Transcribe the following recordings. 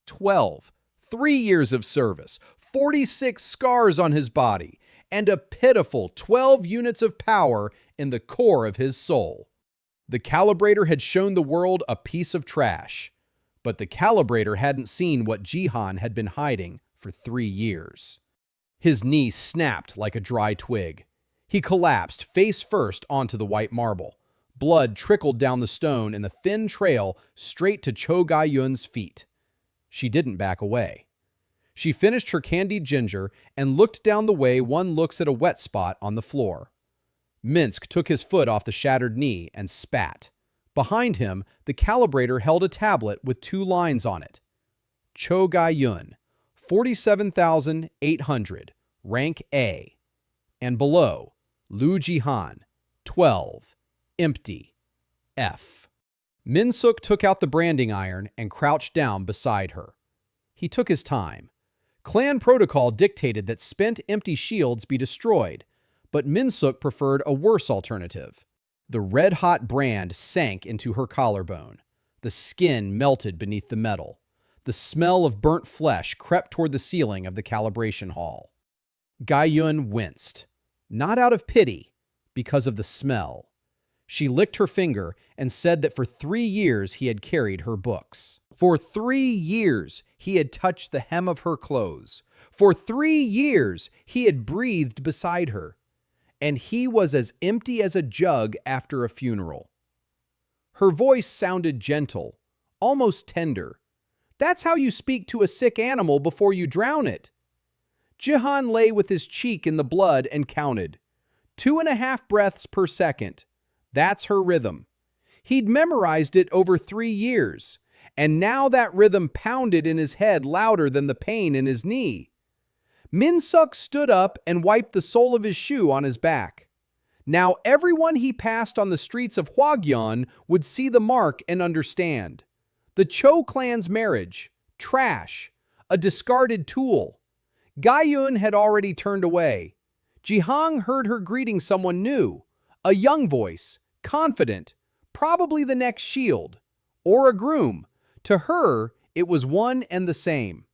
12. 3 years of service, 46 scars on his body, and a pitiful 12 units of power in the core of his soul. The Calibrator had shown the world a piece of trash, but the Calibrator hadn't seen what Zhihan had been hiding for 3 years. His knee snapped like a dry twig. He collapsed face first onto the white marble. Blood trickled down the stone in the thin trail straight to Cho Ga-yun's feet. She didn't back away. She finished her candied ginger and looked down the way one looks at a wet spot on the floor. Minsk took his foot off the shattered knee and spat. Behind him, the Calibrator held a tablet with 2 lines on it. Cho Ga-yun, 47,800, rank A. And below, Liu Zhihan, 12, empty, F. Minsuk took out the branding iron and crouched down beside her. He took his time. Clan protocol dictated that spent empty shields be destroyed, but Minsuk preferred a worse alternative. The red-hot brand sank into her collarbone. The skin melted beneath the metal. The smell of burnt flesh crept toward the ceiling of the calibration hall. Ga-yun winced, not out of pity, because of the smell. She licked her finger and said that for 3 years he had carried her books. For 3 years he had touched the hem of her clothes. For 3 years he had breathed beside her. And he was as empty as a jug after a funeral. Her voice sounded gentle, almost tender. That's how you speak to a sick animal before you drown it. Zhihan lay with his cheek in the blood and counted. 2.5 breaths per second. That's her rhythm. He'd memorized it over 3 years, and now that rhythm pounded in his head louder than the pain in his knee. Minsuk stood up and wiped the sole of his shoe on his back. Now everyone he passed on the streets of Huagyan would see the mark and understand. The Cho clan's marriage, trash, a discarded tool. Ga-yun had already turned away. Zhihan heard her greeting someone new, a young voice, confident, probably the next shield, or a groom. To her, it was one and the same.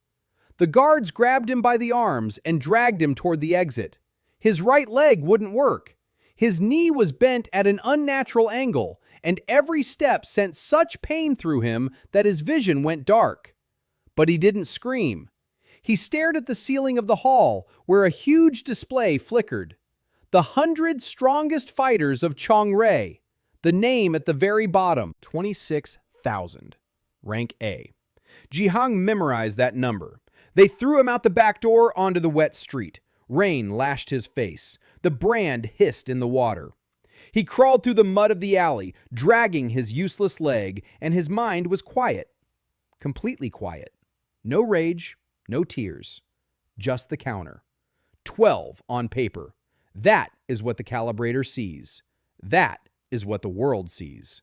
The guards grabbed him by the arms and dragged him toward the exit. His right leg wouldn't work. His knee was bent at an unnatural angle, and every step sent such pain through him that his vision went dark. But he didn't scream. He stared at the ceiling of the hall, where a huge display flickered. The 100 strongest fighters of Chongrei. The name at the very bottom, 26,000. Rank A. Zhihan memorized that number. They threw him out the back door onto the wet street. Rain lashed his face. The brand hissed in the water. He crawled through the mud of the alley, dragging his useless leg, and his mind was quiet. Completely quiet. No rage, no tears. Just the counter. 12 on paper. That is what the Calibrator sees. That is what the world sees.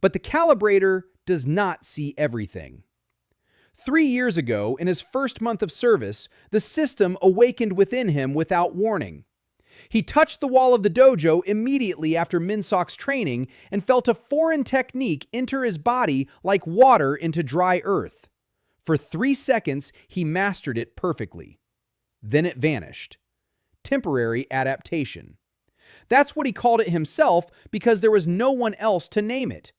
But the Calibrator does not see everything. 3 years ago, in his first month of service, the system awakened within him without warning. He touched the wall of the dojo immediately after Minsuk's training and felt a foreign technique enter his body like water into dry earth. For 3 seconds, he mastered it perfectly. Then it vanished. Temporary adaptation. That's what he called it himself because there was no one else to name it.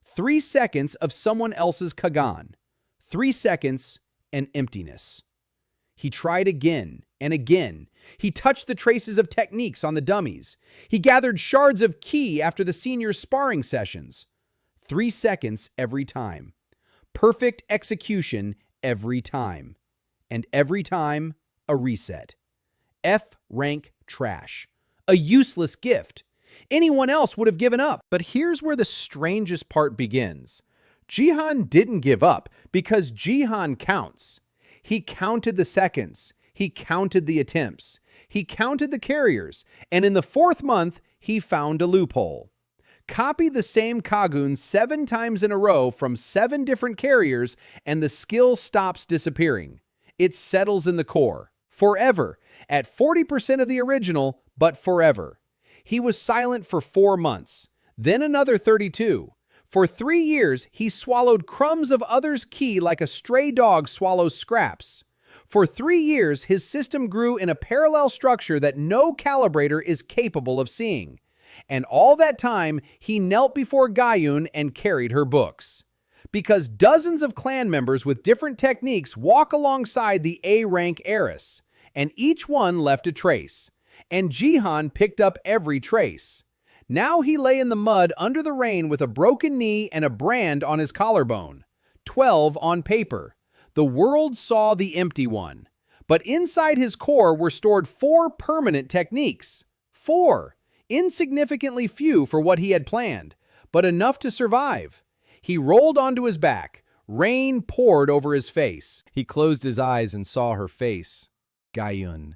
3 seconds of someone else's kagon. 3 seconds and emptiness. He tried again and again. He touched the traces of techniques on the dummies. He gathered shards of ki after the senior sparring sessions. 3 seconds every time. Perfect execution every time. And every time, a reset. F rank trash. A useless gift. Anyone else would have given up. But here's where the strangest part begins. Zhihan didn't give up because Zhihan counts. He counted the seconds. He counted the attempts. He counted the carriers. And in the 4th month, he found a loophole. Copy the same kagon 7 times in a row from 7 different carriers and the skill stops disappearing. It settles in the core. Forever. At 40% of the original, but forever. He was silent for 4 months. Then another 32. For 3 years, he swallowed crumbs of others' ki like a stray dog swallows scraps. For 3 years, his system grew in a parallel structure that no calibrator is capable of seeing. And all that time, he knelt before Gayun and carried her books. Because dozens of clan members with different techniques walk alongside the A-rank heiress, and each one left a trace. And Zhihan picked up every trace. Now he lay in the mud under the rain with a broken knee and a brand on his collarbone. 12 on paper. The world saw the empty one. But inside his core were stored 4 permanent techniques. 4. Insignificantly few for what he had planned, but enough to survive. He rolled onto his back. Rain poured over his face. He closed his eyes and saw her face. Gayun.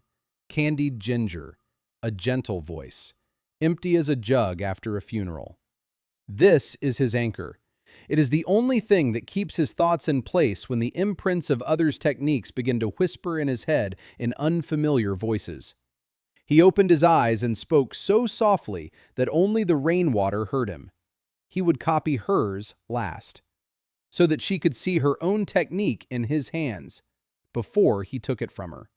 Candied ginger. A gentle voice. Empty as a jug after a funeral. This is his anchor. It is the only thing that keeps his thoughts in place when the imprints of others' techniques begin to whisper in his head in unfamiliar voices. He opened his eyes and spoke so softly that only the rainwater heard him. He would copy hers last, so that she could see her own technique in his hands before he took it from her.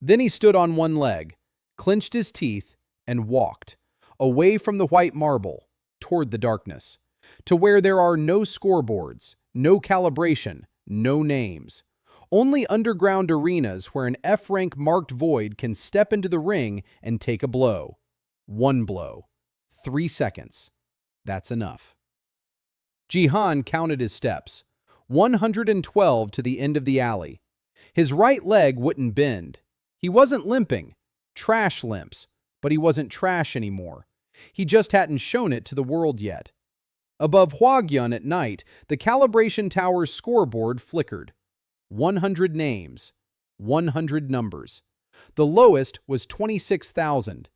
Then he stood on one leg, clenched his teeth, and walked, away from the white marble, toward the darkness, to where there are no scoreboards, no calibration, no names. Only underground arenas where an F-rank marked void can step into the ring and take a blow. 1 blow. 3 seconds. That's enough. Zhihan counted his steps. 112 to the end of the alley. His right leg wouldn't bend. He wasn't limping. Trash limps. But he wasn't trash anymore. He just hadn't shown it to the world yet. Above Huagyun at night, the calibration tower's scoreboard flickered. 100 names. 100 numbers. The lowest was 26,000.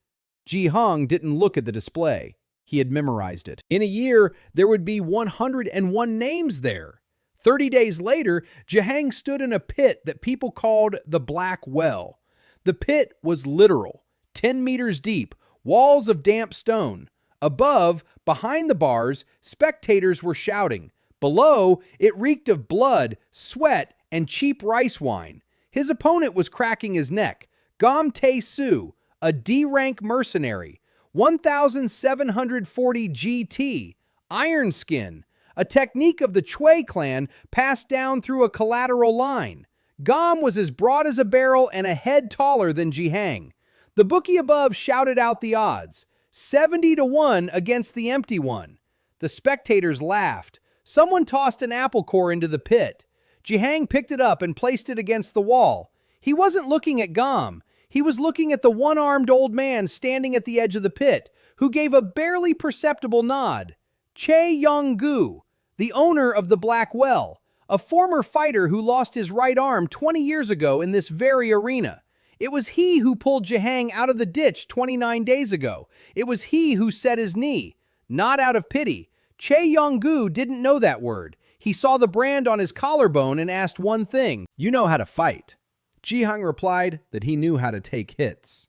Zhihan didn't look at the display. He had memorized it. In a year, there would be 101 names there. 30 days later, Zhihan stood in a pit that people called the Black Well. The pit was literal. 10 meters deep, walls of damp stone. Above, behind the bars, spectators were shouting. Below, it reeked of blood, sweat, and cheap rice wine. His opponent was cracking his neck. Gom Tae-soo, a D-rank mercenary. 1,740 GT. Iron Skin, a technique of the Chui clan passed down through a collateral line. Gom was as broad as a barrel and a head taller than Zhihan. The bookie above shouted out the odds. 70-1 against the empty one. The spectators laughed. Someone tossed an apple core into the pit. Zhihan picked it up and placed it against the wall. He wasn't looking at Gom. He was looking at the one-armed old man standing at the edge of the pit, who gave a barely perceptible nod. Chae Yong-gu, the owner of the Black Well, a former fighter who lost his right arm 20 years ago in this very arena. It was he who pulled Zhihan out of the ditch 29 days ago. It was he who set his knee. Not out of pity. Chae Yong-gu didn't know that word. He saw the brand on his collarbone and asked one thing. "You know how to fight." Zhihan replied that he knew how to take hits.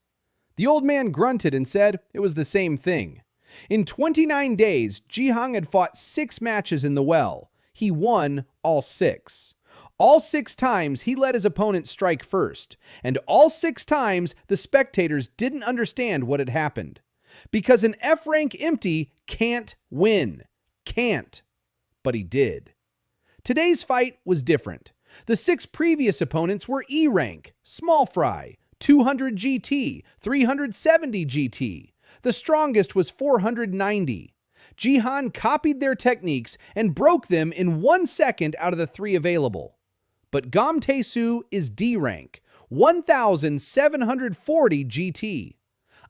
The old man grunted and said it was the same thing. In 29 days, Zhihan had fought 6 matches in the well. He won all 6. All 6 times, he let his opponent strike first, and all 6 times, the spectators didn't understand what had happened. Because an F-rank empty can't win. Can't. But he did. Today's fight was different. The 6 previous opponents were E-rank, small fry, 200 GT, 370 GT. The strongest was 490. Zhihan copied their techniques and broke them in 1 second out of the 3 available. But Gom Tae-soo is D-rank, 1,740 GT.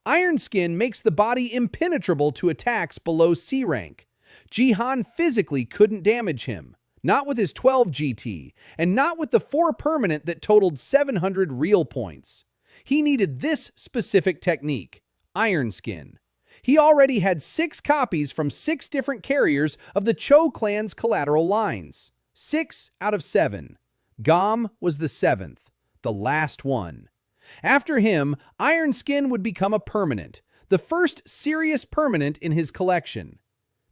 Iron Skin makes the body impenetrable to attacks below C-rank. Zhihan physically couldn't damage him, not with his 12 GT, and not with the 4 permanent that totaled 700 real points. He needed this specific technique, Iron Skin. He already had 6 copies from 6 different carriers of the Cho clan's collateral lines. 6 out of 7. Gom was the 7th, the last one. After him, Iron Skin would become a permanent, the first serious permanent in his collection.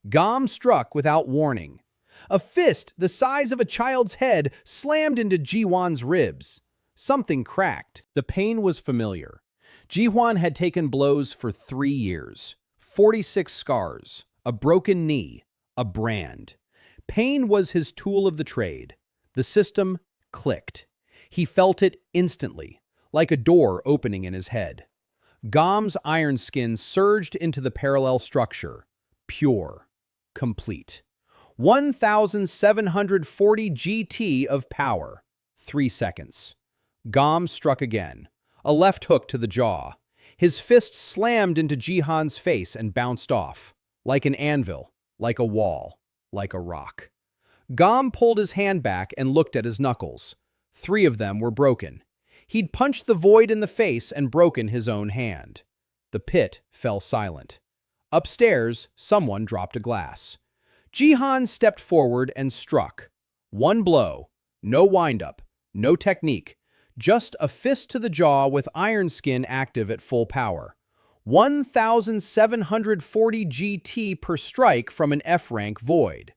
Gom struck without warning. A fist the size of a child's head slammed into Ji-hwan's ribs. Something cracked. The pain was familiar. Ji-hwan had taken blows for 3 years. 46 scars, a broken knee, a brand. Pain was his tool of the trade. The system clicked. He felt it instantly, like a door opening in his head. Gom's iron skin surged into the parallel structure. Pure. Complete. 1,740 GT of power. 3 seconds. Gom struck again. A left hook to the jaw. His fist slammed into Ji-han's face and bounced off. Like an anvil, like a wall, like a rock. Gom pulled his hand back and looked at his knuckles. 3 of them were broken. He'd punched the void in the face and broken his own hand. The pit fell silent. Upstairs, someone dropped a glass. Ji-han stepped forward and struck. 1 blow. No wind-up. No technique. Just a fist to the jaw with iron skin active at full power. 1,740 GT per strike from an F-rank void.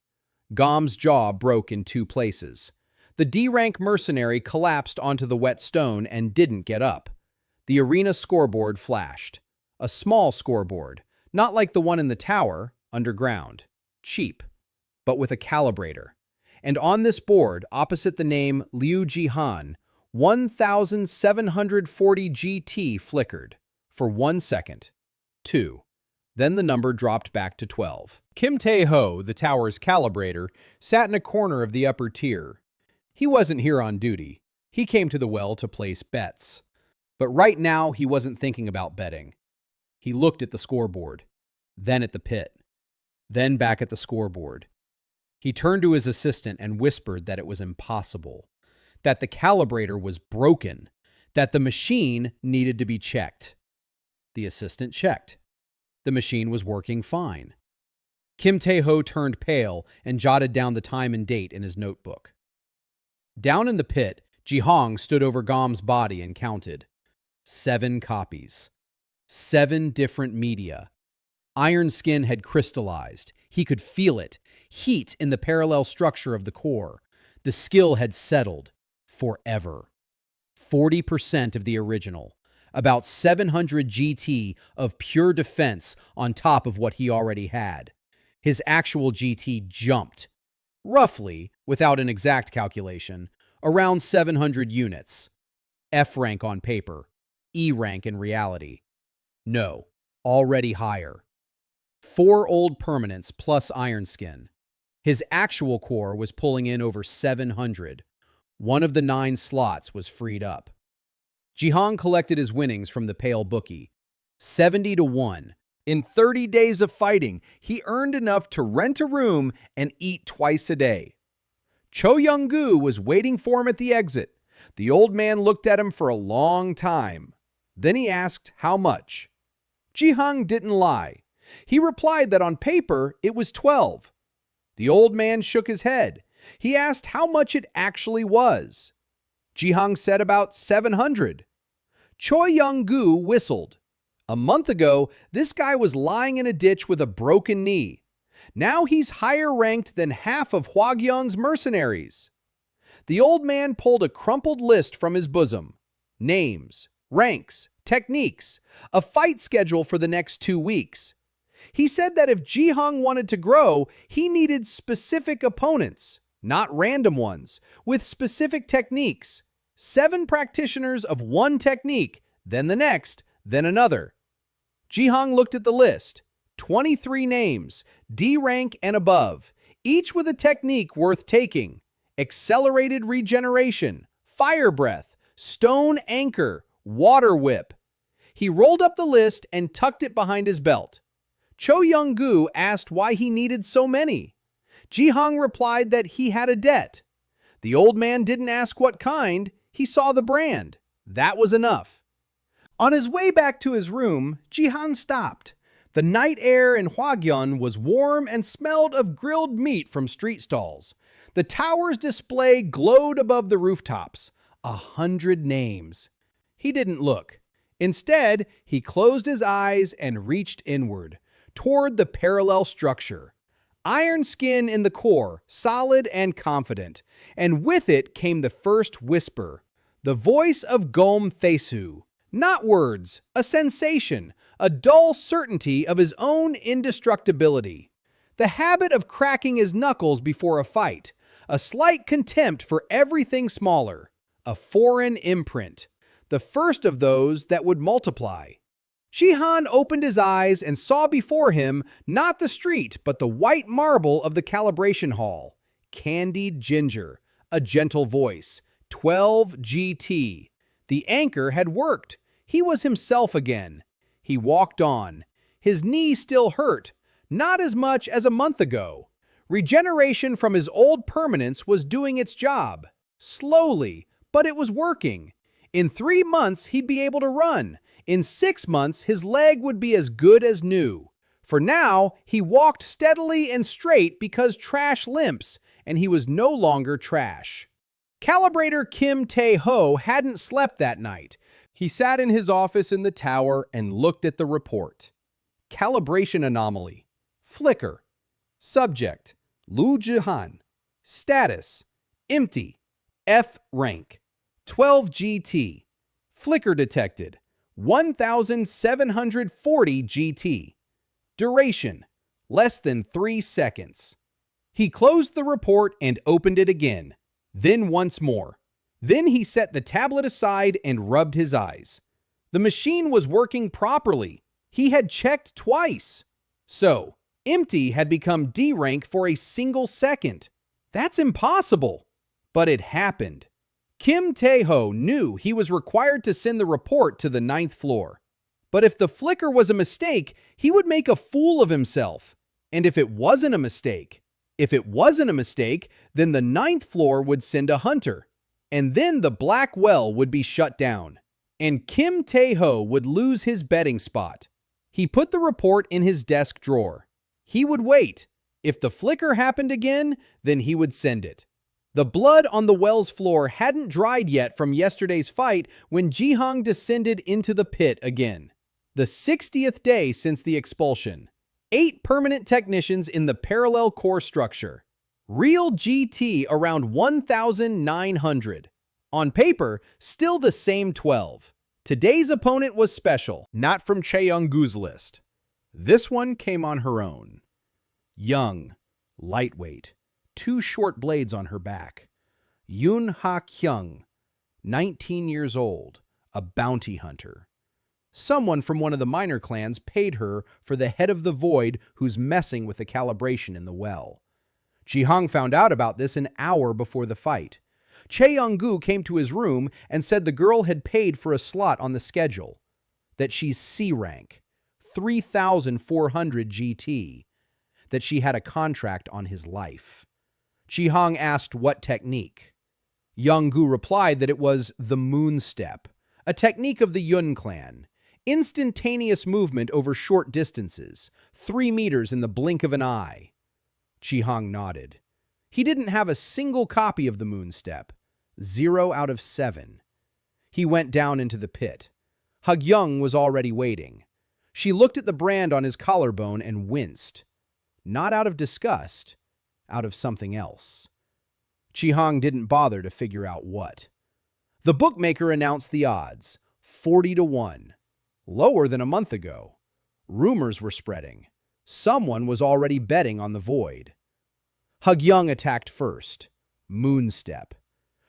Gom's jaw broke in 2 places. The D-rank mercenary collapsed onto the wet stone and didn't get up. The arena scoreboard flashed. A small scoreboard, not like the one in the tower, underground. Cheap, but with a calibrator. And on this board, opposite the name Liu Zhihan, 1,740 GT flickered. For 1 second. 2. Then the number dropped back to 12. Kim Tae-ho, the tower's calibrator, sat in a corner of the upper tier. He wasn't here on duty. He came to the well to place bets. But right now, he wasn't thinking about betting. He looked at the scoreboard, then at the pit, then back at the scoreboard. He turned to his assistant and whispered that it was impossible, that the calibrator was broken, that the machine needed to be checked. The assistant checked. The machine was working fine. Kim Tae-ho turned pale and jotted down the time and date in his notebook. Down in the pit, Ji-hong stood over Gom's body and counted. 7 copies. 7 different media. Iron skin had crystallized. He could feel it. Heat in the parallel structure of the core. The skill had settled. Forever. 40% of the original. About 700 GT of pure defense on top of what he already had. His actual GT jumped. Roughly, without an exact calculation, around 700 units. F rank on paper. E rank in reality. No, already higher. 4 old permanents plus iron skin. His actual core was pulling in over 700. One of the 9 slots was freed up. Ji-hong collected his winnings from the pale bookie. 70-1. In 30 days of fighting, he earned enough to rent a room and eat twice a day. Cho Young-gu was waiting for him at the exit. The old man looked at him for a long time. Then he asked how much. Ji-hong didn't lie. He replied that on paper it was 12. The old man shook his head. He asked how much it actually was. Ji-hong said about 700. Choi Young-gu whistled. A month ago, this guy was lying in a ditch with a broken knee. Now he's higher ranked than half of Hwagyung's mercenaries. The old man pulled a crumpled list from his bosom. Names, ranks, techniques, a fight schedule for the next 2 weeks. He said that if Ji-hong wanted to grow, he needed specific opponents, not random ones, with specific techniques. 7 practitioners of one technique, then the next, then another. Ji-hong looked at the list. 23 names, D rank and above, each with a technique worth taking. Accelerated regeneration, fire breath, stone anchor, water whip. He rolled up the list and tucked it behind his belt. Cho Young-gu asked why he needed so many. Ji-hong replied that he had a debt. The old man didn't ask what kind, he saw the brand. That was enough. On his way back to his room, Ji-han stopped. The night air in Hwagyun was warm and smelled of grilled meat from street stalls. The tower's display glowed above the rooftops. 100 names. He didn't look. Instead, he closed his eyes and reached inward, toward the parallel structure. Iron skin in the core, solid and confident. And with it came the first whisper, the voice of Gom Thesu. Not words, a sensation, a dull certainty of his own indestructibility. The habit of cracking his knuckles before a fight, a slight contempt for everything smaller, a foreign imprint, the first of those that would multiply. Zhihan opened his eyes and saw before him not the street, but the white marble of the calibration hall. Candied ginger, a gentle voice, 12 GT. The anchor had worked. He was himself again. He walked on. His knee still hurt, not as much as a month ago. Regeneration from his old permanence was doing its job. Slowly, but it was working. In 3 months, he'd be able to run. In 6 months, his leg would be as good as new. For now, he walked steadily and straight because trash limps, and he was no longer trash. Calibrator Kim Tae-ho hadn't slept that night. He sat in his office in the tower and looked at the report. Calibration anomaly. Flicker. Subject, Liu Zhihan. Status, empty. F rank. 12 GT. Flicker detected. 1,740 GT. Duration, less than 3 seconds. He closed the report and opened it again. Then once more. Then he set the tablet aside and rubbed his eyes. The machine was working properly. He had checked twice. So, empty had become D rank for a single second. That's impossible. But it happened. Kim Tae-ho knew he was required to send the report to the 9th floor. But if the flicker was a mistake, he would make a fool of himself. And if it wasn't a mistake, then the 9th floor would send a hunter. And then the black well would be shut down. And Kim Tae-ho would lose his betting spot. He put the report in his desk drawer. He would wait. If the flicker happened again, then he would send it. The blood on the well's floor hadn't dried yet from yesterday's fight when Zhihan descended into the pit again. The 60th day since the expulsion. 8 permanent technicians in the parallel core structure. Real GT around 1,900. On paper, still the same 12. Today's opponent was special, not from Chae-young-gu's list. This one came on her own. Young, lightweight, 2 short blades on her back. Yoon Ha-kyung, 19 years old, a bounty hunter. Someone from one of the minor clans paid her for the head of the void who's messing with the calibration in the well. Zhihan found out about this an hour before the fight. Chae-young-gu came to his room and said the girl had paid for a slot on the schedule, that she's C rank, 3,400 GT, that she had a contract on his life. Zhihan asked what technique. Young-gu replied that it was the moon step, a technique of the Yun clan. Instantaneous movement over short distances, 3 meters in the blink of an eye. Zhihan nodded. He didn't have a single copy of the moon step. 0 out of 7. He went down into the pit. Ha-kyung was already waiting. She looked at the brand on his collarbone and winced. Not out of disgust, out of something else. Zhihan didn't bother to figure out what. The bookmaker announced the odds, 40-1. Lower than a month ago. Rumors were spreading. Someone was already betting on the void. Ha-kyung attacked first. Moonstep.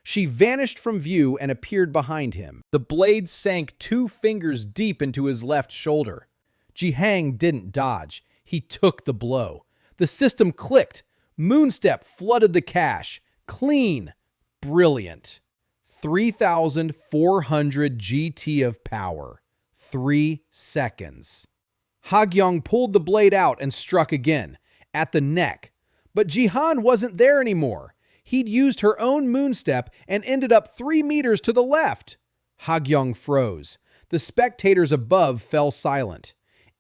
She vanished from view and appeared behind him. The blade sank 2 fingers deep into his left shoulder. Zhihan didn't dodge. He took the blow. The system clicked. Moonstep flooded the cache. Clean. Brilliant. 3,400 GT of power. 3 seconds. Ha-kyung pulled the blade out and struck again, at the neck. But Zhihan wasn't there anymore. He'd used her own moonstep and ended up 3 meters to the left. Ha-kyung froze. The spectators above fell silent.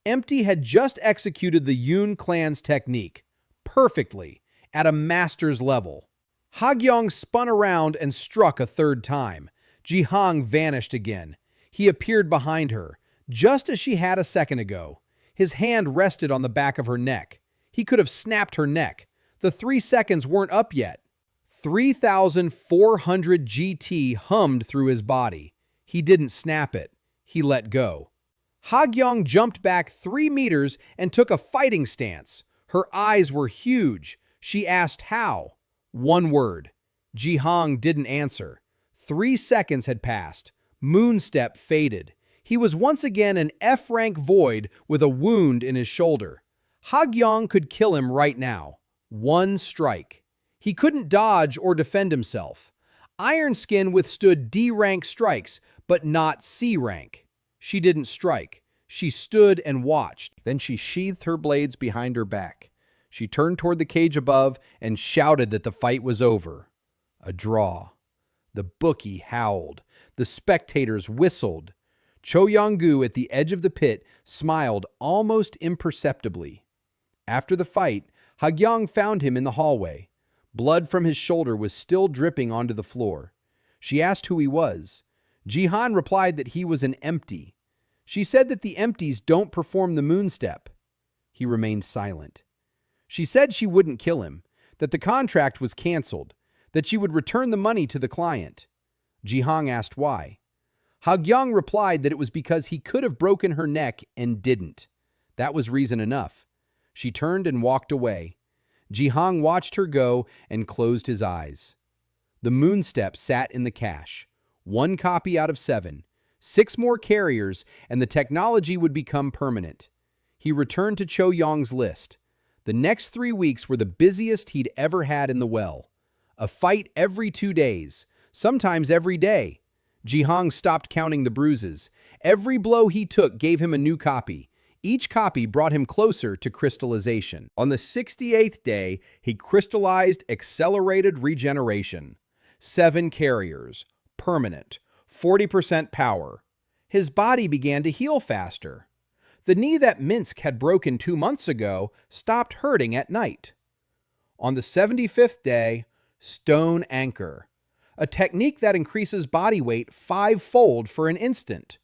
Empty had just executed the Yun clan's technique. Perfectly. At a master's level. Ha-kyung spun around and struck a 3rd time. Zhihan vanished again. He appeared behind her, just as she had a second ago. His hand rested on the back of her neck. He could have snapped her neck. The 3 seconds weren't up yet. 3,400 GT hummed through his body. He didn't snap it. He let go. Ha-gyong jumped back 3 meters and took a fighting stance. Her eyes were huge. She asked how. 1 word. Zhihan didn't answer. 3 seconds had passed. Moonstep faded. He was once again an F-rank void with a wound in his shoulder. Ha-gyong could kill him right now. 1 strike. He couldn't dodge or defend himself. Iron Skin withstood D-rank strikes, but not C-rank. She didn't strike. She stood and watched. Then she sheathed her blades behind her back. She turned toward the cage above and shouted that the fight was over. A draw. The bookie howled. The spectators whistled. Cho Yong-gu at the edge of the pit smiled almost imperceptibly. After the fight, Ha-gyong found him in the hallway. Blood from his shoulder was still dripping onto the floor. She asked who he was. Zhihan replied that he was an empty. She said that the empties don't perform the moonstep. He remained silent. She said she wouldn't kill him, that the contract was canceled, that she would return the money to the client. Zhihan asked why. Ha-gyong replied that it was because he could have broken her neck and didn't. That was reason enough. She turned and walked away. Zhihan watched her go and closed his eyes. The moonstep sat in the cache. 1 copy out of 7. 6 more carriers, and the technology would become permanent. He returned to Cho Yong's list. The next 3 weeks were the busiest he'd ever had in the well. A fight every 2 days, sometimes every day. Zhihan stopped counting the bruises. Every blow he took gave him a new copy. Each copy brought him closer to crystallization. On the 68th day, he crystallized accelerated regeneration. 7 carriers, permanent, 40% power. His body began to heal faster. The knee that Minsk had broken 2 months ago stopped hurting at night. On the 75th day, stone anchor, a technique that increases body weight 5-fold for an instant.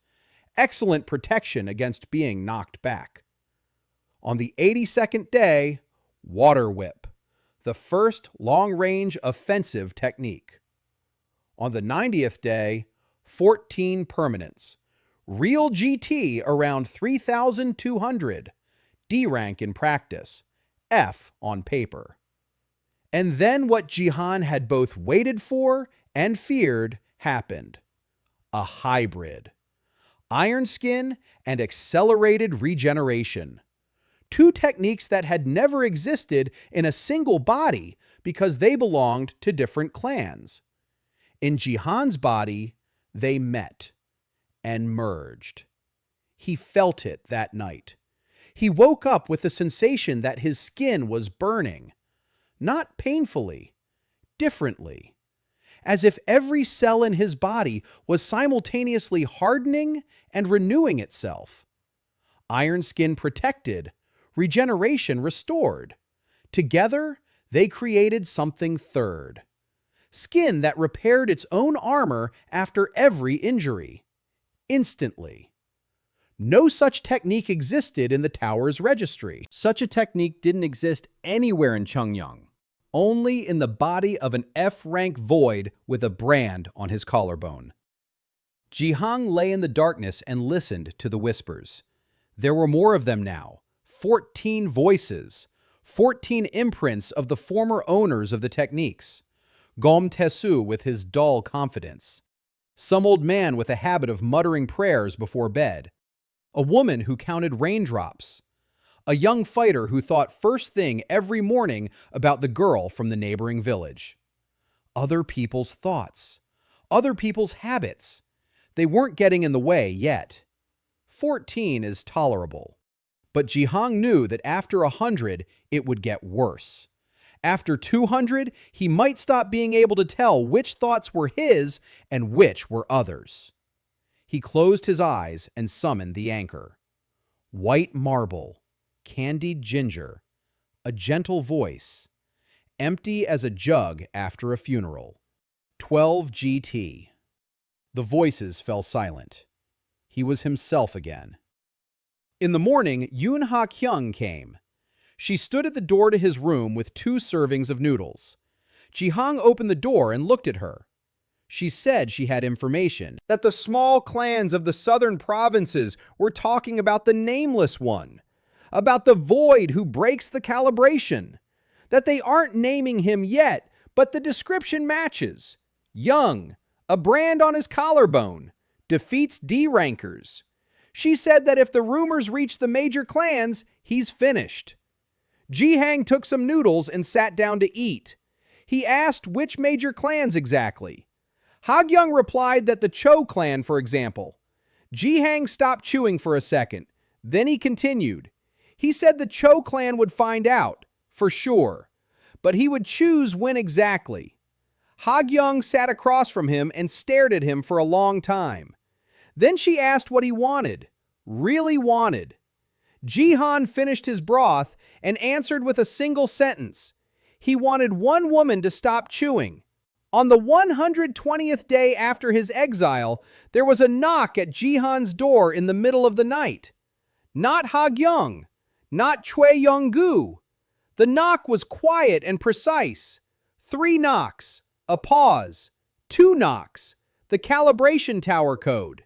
Excellent protection against being knocked back. On the 82nd day, water whip, the first long-range offensive technique. On the 90th day, 14 permanents. Real GT around 3,200. D rank in practice. F on paper. And then what Zhihan had both waited for and feared happened. A hybrid. Iron Skin and accelerated regeneration. 2 techniques that had never existed in a single body because they belonged to different clans. In Zhihan's body, they met and merged. He felt it that night. He woke up with the sensation that his skin was burning. Not painfully, differently. As if every cell in his body was simultaneously hardening and renewing itself. Iron Skin protected, regeneration restored. Together, they created something third. Skin that repaired its own armor after every injury. Instantly. No such technique existed in the tower's registry. Such a technique didn't exist anywhere in Chungyang. Only in the body of an F-rank void with a brand on his collarbone. Zhihan lay in the darkness and listened to the whispers. There were more of them now. 14 voices. 14 imprints of the former owners of the techniques. Gom Tesu with his dull confidence. Some old man with a habit of muttering prayers before bed. A woman who counted raindrops. A young fighter who thought first thing every morning about the girl from the neighboring village. Other people's thoughts. Other people's habits. They weren't getting in the way yet. 14 is tolerable. But Zhihan knew that after 100, it would get worse. After 200, he might stop being able to tell which thoughts were his and which were others. He closed his eyes and summoned the anchor. White marble. Candied ginger, a gentle voice, empty as a jug after a funeral. 12 GT. The voices fell silent. He was himself again. In the morning, Yoon Ha-kyung came. She stood at the door to his room with 2 servings of noodles. Zhihan opened the door and looked at her. She said she had information that the small clans of the southern provinces were talking about the Nameless One, about the Void who breaks the calibration, that they aren't naming him yet, but the description matches. Young, a brand on his collarbone, defeats D-rankers. She said that if the rumors reach the major clans, he's finished. Zhihan took some noodles and sat down to eat. He asked which major clans exactly. Hagyung replied that the Cho clan, for example. Zhihan stopped chewing for a second. Then he continued. He said the Cho clan would find out, for sure, but he would choose when exactly. Hagyung sat across from him and stared at him for a long time. Then she asked what he wanted, really wanted. Zhihan finished his broth and answered with a single sentence. He wanted one woman to stop chewing. On the 120th day after his exile, there was a knock at Zhihan's door in the middle of the night. Not Hagyung, not Cui Yonggu. The knock was quiet and precise. 3 knocks, a pause, 2 knocks, the calibration tower code.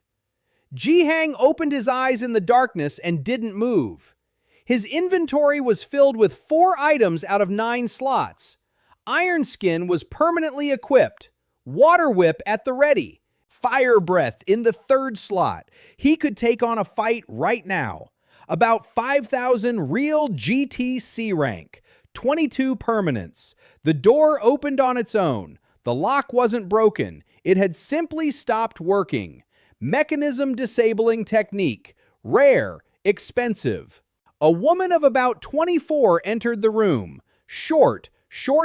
Zhihan opened his eyes in the darkness and didn't move. His inventory was filled with 4 items out of 9 slots. Iron Skin was permanently equipped, Water Whip at the ready, Fire Breath in the 3rd slot. He could take on a fight right now. About 5,000 real GTC rank, 22 permanents. The door opened on its own. The lock wasn't broken. It had simply stopped working. Mechanism disabling technique. Rare, expensive. A woman of about 24 entered the room. Short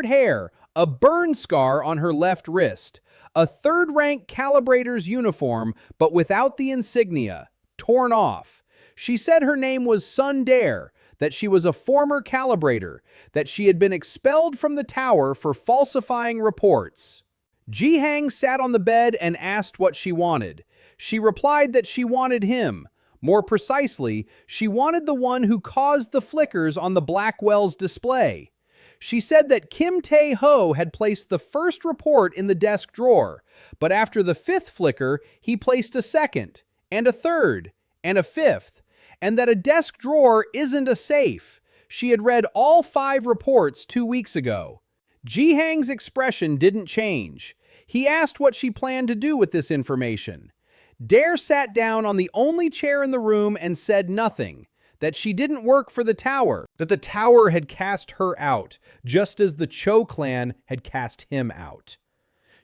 hair, a burn scar on her left wrist. A 3rd-rank Calibrator's uniform, but without the insignia. Torn off. She said her name was Sun Dare, that she was a former Calibrator, that she had been expelled from the tower for falsifying reports. Zhihan sat on the bed and asked what she wanted. She replied that she wanted him. More precisely, she wanted the one who caused the flickers on the Blackwell's display. She said that Kim Tae-ho had placed the 1st report in the desk drawer, but after the 5th flicker, he placed a 2nd, and a 3rd, and a 5th, and that a desk drawer isn't a safe. She had read all 5 reports 2 weeks ago. Zhihan's expression didn't change. He asked what she planned to do with this information. Dare sat down on the only chair in the room and said nothing, that she didn't work for the tower, that the tower had cast her out, just as the Cho clan had cast him out.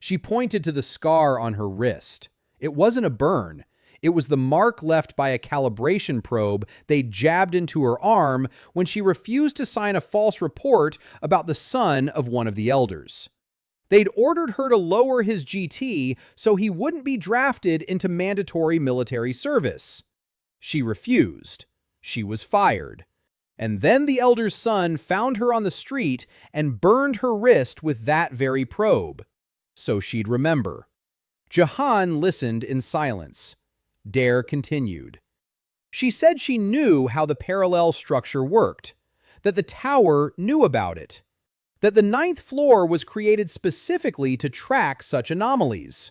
She pointed to the scar on her wrist. It wasn't a burn. It was the mark left by a calibration probe they jabbed into her arm when she refused to sign a false report about the son of one of the elders. They'd ordered her to lower his GT so he wouldn't be drafted into mandatory military service. She refused. She was fired. And then the elder's son found her on the street and burned her wrist with that very probe. So she'd remember. Zhihan listened in silence. Dare continued. She said she knew how the parallel structure worked, that the tower knew about it, that the 9th floor was created specifically to track such anomalies,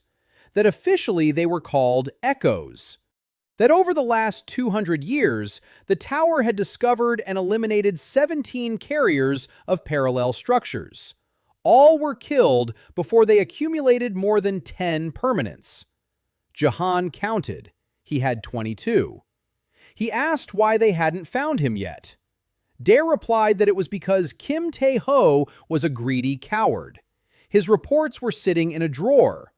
that officially they were called echoes, that over the last 200 years, the tower had discovered and eliminated 17 carriers of parallel structures. All were killed before they accumulated more than 10 permanents. Zhihan counted. He had 22. He asked why they hadn't found him yet. Dare replied that it was because Kim Tae-ho was a greedy coward. His reports were sitting in a drawer.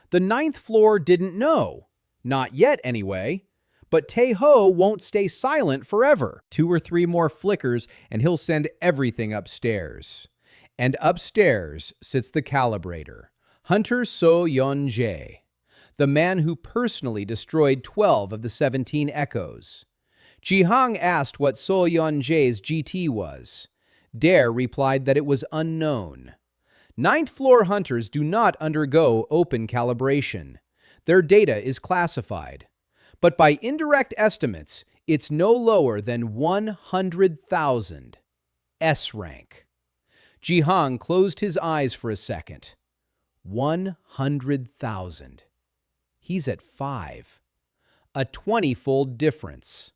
The 9th floor didn't know. Not yet, anyway. But Tae-ho won't stay silent forever. 2 or 3 more flickers, and he'll send everything upstairs. And upstairs sits the Calibrator, Hunter So-yeon-jae, the man who personally destroyed 12 of the 17 echoes. Zhihan asked what So-yeon-jae's GT was. Dare replied that it was unknown. 9th floor hunters do not undergo open calibration. Their data is classified. But by indirect estimates, it's no lower than 100,000. S rank. Zhihan closed his eyes for a second. 100,000. He's at 5. A 20-fold difference.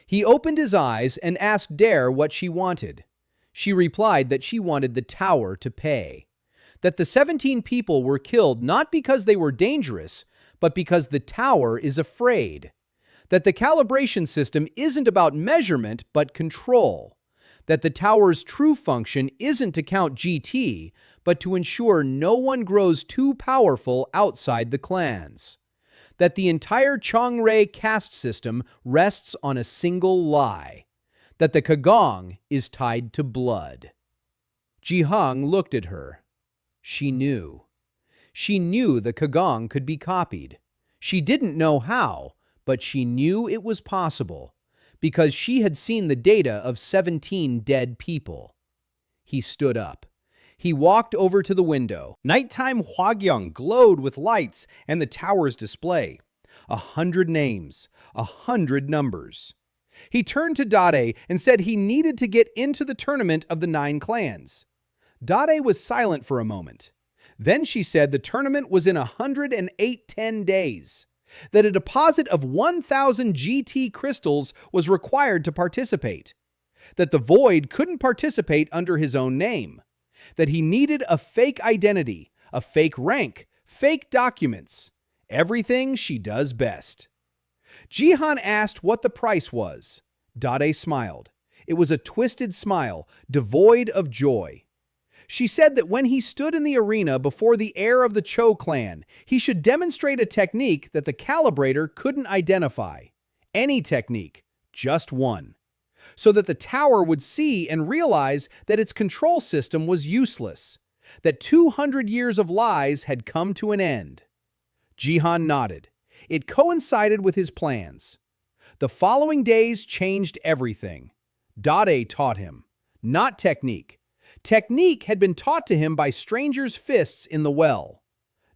He opened his eyes and asked Dare what she wanted. She replied that she wanted the tower to pay. That the 17 people were killed not because they were dangerous, but because the tower is afraid. That the calibration system isn't about measurement, but control. That the tower's true function isn't to count GT, but to ensure no one grows too powerful outside the clans. That the entire Changrai caste system rests on a single lie. That the kagon is tied to blood. Zhihan looked at her. She knew. She knew the kagon could be copied. She didn't know how, but she knew it was possible, because she had seen the data of 17 dead people. He stood up. He walked over to the window. Nighttime Huagyang glowed with lights and the tower's display. 100 names, 100 numbers. He turned to Dade and said he needed to get into the tournament of the 9 clans. Dade was silent for a moment. Then she said the tournament was in 108 days, that a deposit of 1,000 GT crystals was required to participate, that the Void couldn't participate under his own name, that he needed a fake identity, a fake rank, fake documents, everything she does best. Zhihan asked what the price was. Dade smiled. It was a twisted smile, devoid of joy. She said that when he stood in the arena before the heir of the Cho clan, he should demonstrate a technique that the Calibrator couldn't identify. Any technique, just one. So that the tower would see and realize that its control system was useless, that 200 years of lies had come to an end. Zhihan nodded. It coincided with his plans. The following days changed everything. Dade taught him, not technique. Technique had been taught to him by strangers' fists in the well.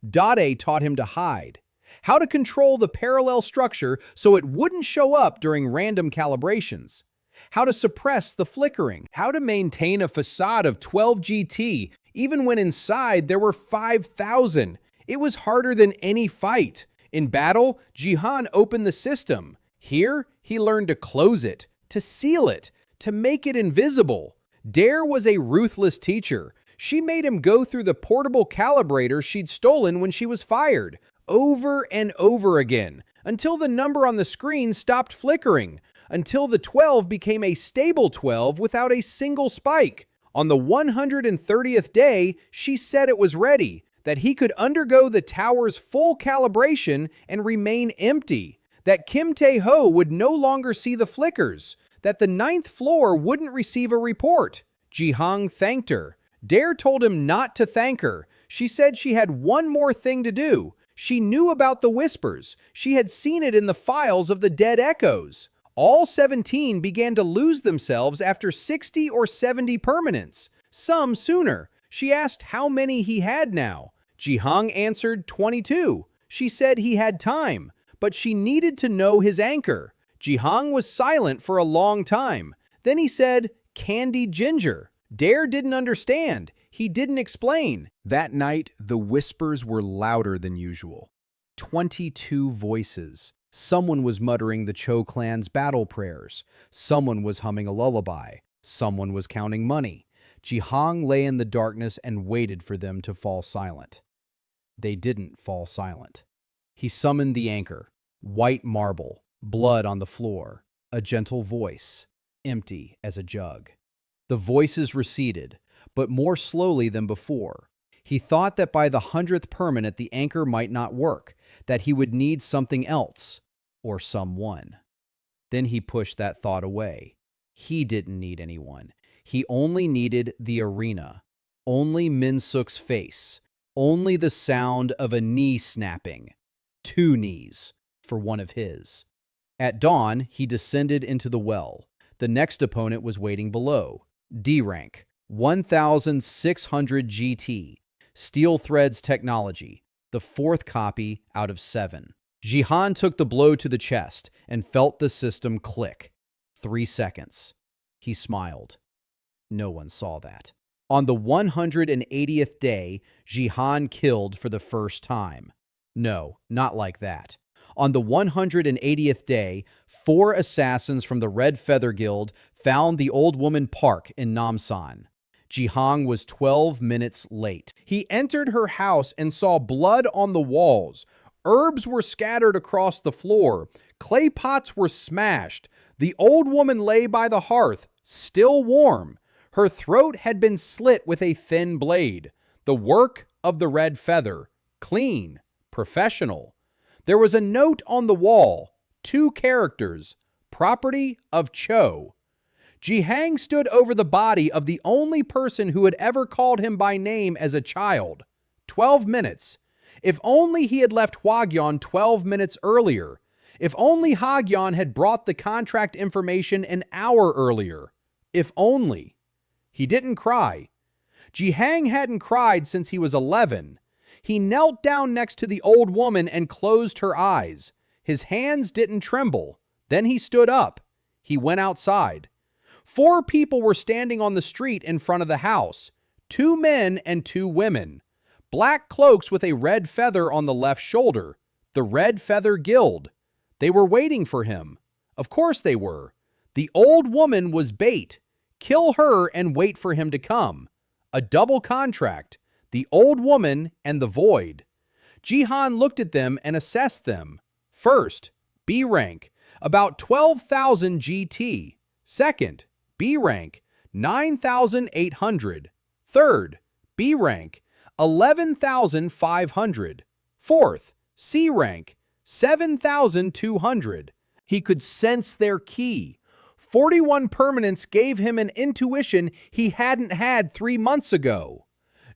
Dade taught him to hide, how to control the parallel structure so it wouldn't show up during random calibrations, how to suppress the flickering, how to maintain a facade of 12 GT even when inside there were 5,000. It was harder than any fight. In battle, Zhihan opened the system. Here, he learned to close it, to seal it, to make it invisible. Dare was a ruthless teacher. She made him go through the portable calibrator she'd stolen when she was fired, over and over again, until the number on the screen stopped flickering, until the 12 became a stable 12 without a single spike. On the 130th day, she said it was ready, that he could undergo the tower's full calibration and remain empty, that Kim Tae-ho would no longer see the flickers, that the 9th floor wouldn't receive a report. Zhihan thanked her. Dare told him not to thank her. She said she had one more thing to do. She knew about the whispers. She had seen it in the files of the dead echoes. All 17 began to lose themselves after 60 or 70 permanents, some sooner. She asked how many he had now. Zhihan answered 22. She said he had time, but she needed to know his anchor. Zhihan was silent for a long time. Then he said, "Candy ginger." Dare didn't understand. He didn't explain. That night, the whispers were louder than usual. 22 voices. Someone was muttering the Cho clan's battle prayers. Someone was humming a lullaby. Someone was counting money. Zhihan lay in the darkness and waited for them to fall silent. They didn't fall silent. He summoned the anchor. White marble. Blood on the floor, a gentle voice, empty as a jug. The voices receded, but more slowly than before. He thought that by the 100th permanent the anchor might not work, that he would need something else, or someone. Then he pushed that thought away. He didn't need anyone. He only needed the arena, only Min-suk's face, only the sound of a knee snapping. 2 knees for one of his. At dawn, he descended into the well. The next opponent was waiting below. D rank, 1,600 GT. Steel Threads technology, the 4th copy out of 7. Zhihan took the blow to the chest and felt the system click. 3 seconds. He smiled. No one saw that. On the 180th day, Zhihan killed for the first time. No, not like that. On the 180th day, 4 assassins from the Red Feather Guild found the old woman Park in Namsan. Zhihan was 12 minutes late. He entered her house and saw blood on the walls. Herbs were scattered across the floor. Clay pots were smashed. The old woman lay by the hearth, still warm. Her throat had been slit with a thin blade. The work of the Red Feather. Clean. Professional. There was a note on the wall. 2 characters. Property of Cho. Zhihan stood over the body of the only person who had ever called him by name as a child. 12 minutes. If only he had left Hwagyeon 12 minutes earlier. If only Hwagyeon had brought the contract information an hour earlier. If only. He didn't cry. Zhihan hadn't cried since he was 11. He knelt down next to the old woman and closed her eyes. His hands didn't tremble. Then he stood up. He went outside. 4 people were standing on the street in front of the house. 2 men and 2 women. Black cloaks with a red feather on the left shoulder. The Red Feather Guild. They were waiting for him. Of course they were. The old woman was bait. Kill her and wait for him to come. A double contract. The old woman and the void. Zhihan looked at them and assessed them. First, B rank, about 12,000 GT. Second, B rank, 9,800. Third, B rank, 11,500. Fourth, C rank, 7,200. He could sense their ki. 41 permanents gave him an intuition he hadn't had 3 months ago.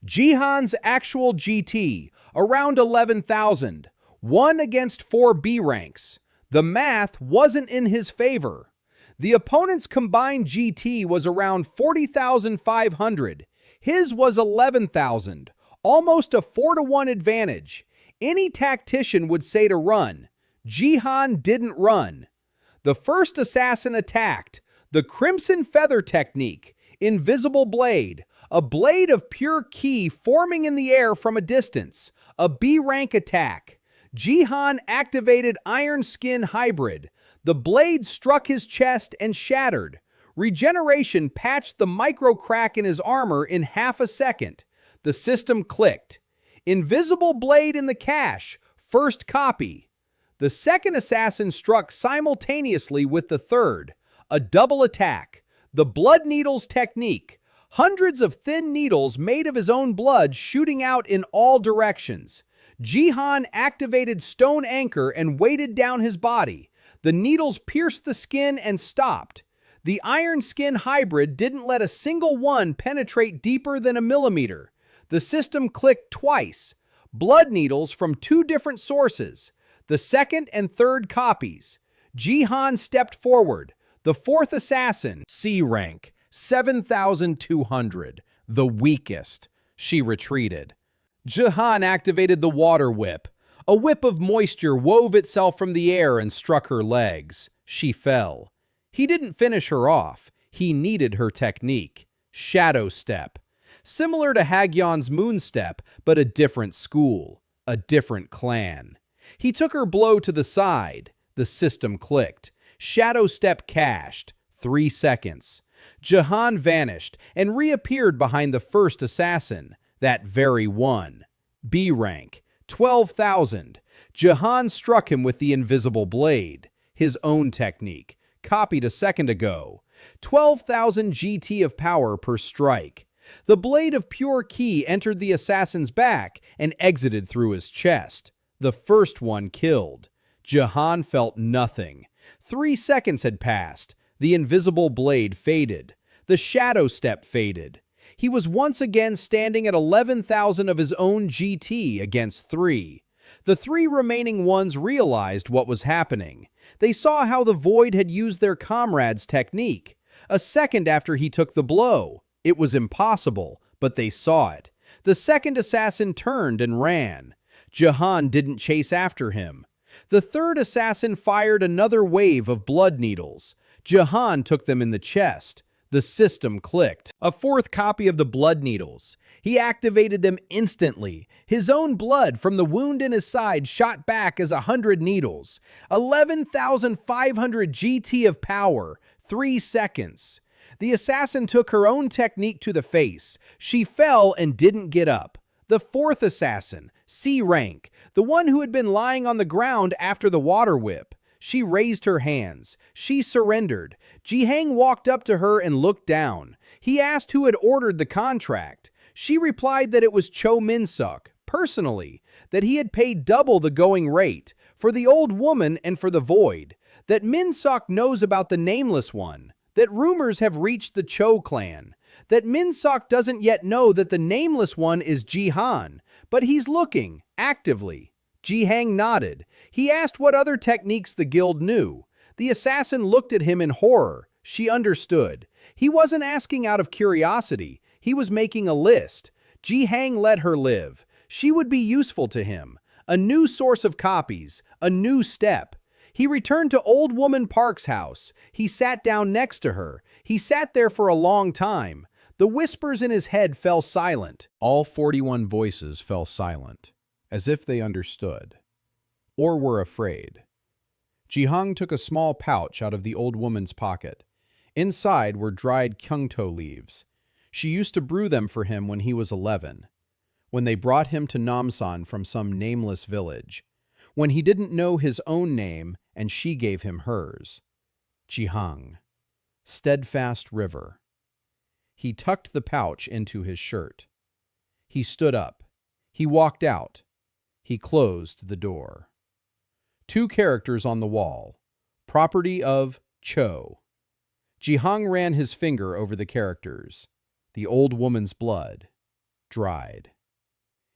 Zhihan's actual GT, around 11,000. 1 against 4 B ranks. The math wasn't in his favor. The opponent's combined GT was around 40,500. His was 11,000. Almost a 4-to-1 advantage. Any tactician would say to run. Zhihan didn't run. The first assassin attacked. The Crimson Feather technique. Invisible blade. A blade of pure ki forming in the air from a distance. A B-rank attack. Zhihan activated Iron Skin Hybrid. The blade struck his chest and shattered. Regeneration patched the micro crack in his armor in half a second. The system clicked. Invisible blade in the cache. First copy. The second assassin struck simultaneously with the third. A double attack. The blood needles technique. Hundreds of thin needles made of his own blood shooting out in all directions. Zhihan activated Stone Anchor and weighted down his body. The needles pierced the skin and stopped. The Iron Skin Hybrid didn't let a single one penetrate deeper than a millimeter. The system clicked twice. Blood needles from 2 different sources. The second and third copies. Zhihan stepped forward. The fourth assassin, C rank, 7,200, the weakest. She retreated. Zhihan activated the water whip. A whip of moisture wove itself from the air and struck her legs. She fell. He didn't finish her off. He needed her technique. Shadow Step. Similar to Hwagyeon's Moon Step, but a different school. A different clan. He took her blow to the side. The system clicked. Shadow Step cached. 3 seconds. Zhihan vanished and reappeared behind the first assassin. That very one. B rank. 12,000. Zhihan struck him with the invisible blade. His own technique. Copied a second ago. 12,000 GT of power per strike. The blade of pure ki entered the assassin's back and exited through his chest. The first one killed. Zhihan felt nothing. 3 seconds had passed. The invisible blade faded. The shadow step faded. He was once again standing at 11,000 of his own GT against 3. The 3 remaining ones realized what was happening. They saw how the Void had used their comrade's technique. A second after he took the blow. It was impossible, but they saw it. The second assassin turned and ran. Zhihan didn't chase after him. The third assassin fired another wave of blood needles. Zhihan took them in the chest. The system clicked. A fourth copy of the blood needles. He activated them instantly. His own blood from the wound in his side shot back as 100 needles. 11,500 GT of power. 3 seconds. The assassin took her own technique to the face. She fell and didn't get up. The fourth assassin, C rank, the one who had been lying on the ground after the water whip. She raised her hands. She surrendered. Zhihan walked up to her and looked down. He asked who had ordered the contract. She replied that it was Cho Min-suk, personally, that he had paid double the going rate, for the old woman and for the void, that Min-suk knows about the nameless one, that rumors have reached the Cho clan, that Min-suk doesn't yet know that the nameless one is Zhihan, but he's looking, actively. Zhihan nodded. He asked what other techniques the guild knew. The assassin looked at him in horror. She understood. He wasn't asking out of curiosity. He was making a list. Zhihan let her live. She would be useful to him. A new source of copies. A new step. He returned to Old Woman Park's house. He sat down next to her. He sat there for a long time. The whispers in his head fell silent. All 41 voices fell silent, as if they understood, or were afraid. Zhihan took a small pouch out of the old woman's pocket. Inside were dried kyungto leaves. She used to brew them for him when he was 11, when they brought him to Namsan from some nameless village, when he didn't know his own name and she gave him hers. Zhihan, steadfast river. He tucked the pouch into his shirt. He stood up. He walked out. He closed the door. 2 characters on the wall. Property of Cho. Zhihan ran his finger over the characters. The old woman's blood. Dried.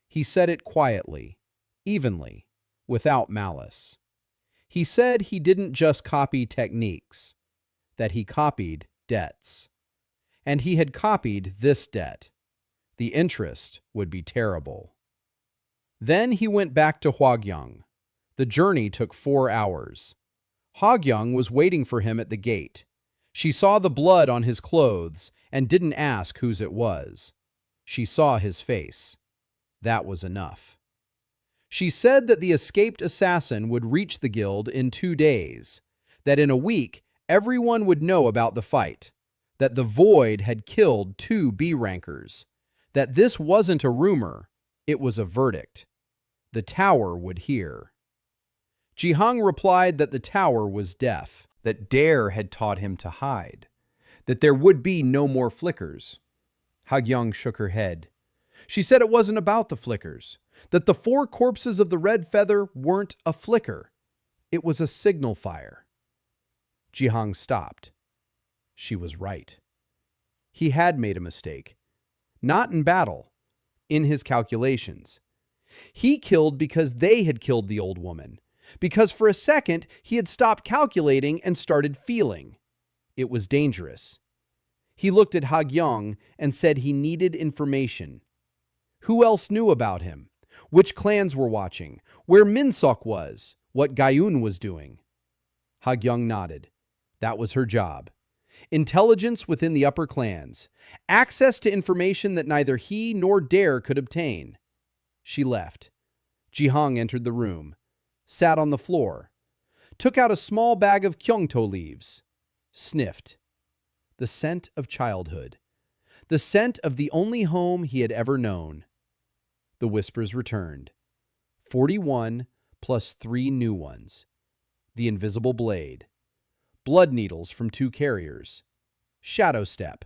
He said it quietly, evenly, without malice. He said he didn't just copy techniques, that he copied debts. And he had copied this debt. The interest would be terrible. Then he went back to Hwagyong. The journey took 4 hours. Hwagyong was waiting for him at the gate. She saw the blood on his clothes and didn't ask whose it was. She saw his face. That was enough. She said that the escaped assassin would reach the guild in 2 days, that in a week everyone would know about the fight, that the Void had killed 2 B-rankers, that this wasn't a rumor, it was a verdict. The tower would hear. Zhihan replied that the tower was deaf, that Dare had taught him to hide, that there would be no more flickers. Hwagyong shook her head. She said it wasn't about the flickers, that the 4 corpses of the red feather weren't a flicker. It was a signal fire. Zhihan stopped. She was right. He had made a mistake. Not in battle, in his calculations. He killed because they had killed the old woman, because for a second he had stopped calculating and started feeling. It was dangerous. He looked at Hwagyong and said he needed information. Who else knew about him? Which clans were watching? Where Min-suk was? What Gayun was doing? Hwagyong nodded. That was her job. Intelligence within the upper clans. Access to information that neither he nor Dare could obtain. She left. Zhihan entered the room, sat on the floor, took out a small bag of kyungto leaves, sniffed. The scent of childhood. The scent of the only home he had ever known. The whispers returned. 41 plus 3 new ones. The invisible blade. Blood needles from 2 carriers. Shadow step.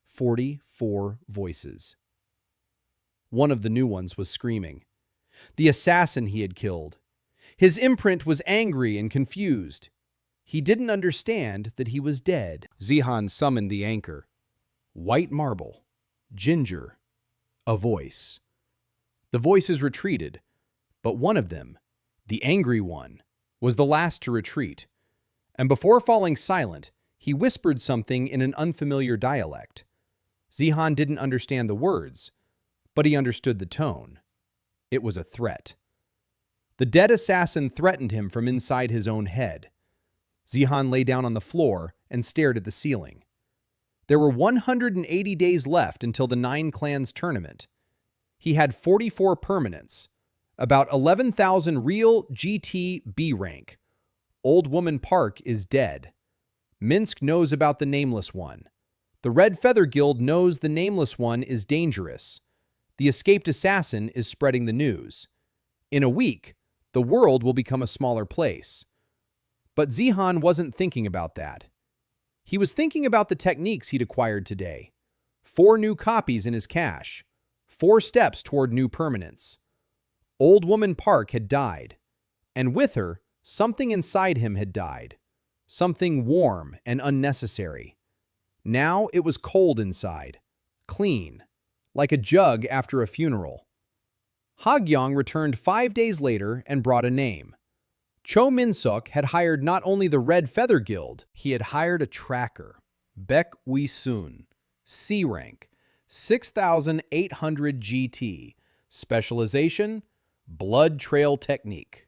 44 voices. One of the new ones was screaming. The assassin he had killed. His imprint was angry and confused. He didn't understand that he was dead. Zhihan summoned the anchor. White marble. Ginger. A voice. The voices retreated, but one of them, the angry one, was the last to retreat. And before falling silent, he whispered something in an unfamiliar dialect. Zhihan didn't understand the words, but he understood the tone. It was a threat. The dead assassin threatened him from inside his own head. Zhihan lay down on the floor and stared at the ceiling. There were 180 days left until the 9 Clans tournament. He had 44 permanents, about 11,000 real GT B rank. Old Woman Park is dead. Minsk knows about the Nameless One. The Red Feather Guild knows the Nameless One is dangerous. The escaped assassin is spreading the news. In a week, the world will become a smaller place. But Zhihan wasn't thinking about that. He was thinking about the techniques he'd acquired today. 4 new copies in his cache. 4 steps toward new permanence. Old Woman Park had died. And with her, something inside him had died. Something warm and unnecessary. Now it was cold inside. Clean. Like a jug after a funeral. Hogyong returned 5 days later and brought a name. Cho Min-suk had hired not only the Red Feather Guild, he had hired a tracker. Baek Ui-sun. C rank. 6,800 GT. Specialization, blood trail technique.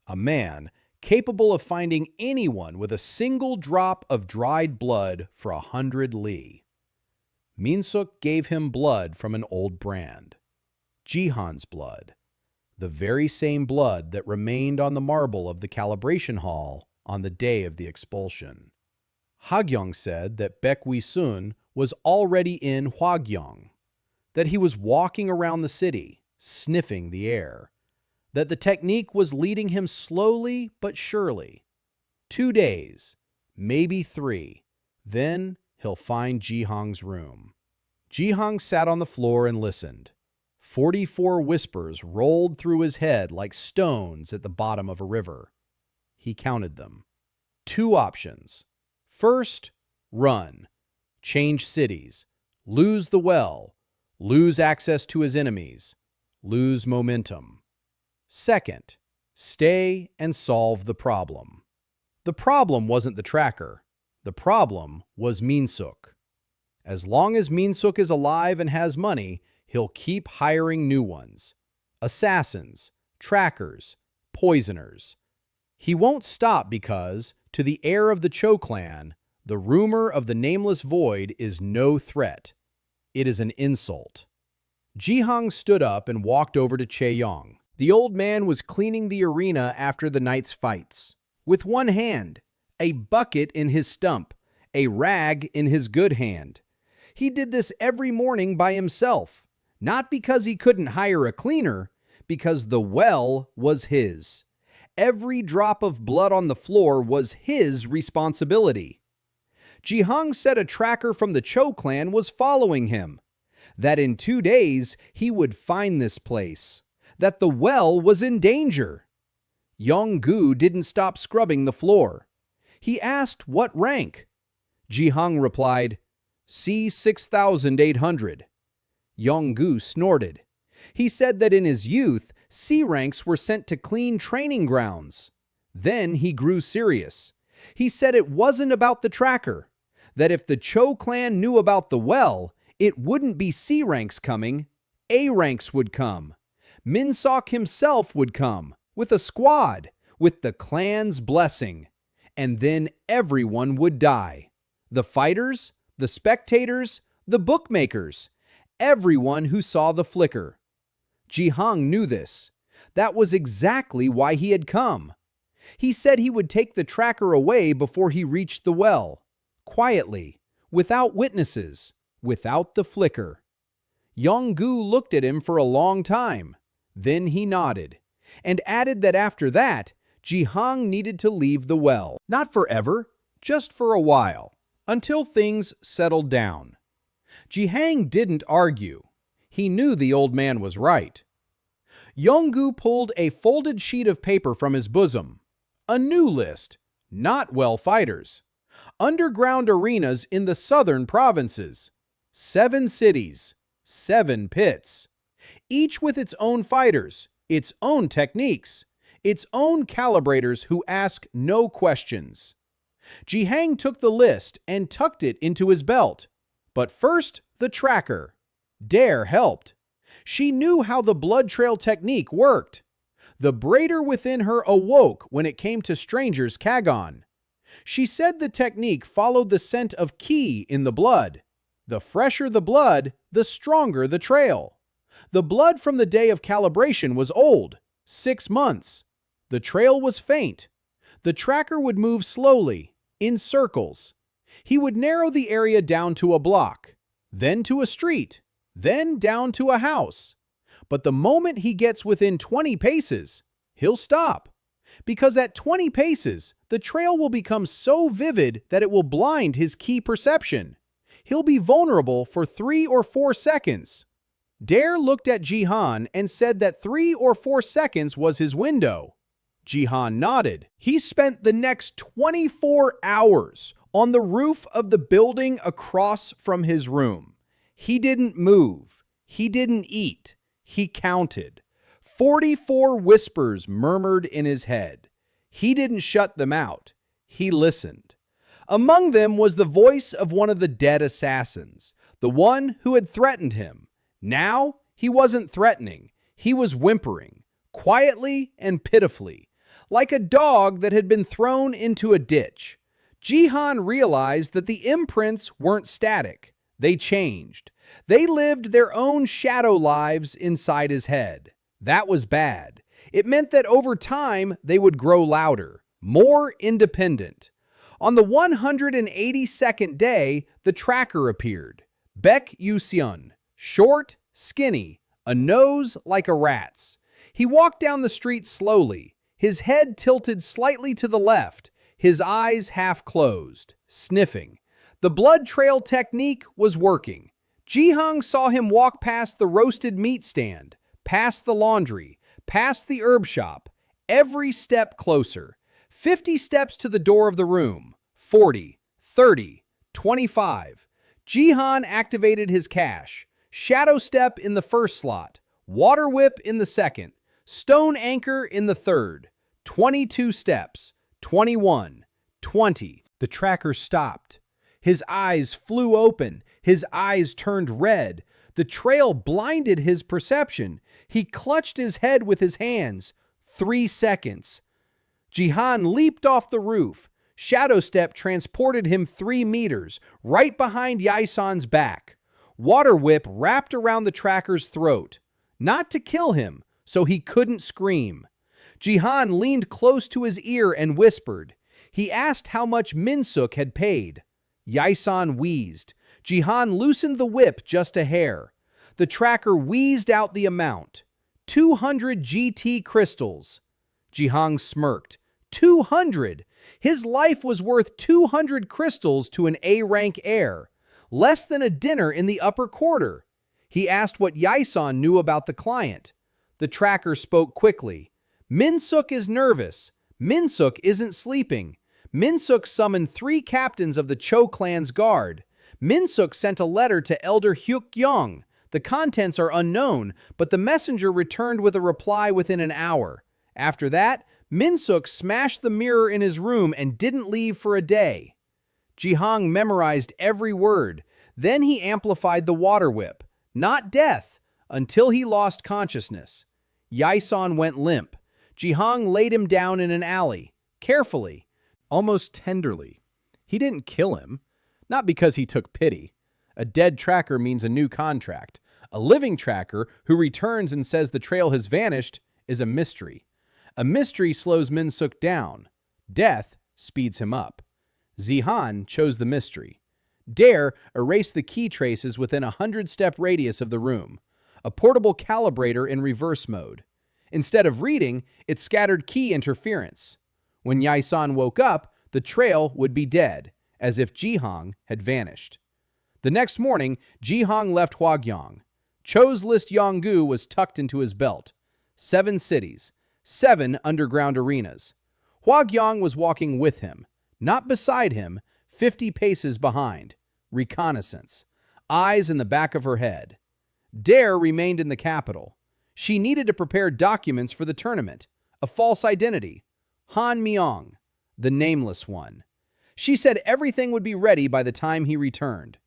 A man capable of finding anyone with a single drop of dried blood for 100 li. Min-suk gave him blood from an old brand. Zhihan's blood. The very same blood that remained on the marble of the calibration hall on the day of the expulsion. Hogyong said that Baek Ui-sun was already in Hwagyong, that he was walking around the city, sniffing the air, that the technique was leading him slowly but surely. 2 days, maybe 3, then he'll find Zhihang's room. Zhihang sat on the floor and listened. 44 whispers rolled through his head like stones at the bottom of a river. He counted them. 2 options. First, run. Change cities. Lose the well. Lose access to his enemies. Lose momentum. Second, stay and solve the problem. The problem wasn't the tracker. The problem was Min-suk. As long as Min-suk is alive and has money, he'll keep hiring new ones. Assassins, trackers, poisoners. He won't stop because, to the heir of the Cho clan, the rumor of the Nameless Void is no threat. It is an insult. Zhihang stood up and walked over to Chae-yong. The old man was cleaning the arena after the night's fights. With one hand, a bucket in his stump, a rag in his good hand. He did this every morning by himself. Not because he couldn't hire a cleaner, because the well was his. Every drop of blood on the floor was his responsibility. Zhihang said a tracker from the Cho clan was following him, that in 2 days he would find this place, that the well was in danger. Yong-gu didn't stop scrubbing the floor. He asked what rank. Zhihang replied, C-6,800. Yong-gu snorted. He said that in his youth, C ranks were sent to clean training grounds. Then he grew serious. He said it wasn't about the tracker, that if the Cho clan knew about the well, it wouldn't be C ranks coming, A ranks would come. Min-suk himself would come, with a squad, with the clan's blessing. And then everyone would die. The fighters, the spectators, the bookmakers, everyone who saw the flicker. Zhihang knew this. That was exactly why he had come. He said he would take the tracker away before he reached the well, quietly, without witnesses, without the flicker. Yong-gu looked at him for a long time. Then he nodded, and added that after that, Zhihang needed to leave the well. Not forever, just for a while, until things settled down. Zhihang didn't argue. He knew the old man was right. Yong-gu pulled a folded sheet of paper from his bosom. A new list. Not well fighters. Underground arenas in the southern provinces. 7 cities. 7 pits. Each with its own fighters, its own techniques, its own calibrators who ask no questions. Zhihang took the list and tucked it into his belt. But first, the tracker. Dare helped. She knew how the blood trail technique worked. The braider within her awoke when it came to strangers' kagon. She said the technique followed the scent of qi in the blood. The fresher the blood, the stronger the trail. The blood from the day of calibration was old, 6 months. The trail was faint. The tracker would move slowly, in circles. He would narrow the area down to a block, then to a street, then down to a house. But the moment he gets within 20 paces, he'll stop. Because at 20 paces, the trail will become so vivid that it will blind his key perception. He'll be vulnerable for 3 or 4 seconds. Dare looked at Zhihan and said that 3 or 4 seconds was his window. Zhihan nodded. He spent the next 24 hours on the roof of the building across from his room. He didn't move. He didn't eat. He counted. 44 whispers murmured in his head. He didn't shut them out. He listened. Among them was the voice of one of the dead assassins, the one who had threatened him. Now, he wasn't threatening. He was whimpering, quietly and pitifully, like a dog that had been thrown into a ditch. Zhihan realized that the imprints weren't static. They changed. They lived their own shadow lives inside his head. That was bad. It meant that over time, they would grow louder, more independent. On the 182nd day, the tracker appeared. Baek Yuseon, short, skinny, a nose like a rat's. He walked down the street slowly, his head tilted slightly to the left, his eyes half closed, sniffing. The blood trail technique was working. Zhihan saw him walk past the roasted meat stand, past the laundry, past the herb shop, every step closer. 50 steps to the door of the room, 40, 30, 25. Zhihan activated his cache. Shadow step in the first slot, water whip in the second, stone anchor in the third. 22 steps, 21, 20. The tracker stopped. His eyes flew open. His eyes turned red. The trail blinded his perception. He clutched his head with his hands. 3 seconds. Zhihan leaped off the roof. Shadow step transported him 3 meters, right behind Yaisan's back. Water whip wrapped around the tracker's throat. Not to kill him, so he couldn't scream. Zhihan leaned close to his ear and whispered. He asked how much Minsuk had paid. Yaisan wheezed. Zhihan loosened the whip just a hair. The tracker wheezed out the amount. 200 GT crystals. Zhihan smirked. 200! His life was worth 200 crystals to an A-rank heir. Less than a dinner in the upper quarter. He asked what Yaisan knew about the client. The tracker spoke quickly. Minsuk is nervous. Minsuk isn't sleeping. Minsuk summoned 3 captains of the Cho clan's guard. Minsuk sent a letter to Elder Hyuk-yong. The contents are unknown, but the messenger returned with a reply within an hour. After that, Minsuk smashed the mirror in his room and didn't leave for a day. Zhihan memorized every word. Then he amplified the water whip. Not death, until he lost consciousness. Yaisan went limp. Zhihan laid him down in an alley, carefully, almost tenderly. He didn't kill him, not because he took pity. A dead tracker means a new contract. A living tracker who returns and says the trail has vanished is a mystery. A mystery slows Minsuk down. Death speeds him up. Zhihan chose the mystery. Dare erased the key traces within a 100-step radius of the room. A portable calibrator in reverse mode. Instead of reading, it scattered key interference. When Yaisan woke up, the trail would be dead, as if Zhihan had vanished. The next morning, Zhihan left Huagyong. Cho's list Yonggu was tucked into his belt. 7 cities, 7 underground arenas. Huagyong was walking with him, not beside him, 50 paces behind. Reconnaissance. Eyes in the back of her head. Dare remained in the capital. She needed to prepare documents for the tournament. A false identity. Han Myong, the nameless one. She said everything would be ready by the time he returned.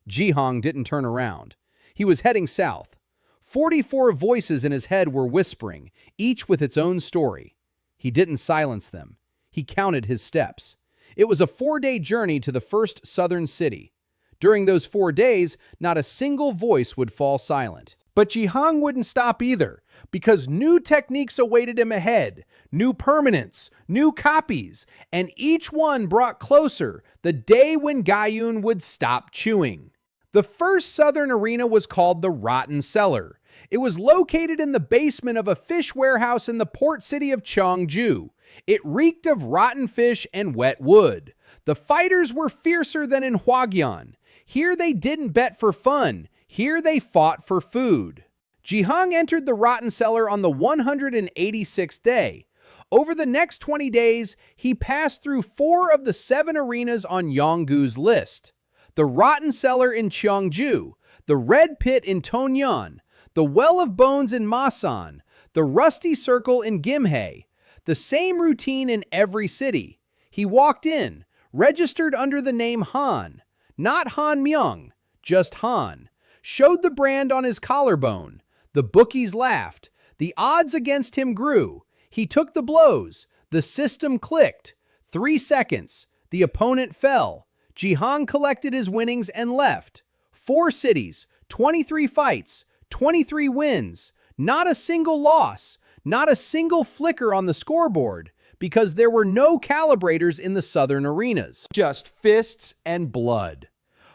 Zhihan didn't turn around. He was heading south. 44 voices in his head were whispering, each with its own story. He didn't silence them. He counted his steps. It was a 4-day journey to the first southern city. During those 4 days, not a single voice would fall silent. But Zhihan wouldn't stop either, because new techniques awaited him ahead, new permanents, new copies, and each one brought closer the day when Gaiyun would stop chewing. The first southern arena was called the Rotten Cellar. It was located in the basement of a fish warehouse in the port city of Cheongju. It reeked of rotten fish and wet wood. The fighters were fiercer than in Huagyan. Here they didn't bet for fun. Here they fought for food. Zhihan entered the Rotten Cellar on the 186th day. Over the next 20 days, he passed through 4 of the 7 arenas on Yonggu's list. The Rotten Cellar in Cheongju, the Red Pit in Tongyan, the Well of Bones in Masan, the Rusty Circle in Gimhae. The same routine in every city. He walked in, registered under the name Han, not Han Myung, just Han. Showed the brand on his collarbone. The bookies laughed. The odds against him grew. He took the blows. The system clicked. 3 seconds. The opponent fell. Zhihan collected his winnings and left. 4 cities, 23 fights, 23 wins. Not a single loss. Not a single flicker on the scoreboard, because there were no calibrators in the southern arenas. Just fists and blood.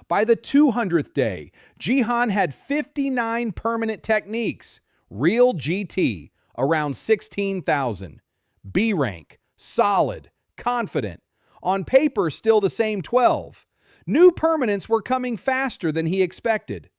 By the 200th day, Zhihan had 59 permanent techniques. Real GT, around 16,000. B rank, solid, confident. On paper, still the same 12. New permanents were coming faster than he expected.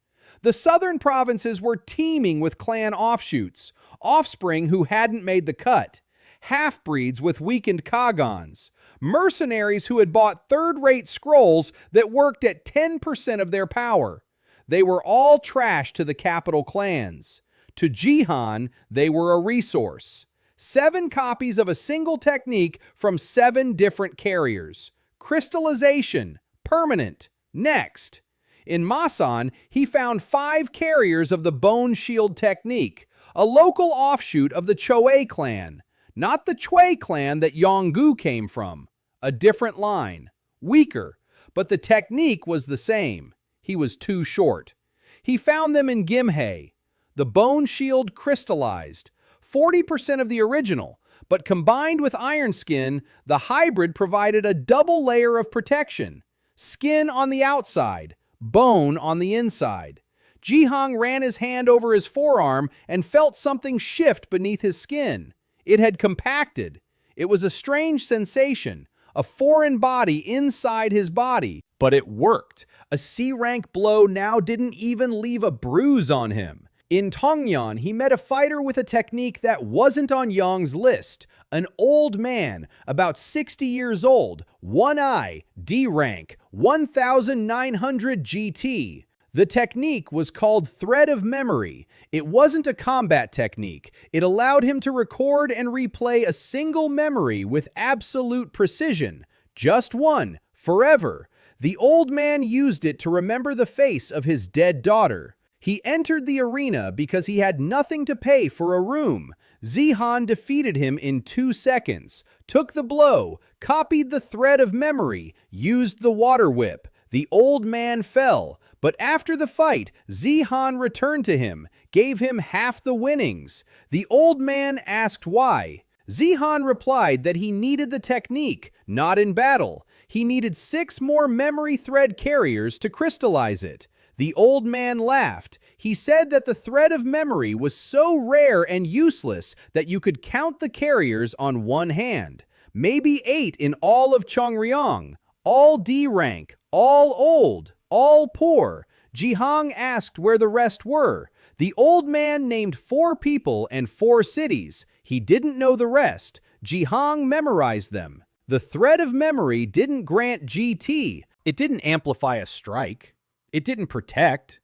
The southern provinces were teeming with clan offshoots, offspring who hadn't made the cut, half-breeds with weakened kagons, mercenaries who had bought third-rate scrolls that worked at 10% of their power. They were all trash to the capital clans. To Zhihan, they were a resource. 7 copies of a single technique from 7 different carriers. Crystallization, permanent, next. In Masan, he found 5 carriers of the Bone Shield technique, a local offshoot of the Choe clan, not the Chui clan that Yonggu came from. A different line, weaker, but the technique was the same. He was too short. He found them in Gimhae. The Bone Shield crystallized, 40% of the original, but combined with Iron Skin, the hybrid provided a double layer of protection. Skin on the outside, bone on the inside. Zhihan ran his hand over his forearm and felt something shift beneath his skin. It had compacted. It was a strange sensation, a foreign body inside his body. But it worked. A C-rank blow now didn't even leave a bruise on him. In Tongyan, he met a fighter with a technique that wasn't on Yang's list. An old man, about 60 years old, 1 eye, D rank, 1900 GT. The technique was called Thread of Memory. It wasn't a combat technique. It allowed him to record and replay a single memory with absolute precision. Just one, forever. The old man used it to remember the face of his dead daughter. He entered the arena because he had nothing to pay for a room. Zhihan defeated him in 2 seconds, took the blow, copied the Thread of Memory, used the water whip. The old man fell, but after the fight, Zhihan returned to him, gave him half the winnings. The old man asked why. Zhihan replied that he needed the technique, not in battle. He needed 6 more memory thread carriers to crystallize it. The old man laughed. He said that the Thread of Memory was so rare and useless that you could count the carriers on one hand. Maybe 8 in all of Chongryong. All D rank, all old, all poor. Zhihan asked where the rest were. The old man named 4 people and 4 cities. He didn't know the rest. Zhihan memorized them. The Thread of Memory didn't grant GT. It didn't amplify a strike. It didn't protect.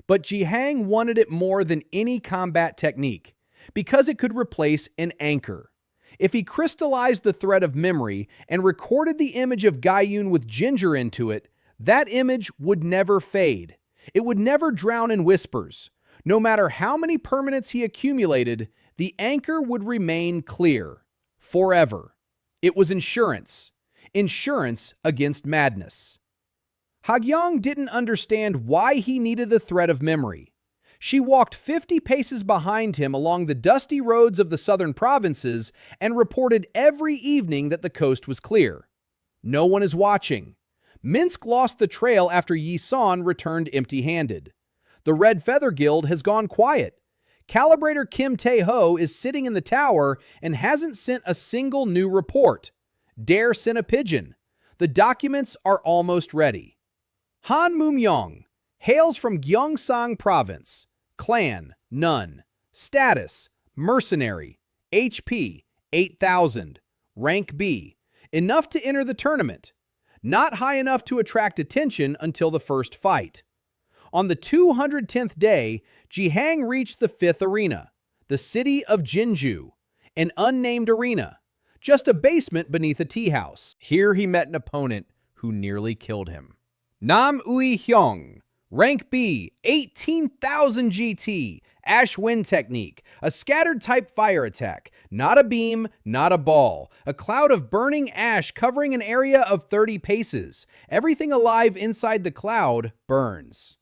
But Zhihan wanted it more than any combat technique, because it could replace an anchor. If he crystallized the Thread of Memory and recorded the image of Gaiyun with ginger into it, that image would never fade. It would never drown in whispers. No matter how many permanents he accumulated, the anchor would remain clear. Forever. It was insurance. insurance against madness. Hagyong didn't understand why he needed the thread of memory. She walked 50 paces behind him along the dusty roads of the southern provinces and reported every evening that the coast was clear. No one is watching. Minsk lost the trail after Yi San returned empty-handed. The Red Feather Guild has gone quiet. Calibrator Kim Tae-ho is sitting in the tower and hasn't sent a single new report. Dare sent a pigeon. The documents are almost ready. Han Mumyong hails from Gyeongsang Province. Clan, none. Status, mercenary. HP, 8,000. Rank B. Enough to enter the tournament. Not high enough to attract attention until the first fight. On the 210th day, Zhihan reached the 5th arena, the city of Jinju, an unnamed arena, just a basement beneath a tea house. Here he met an opponent who nearly killed him. Nam Ui Hyung, rank B, 18,000 GT, Ash Wind technique, a scattered type fire attack, not a beam, not a ball, a cloud of burning ash covering an area of 30 paces. Everything alive inside the cloud burns.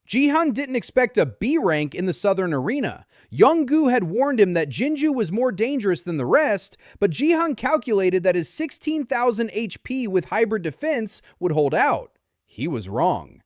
Zhihan didn't expect a B rank in the southern arena. Yonggu had warned him that Jinju was more dangerous than the rest, but Zhihan calculated that his 16,000 HP with hybrid defense would hold out. He was wrong.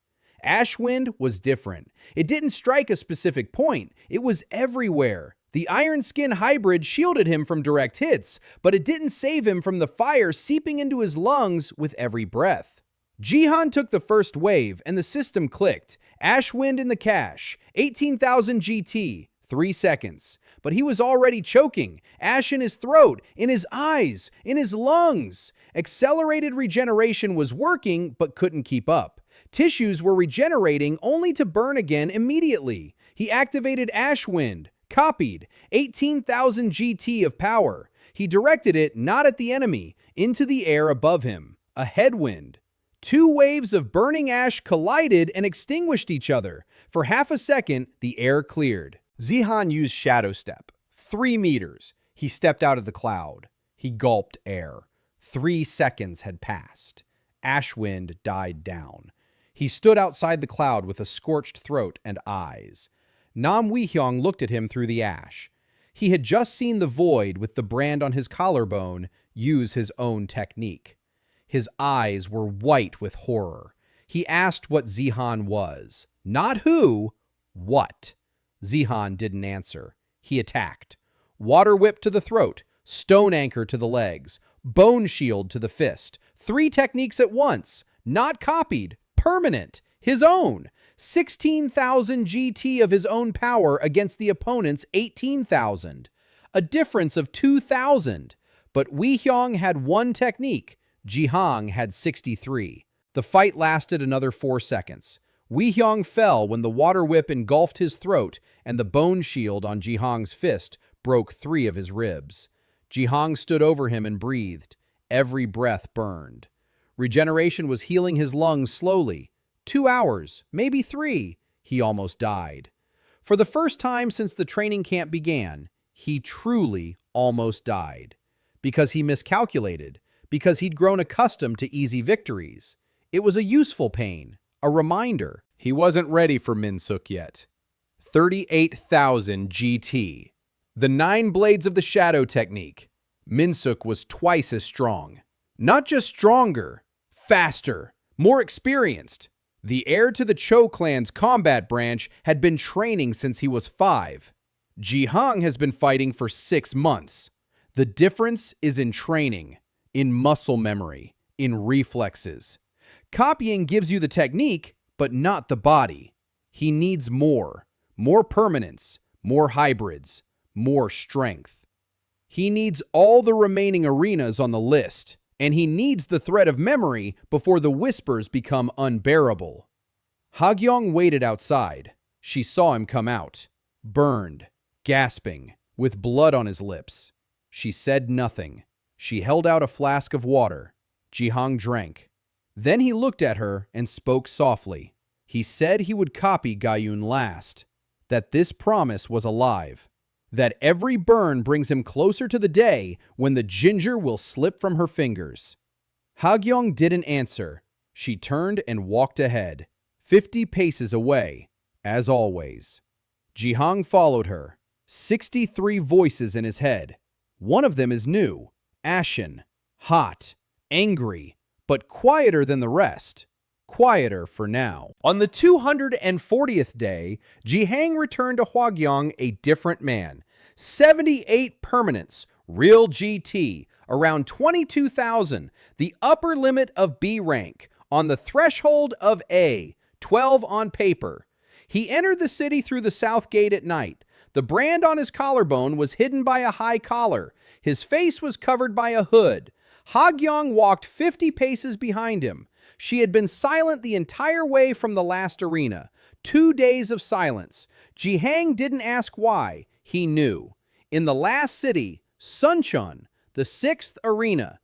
Ashwind was different. It didn't strike a specific point. It was everywhere. The Iron Skin hybrid shielded him from direct hits, but it didn't save him from the fire seeping into his lungs with every breath. Zhihan took the first wave, and the system clicked. Ashwind in the cache, 18,000 GT, 3 seconds. But he was already choking. Ash in his throat, in his eyes, in his lungs. Accelerated regeneration was working, but couldn't keep up. Tissues were regenerating only to burn again immediately. He activated Ashwind, copied, 18,000 GT of power. He directed it not at the enemy, into the air above him. A headwind. 2 waves of burning ash collided and extinguished each other. For half a second, the air cleared. Zhihan used Shadow Step. 3 meters. He stepped out of the cloud. He gulped air. 3 seconds had passed. Ashwind died down. He stood outside the cloud with a scorched throat and eyes. Nam Wi-hyung looked at him through the ash. He had just seen the void with the brand on his collarbone use his own technique. His eyes were white with horror. He asked what Zhihan was. Not who, what. Zhihan didn't answer. He attacked. Water whip to the throat, stone anchor to the legs, bone shield to the fist. 3 techniques at once, not copied, permanent, his own. 16,000 GT of his own power against the opponent's 18,000. A difference of 2,000. But Wi-hyung had 1 technique. Zhihan had 63. The fight lasted another 4 seconds. Wi-hyung fell when the water whip engulfed his throat and the bone shield on Zhihan's fist broke 3 of his ribs. Zhihan stood over him and breathed. Every breath burned. Regeneration was healing his lungs slowly. 2 hours, maybe 3. He almost died. For the first time since the training camp began, he truly almost died. Because he miscalculated. Because he'd grown accustomed to easy victories. It was a useful pain, a reminder. He wasn't ready for Minsuk yet. 38,000 GT. The 9 blades of the shadow technique. Minsuk was twice as strong. Not just stronger, faster, more experienced. The heir to the Cho clan's combat branch had been training since he was 5. Zhihan has been fighting for 6 months. The difference is in training. In muscle memory, in reflexes. Copying gives you the technique, but not the body. He needs more permanence, more hybrids, more strength. He needs all the remaining arenas on the list, and he needs the thread of memory before the whispers become unbearable. Hagyong waited outside. She saw him come out, burned, gasping, with blood on his lips. She said nothing. She held out a flask of water. Zhihan drank. Then he looked at her and spoke softly. He said he would copy Gaiyun last, that this promise was alive, that every burn brings him closer to the day when the ginger will slip from her fingers. Hagyong didn't answer. She turned and walked ahead, 50 paces away, as always. Zhihan followed her, 63 voices in his head. One of them is new, ashen, hot, angry, but quieter than the rest. Quieter for now. On the 240th day, Zhihan returned to Huagyong a different man. 78 permanents, real GT, around 22,000, the upper limit of B rank, on the threshold of A, 12 on paper. He entered the city through the south gate at night. The brand on his collarbone was hidden by a high collar. His face was covered by a hood. Hagyong walked 50 paces behind him. She had been silent the entire way from the last arena. 2 days of silence. Zhihan didn't ask why. He knew. In the last city, Suncheon, the 6th arena,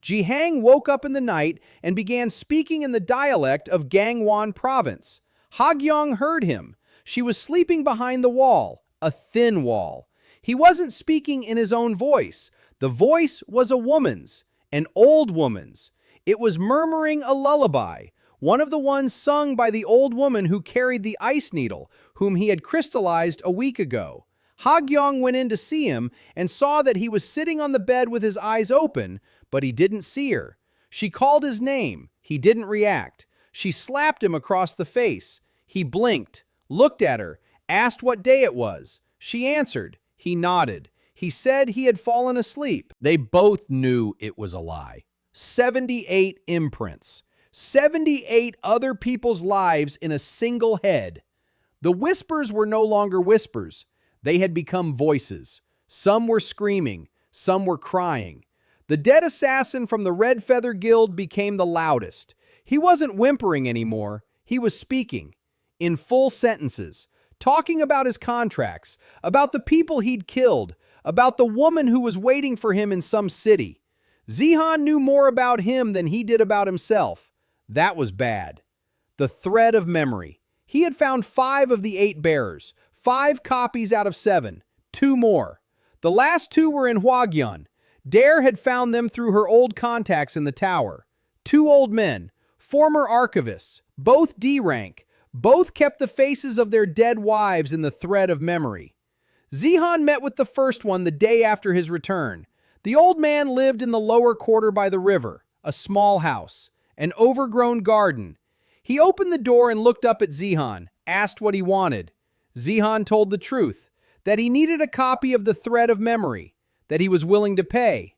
Zhihan woke up in the night and began speaking in the dialect of Gangwon province. Hagyong heard him. She was sleeping behind the wall, a thin wall. He wasn't speaking in his own voice. The voice was a woman's, an old woman's. It was murmuring a lullaby, one of the ones sung by the old woman who carried the ice needle, whom he had crystallized a week ago. Hagyong went in to see him and saw that he was sitting on the bed with his eyes open, but he didn't see her. She called his name. He didn't react. She slapped him across the face. He blinked, looked at her, asked what day it was. She answered. He nodded. He said he had fallen asleep. They both knew it was a lie. 78 imprints. 78 other people's lives in a single head. The whispers were no longer whispers. They had become voices. Some were screaming. Some were crying. The dead assassin from the Red Feather Guild became the loudest. He wasn't whimpering anymore. He was speaking. In full sentences. Talking about his contracts. About the people he'd killed. About the woman who was waiting for him in some city. Zhihan knew more about him than he did about himself. That was bad. The thread of memory. He had found 5 of the 8 bearers. 5 copies out of 7. 2 more. The last 2 were in Huagyun. Dare had found them through her old contacts in the tower. 2 old men, former archivists, both D rank. Both kept the faces of their dead wives in the thread of memory. Zhihan met with the first one the day after his return. The old man lived in the lower quarter by the river, a small house, an overgrown garden. He opened the door and looked up at Zhihan, asked what he wanted. Zhihan told the truth, that he needed a copy of the thread of memory, that he was willing to pay.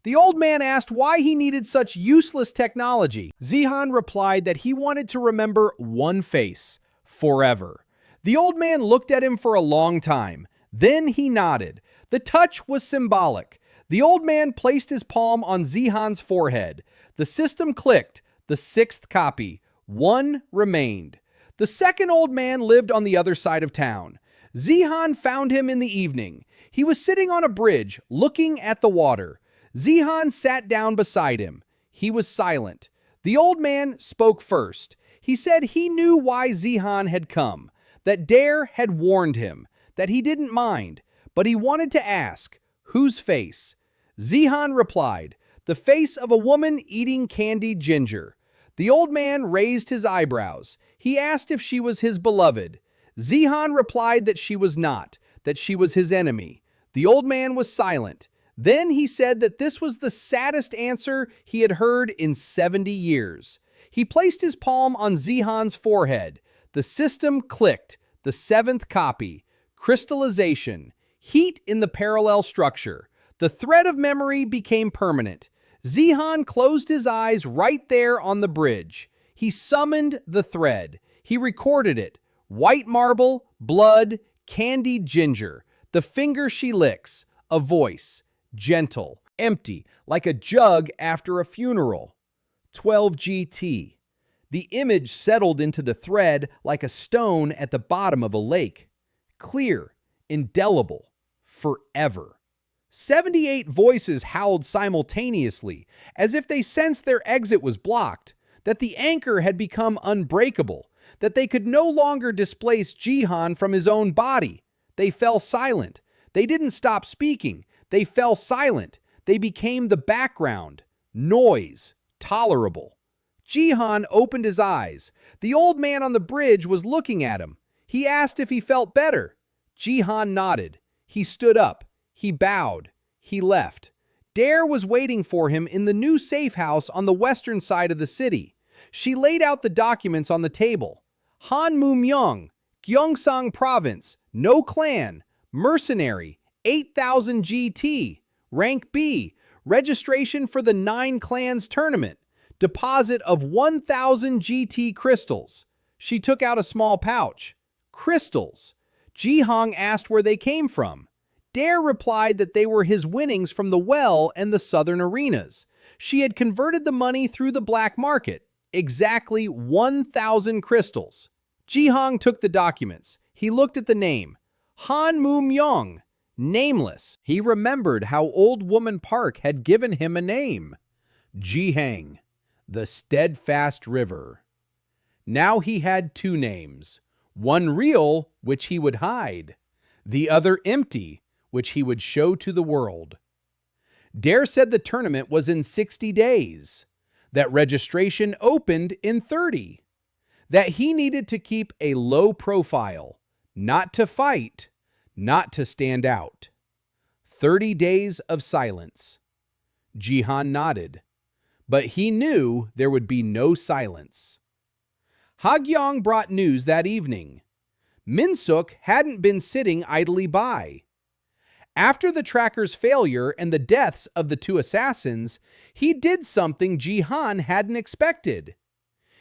The old man asked why he needed such useless technology. Zhihan replied that he wanted to remember one face, forever. The old man looked at him for a long time. Then he nodded. The touch was symbolic. The old man placed his palm on Zhihan's forehead. The system clicked. The 6th copy. 1 remained. The second old man lived on the other side of town. Zhihan found him in the evening. He was sitting on a bridge, looking at the water. Zhihan sat down beside him. He was silent. The old man spoke first. He said he knew why Zhihan had come, that Dare had warned him, that he didn't mind, but he wanted to ask, whose face? Zhihan replied, the face of a woman eating candied ginger. The old man raised his eyebrows. He asked if she was his beloved. Zhihan replied that she was not, that she was his enemy. The old man was silent. Then he said that this was the saddest answer he had heard in 70 years. He placed his palm on Zhihan's forehead. The system clicked. The 7th copy. Crystallization. Heat in the parallel structure. The thread of memory became permanent. Zhihan closed his eyes right there on the bridge. He summoned the thread. He recorded it. White marble, blood, candied ginger. The finger she licks. A voice. Gentle. Empty. Like a jug after a funeral. 12 GT. The image settled into the thread like a stone at the bottom of a lake. Clear. Indelible. Forever. 78 voices howled simultaneously, as if they sensed their exit was blocked, that the anchor had become unbreakable, that they could no longer displace Zhihan from his own body. They fell silent. They didn't stop speaking. They fell silent. They became the background. Noise. Tolerable. Zhihan opened his eyes. The old man on the bridge was looking at him. He asked if he felt better. Zhihan nodded. He stood up. He bowed. He left. Dare was waiting for him in the new safe house on the western side of the city. She laid out the documents on the table. Han Mumyong, Gyeongsang Province, no clan, mercenary, 8,000 GT, rank B, registration for the 9 clans tournament, deposit of 1,000 GT crystals. She took out a small pouch. Crystals. Zhihan asked where they came from. Dare replied that they were his winnings from the well and the southern arenas. She had converted the money through the black market. Exactly 1,000 crystals. Zhihan took the documents. He looked at the name. Han Mumyong. Nameless. He remembered how Old Woman Park had given him a name. Zhihang, the steadfast river. Now he had 2 names. One real, which he would hide. The other empty, which he would show to the world. Dare said the tournament was in 60 days. That registration opened in 30. That he needed to keep a low profile, not to fight, not to stand out. 30 days of silence. Zhihan nodded, but he knew there would be no silence. Hagyong brought news that evening. Minsuk hadn't been sitting idly by. After the tracker's failure and the deaths of the 2 assassins, he did something Zhihan hadn't expected.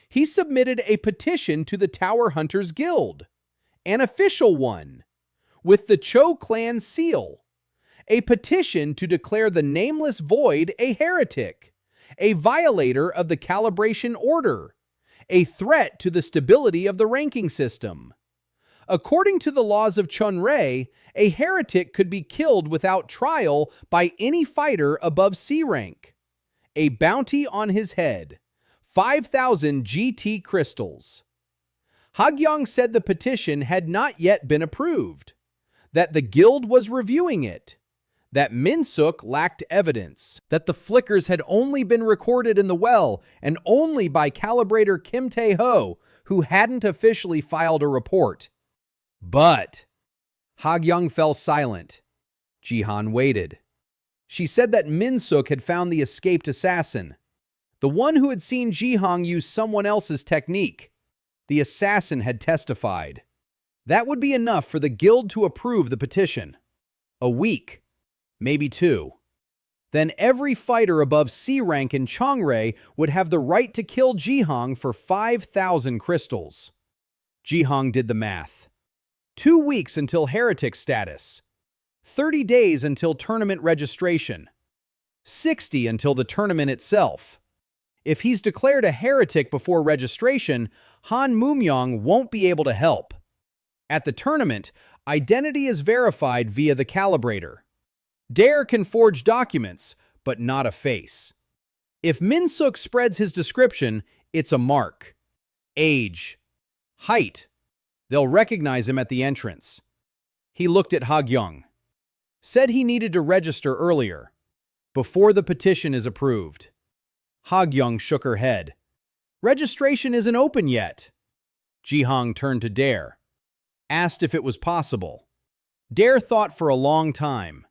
He submitted a petition to the Tower Hunters Guild, an official one, with the Cho clan seal. A petition to declare the Nameless Void a heretic, a violator of the calibration order, a threat to the stability of the ranking system. According to the laws of Chunrei, a heretic could be killed without trial by any fighter above C rank. A bounty on his head. 5,000 GT crystals. Hagyong said the petition had not yet been approved, that the guild was reviewing it, that Minsuk lacked evidence, that the flickers had only been recorded in the well and only by Calibrator Kim Tae-ho, who hadn't officially filed a report. But Hagyong fell silent. Zhihan waited. She said that Minsuk had found the escaped assassin, the one who had seen Zhihan use someone else's technique. The assassin had testified. That would be enough for the guild to approve the petition. A week, maybe 2. Then every fighter above C rank in Chongrei would have the right to kill Zhihan for 5,000 crystals. Zhihan did the math. 2 weeks until heretic status. 30 days until tournament registration. 60 until the tournament itself. If he's declared a heretic before registration, Han Mumyong won't be able to help. At the tournament, identity is verified via the Calibrator. Dare can forge documents, but not a face. If Minsuk spreads his description, it's a mark. Age. Height. They'll recognize him at the entrance. He looked at Hagyong. Said he needed to register earlier, before the petition is approved. Hagyong shook her head. Registration isn't open yet. Zhihan turned to Dare. Asked if it was possible. Dare thought for a long time.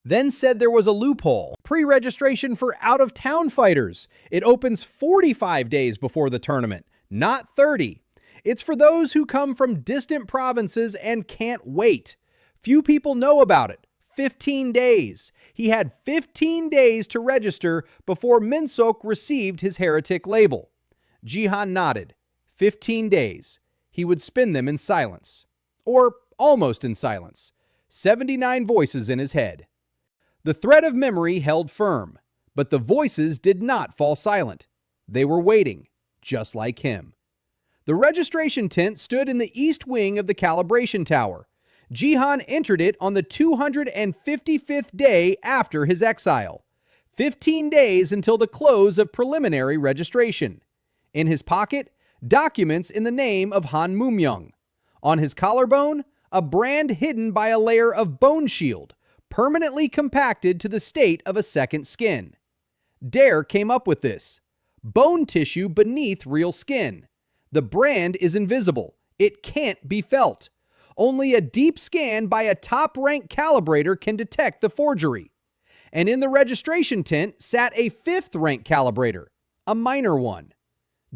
Then said there was a loophole. Pre-registration for out-of-town fighters. It opens 45 days before the tournament, not 30. It's for those who come from distant provinces and can't wait. Few people know about it. 15 days. He had 15 days to register before Minsuk received his heretic label. Zhihan nodded. 15 days. He would spend them in silence. Or almost in silence. 79 voices in his head. The thread of memory held firm, but the voices did not fall silent. They were waiting, just like him. The registration tent stood in the east wing of the calibration tower. Zhihan entered it on the 255th day after his exile. 15 days until the close of preliminary registration. In his pocket, documents in the name of Han Mumyong. On his collarbone, a brand hidden by a layer of bone shield, permanently compacted to the state of a second skin. Dare came up with this. bone tissue beneath real skin. The brand is invisible. It can't be felt. Only a deep scan by a top-ranked calibrator can detect the forgery. And in the registration tent sat a fifth-ranked calibrator, a minor one.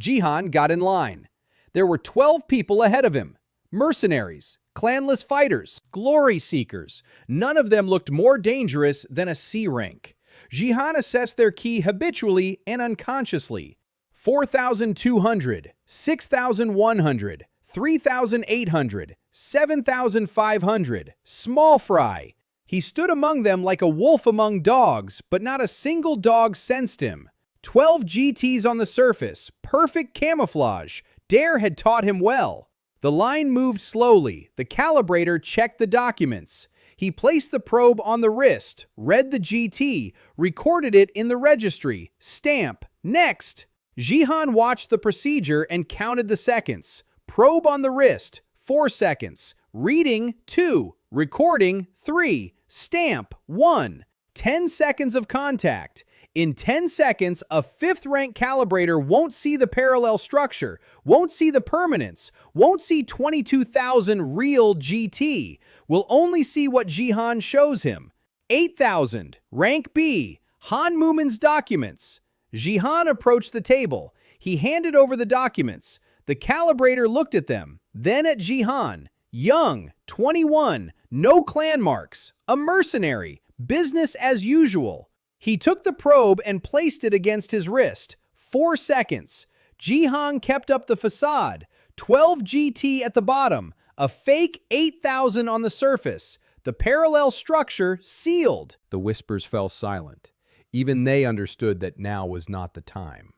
Zhihan got in line. There were 12 people ahead of him. Mercenaries, clanless fighters, glory seekers. None of them looked more dangerous than a C rank. Zhihan assessed their ki habitually and unconsciously. 4,200, 6,100, 3,800, 7,500. Small fry. He stood among them like a wolf among dogs, but not a single dog sensed him. 12 GTs on the surface, perfect camouflage. Dare had taught him well. The line moved slowly. The calibrator checked the documents. He placed the probe on the wrist, read the GT, recorded it in the registry. Stamp. Next. Zhihan watched the procedure and counted the seconds. Probe on the wrist, 4 seconds. Reading, 2. Recording, 3. Stamp, 1. 10 seconds of contact. In 10 seconds, a fifth-rank calibrator won't see the parallel structure, won't see the permanence, won't see 22,000 real GT, will only see what Zhihan shows him. 8,000, rank B, Han Mumin's documents. Zhihan approached the table. He handed over the documents. The calibrator looked at them, then at Zhihan. Young, 21, no clan marks, a mercenary, business as usual. He took the probe and placed it against his wrist. 4 seconds. Zhihan kept up the facade. 12 GT at the bottom. A fake 8,000 on the surface. The parallel structure sealed. The whispers fell silent. Even they understood that now was not the time.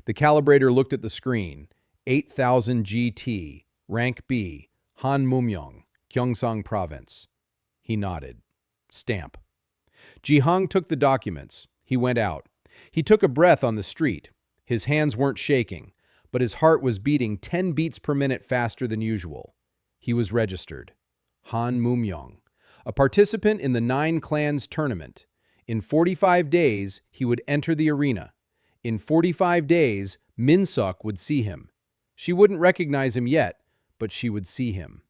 The calibrator looked at the screen. 8,000 GT. Rank B. Han Mumyong, Gyeongsang Province. He nodded. Stamp. Zhihan took the documents. He went out. He took a breath on the street. His hands weren't shaking, but his heart was beating 10 beats per minute faster than usual. He was registered. Han Mumyong, a participant in the 9 Clans tournament. In 45 days, he would enter the arena. In 45 days, Min-suk would see him. She wouldn't recognize him yet, but she would see him.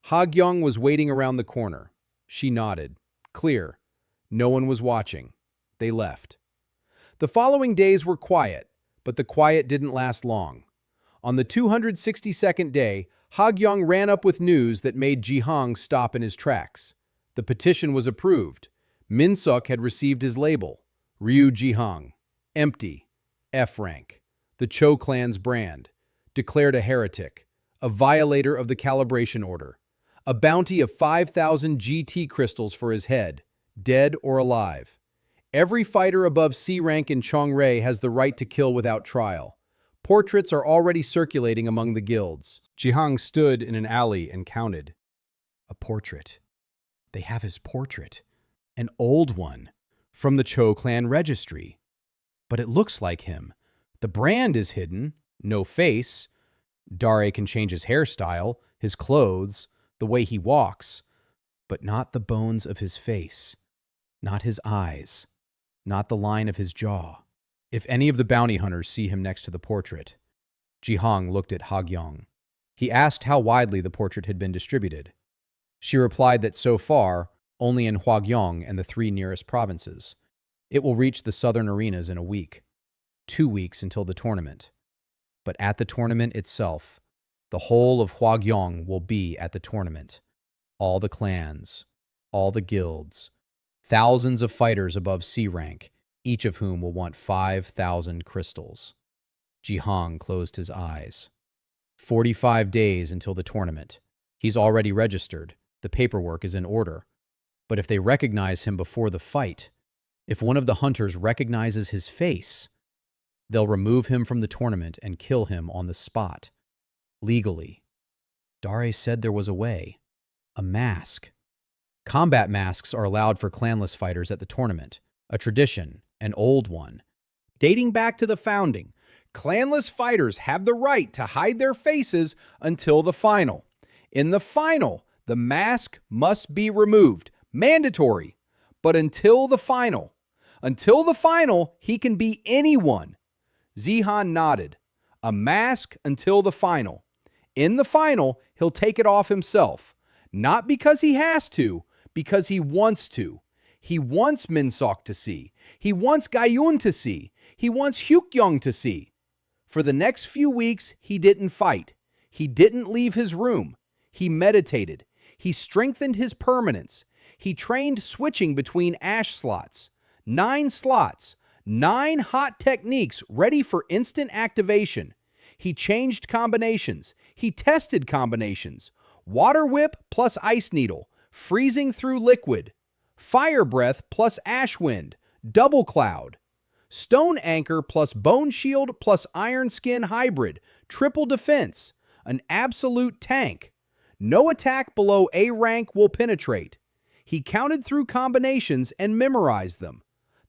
Ha-gyong was waiting around the corner. She nodded. Clear. No one was watching. They left. The following days were quiet, but the quiet didn't last long. On the 262nd day, Ha-gyong ran up with news that made Zhihan stop in his tracks. The petition was approved. Min-suk had received his label. Liu Zhihan. Empty. F rank. The Cho clan's brand. Declared a heretic. A violator of the calibration order. A bounty of 5,000 GT crystals for his head. Dead or alive. Every fighter above C rank in Chongrae has the right to kill without trial. Portraits are already circulating among the guilds. Zhihan stood in an alley and counted. A portrait. They have his portrait. An old one. From the Cho clan registry. But it looks like him. The brand is hidden. No face. Dare can change his hairstyle, his clothes, the way he walks. But not the bones of his face. Not his eyes, not the line of his jaw. If any of the bounty hunters see him next to the portrait. Zhihan looked at Ha-gyong. He asked how widely the portrait had been distributed. She replied that so far, only in Hwagyong and the 3 nearest provinces. It will reach the southern arenas in a week. 2 weeks until the tournament. But at the tournament itself, the whole of Hwagyong will be at the tournament. All the clans, all the guilds, thousands of fighters above C rank, each of whom will want 5,000 crystals. Zhihan closed his eyes. 45 days until the tournament. He's already registered. The paperwork is in order. But if they recognize him before the fight, if one of the hunters recognizes his face, they'll remove him from the tournament and kill him on the spot. Legally. Dare said there was a way. A mask. Combat masks are allowed for clanless fighters at the tournament. A tradition, an old one. Dating back to the founding, clanless fighters have the right to hide their faces until the final. In the final, the mask must be removed. Mandatory. But until the final, he can be anyone. Zhihan nodded. A mask until the final. In the final, he'll take it off himself. Not because he has to, because he wants to. He wants Min-sok to see. He wants Ga-eun to see. He wants Hyuk-young to see. For the next few weeks, he didn't fight. He didn't leave his room. He meditated. He strengthened his permanence. He trained switching between ash slots. 9 slots. 9 hot techniques ready for instant activation. He changed combinations. He tested combinations. Water whip plus ice needle. Freezing through liquid. Fire breath plus ash wind. Double cloud. Stone anchor plus bone shield plus iron skin hybrid. Triple defense. An absolute tank. No attack below A rank will penetrate. He counted through combinations and memorized them.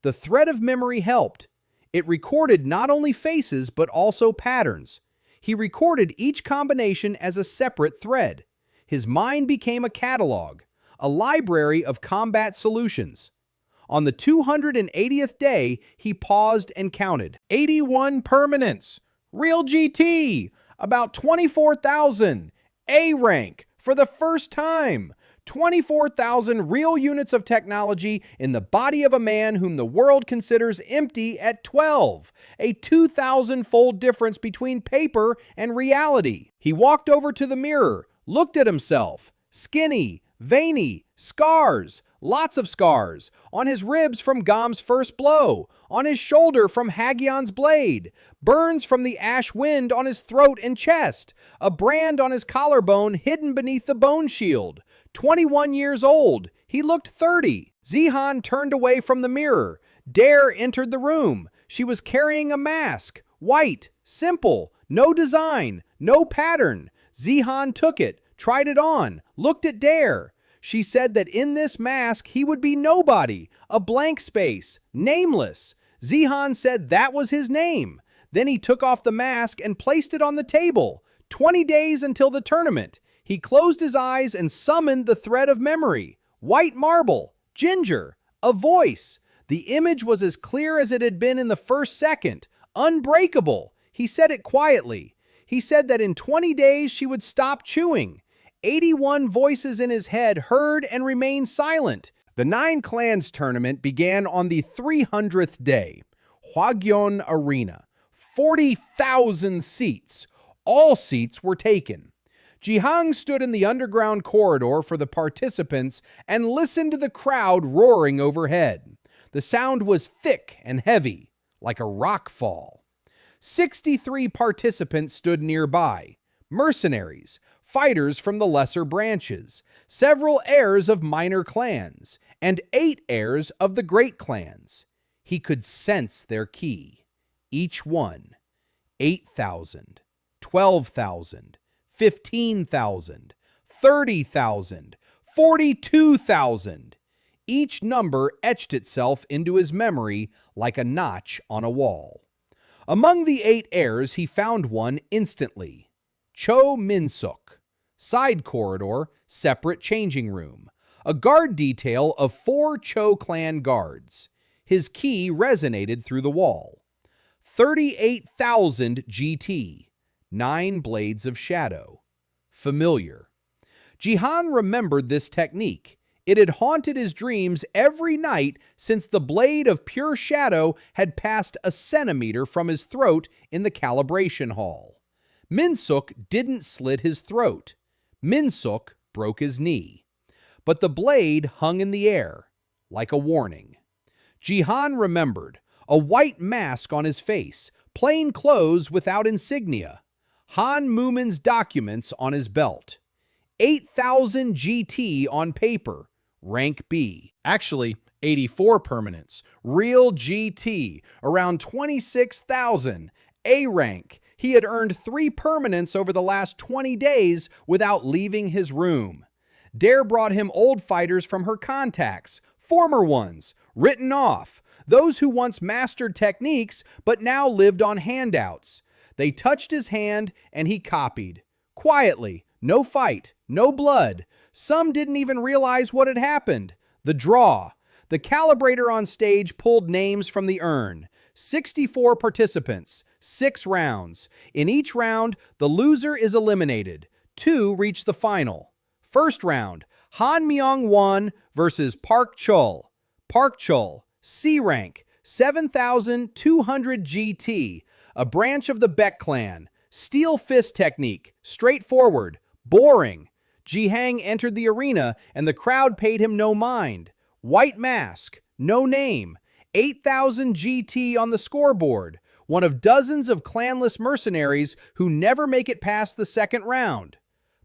The thread of memory helped. It recorded not only faces but also patterns. He recorded each combination as a separate thread. His mind became a catalog, a library of combat solutions. On the 280th day, he paused and counted. 81 permanents. Real GT. About 24,000. A rank. For the first time. 24,000 real units of technology in the body of a man whom the world considers empty at 12. A 2,000-fold difference between paper and reality. He walked over to the mirror, looked at himself. Skinny, veiny, scars. Lots of scars. On his ribs from Gam's first blow. On his shoulder from Hagyeon's blade. Burns from the ash wind on his throat and chest. A brand on his collarbone hidden beneath the bone shield. 21 years old. He looked 30. Zhihan turned away from the mirror. Dare entered the room. She was carrying a mask. White. Simple. No design. No pattern. Zhihan took it. Tried it on. Looked at Dare. She said that in this mask he would be nobody. A blank space. Nameless. Zhihan said that was his name. Then he took off the mask and placed it on the table. 20 days until the tournament. He closed his eyes and summoned the thread of memory. White marble. Ginger. A voice. The image was as clear as it had been in the first second. Unbreakable. He said it quietly. He said that in 20 days she would stop chewing. 81 voices in his head heard and remained silent. The 9 Clans tournament began on the 300th day. Hwagyeon Arena. 40,000 seats. All seats were taken. Zhihan stood in the underground corridor for the participants and listened to the crowd roaring overhead. The sound was thick and heavy, like a rock fall. 63 participants stood nearby. Mercenaries, fighters from the lesser branches, several heirs of minor clans, and 8 heirs of the great clans. He could sense their ki. Each one. 8,000, 12,000, 15,000, 30,000, 42,000. Each number etched itself into his memory like a notch on a wall. Among the 8 heirs, he found one instantly. Cho Min-suk. Side corridor, separate changing room. A guard detail of 4 Cho clan guards. His ki resonated through the wall. 38,000 GT. 9 blades of shadow. Familiar. Zhihan remembered this technique. It had haunted his dreams every night since the blade of pure shadow had passed a centimeter from his throat in the calibration hall. Min-suk didn't slit his throat. Min-suk broke his knee. But the blade hung in the air, like a warning. Zhihan remembered. A white mask on his face, plain clothes without insignia. Han Moomin's documents on his belt. 8,000 GT on paper, rank B. Actually, 84 permanents. Real GT, around 26,000. A rank. He had earned 3 permanents over the last 20 days without leaving his room. Dare brought him old fighters from her contacts, former ones, written off. Those who once mastered techniques, but now lived on handouts. They touched his hand, and he copied. Quietly, no fight, no blood. Some didn't even realize what had happened. The draw. The calibrator on stage pulled names from the urn. 64 participants, 6 rounds. In each round, the loser is eliminated. 2 reach the final. First round, Han Myung-won versus Park Chul. Park Chul, C rank, 7,200 GT, a branch of the Baek clan. Steel fist technique, straightforward, boring. Zhihan entered the arena and the crowd paid him no mind. White mask, no name, 8,000 GT on the scoreboard, one of dozens of clanless mercenaries who never make it past the second round.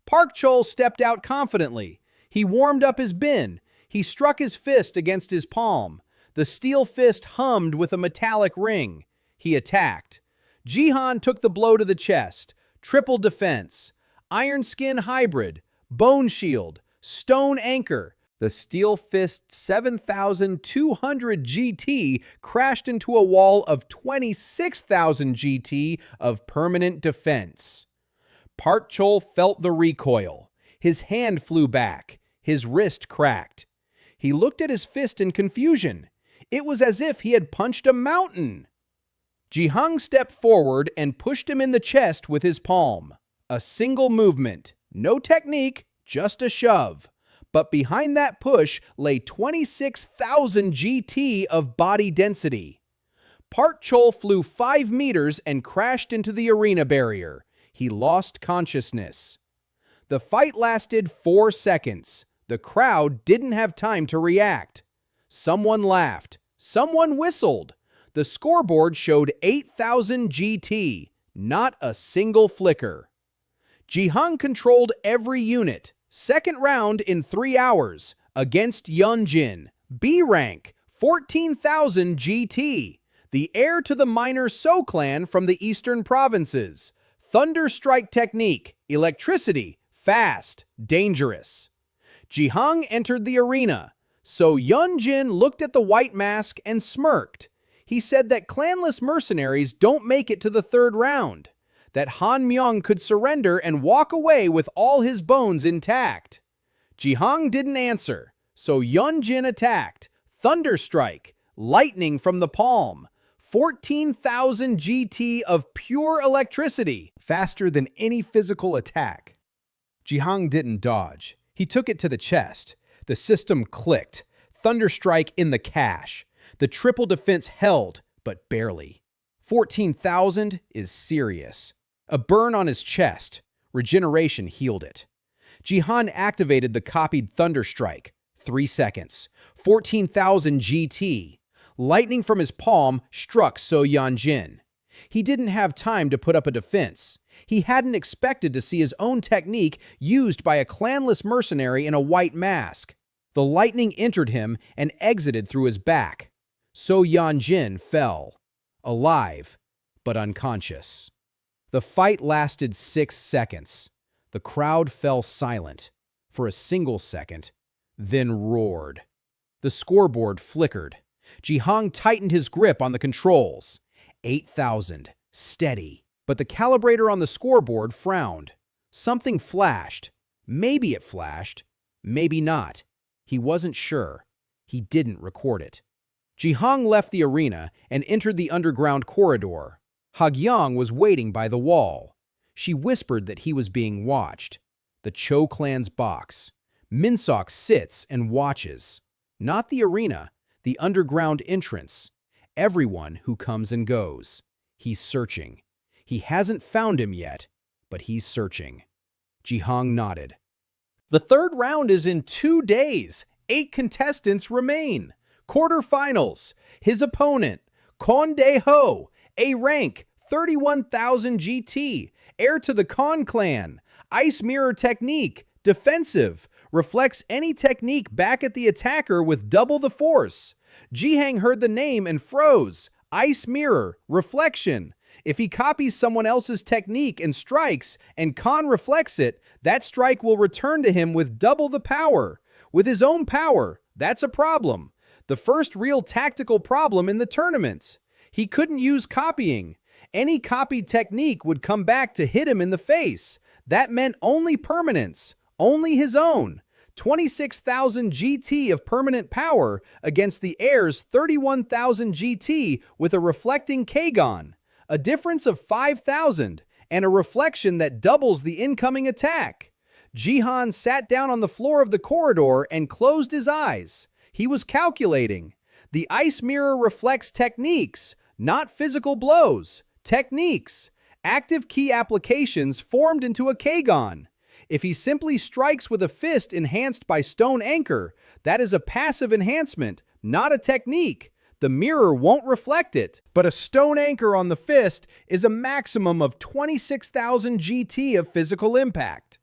Park Chul stepped out confidently. He warmed up his bin. He struck his fist against his palm. The steel fist hummed with a metallic ring. He attacked. Zhihan took the blow to the chest. Triple defense. Iron skin hybrid. Bone shield. Stone anchor. The steel fist 7,200 GT crashed into a wall of 26,000 GT of permanent defense. Park Chul felt the recoil. His hand flew back. His wrist cracked. He looked at his fist in confusion. It was as if he had punched a mountain. Zhihan stepped forward and pushed him in the chest with his palm. A single movement. No technique, just a shove. But behind that push lay 26,000 GT of body density. Park Chul flew 5 meters and crashed into the arena barrier. He lost consciousness. The fight lasted 4 seconds. The crowd didn't have time to react. Someone laughed. Someone whistled. The scoreboard showed 8,000 GT, not a single flicker. Zhihan controlled every unit. Second round in 3 hours against Yunjin, B rank, 14,000 GT, the heir to the minor So clan from the eastern provinces. Thunder strike technique, electricity, fast, dangerous. Zhihan entered the arena. So Yunjin looked at the white mask and smirked. He said that clanless mercenaries don't make it to the third round, that Han Myung could surrender and walk away with all his bones intact. Zhihan didn't answer, so Yunjin attacked. Thunder strike, lightning from the palm, 14,000 GT of pure electricity, faster than any physical attack. Zhihan didn't dodge. He took it to the chest. The system clicked. Thunder strike in the cache. The triple defense held, but barely. 14,000 is serious. A burn on his chest. Regeneration healed it. Zhihan activated the copied Thunder Strike. 3 seconds. 14,000 GT. Lightning from his palm struck So Yunjin. He didn't have time to put up a defense. He hadn't expected to see his own technique used by a clanless mercenary in a white mask. The lightning entered him and exited through his back. So Yunjin fell. Alive, but unconscious. The fight lasted 6 seconds. The crowd fell silent for a single second, then roared. The scoreboard flickered. Zhihan tightened his grip on the controls. 8,000, steady. But the calibrator on the scoreboard frowned. Something flashed. Maybe it flashed. Maybe not. He wasn't sure. He didn't record it. Zhihan left the arena and entered the underground corridor. Hagyang was waiting by the wall. She whispered that he was being watched. The Cho clan's box. Minsok sits and watches. Not the arena, the underground entrance. Everyone who comes and goes. He's searching. He hasn't found him yet, but he's searching. Zhihan nodded. The third round is in 2 days. 8 contestants remain. Quarterfinals. His opponent, Kon Dae-ho, A rank, 31,000 GT, heir to the Kon clan. Ice mirror technique, defensive, reflects any technique back at the attacker with double the force. Zhihan heard the name and froze. Ice mirror, reflection. If he copies someone else's technique and strikes, and Kon reflects it, that strike will return to him with double the power. With his own power, that's a problem. The first real tactical problem in the tournament. He couldn't use copying. Any copied technique would come back to hit him in the face. That meant only permanence, only his own. 26,000 GT of permanent power against the heir's 31,000 GT with a reflecting kagon. a difference of 5,000, and a reflection that doubles the incoming attack. Zhihan sat down on the floor of the corridor and closed his eyes. He was calculating. The ice mirror reflects techniques, not physical blows. Techniques. Active key applications formed into a kagon. If he simply strikes with a fist enhanced by stone anchor, that is a passive enhancement, not a technique. The mirror won't reflect it. But a stone anchor on the fist is a maximum of 26,000 GT of physical impact.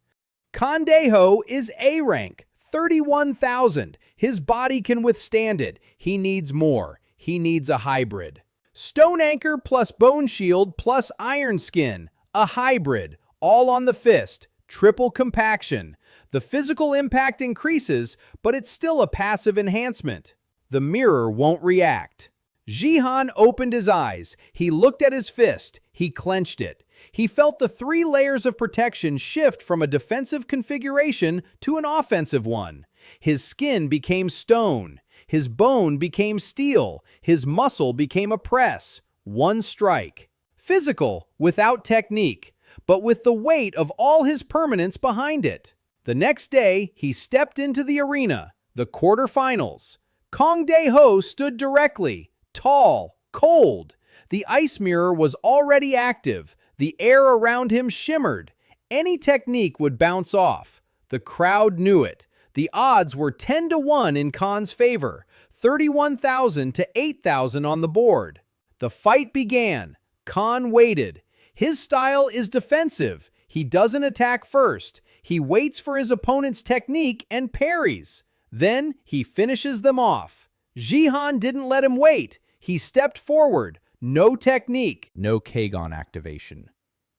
Kandeho is A rank, 31,000. His body can withstand it. He needs more. He needs a hybrid. Stone anchor plus bone shield plus iron skin. A hybrid. All on the fist. Triple compaction. The physical impact increases, but it's still a passive enhancement. The mirror won't react. Zhihan opened his eyes. He looked at his fist. He clenched it. He felt the 3 layers of protection shift from a defensive configuration to an offensive one. His skin became stone. His bone became steel. His muscle became a press. One strike. Physical, without technique, but with the weight of all his permanence behind it. The next day, he stepped into the arena, the quarterfinals. Kang Dae-ho stood directly, tall, cold. The ice mirror was already active. The air around him shimmered. Any technique would bounce off. The crowd knew it. The odds were 10-1 in Khan's favor, 31,000 to 8,000 on the board. The fight began. Khan waited. His style is defensive. He doesn't attack first. He waits for his opponent's technique and parries. Then he finishes them off. Zhihan didn't let him wait. He stepped forward. No technique. No kagon activation.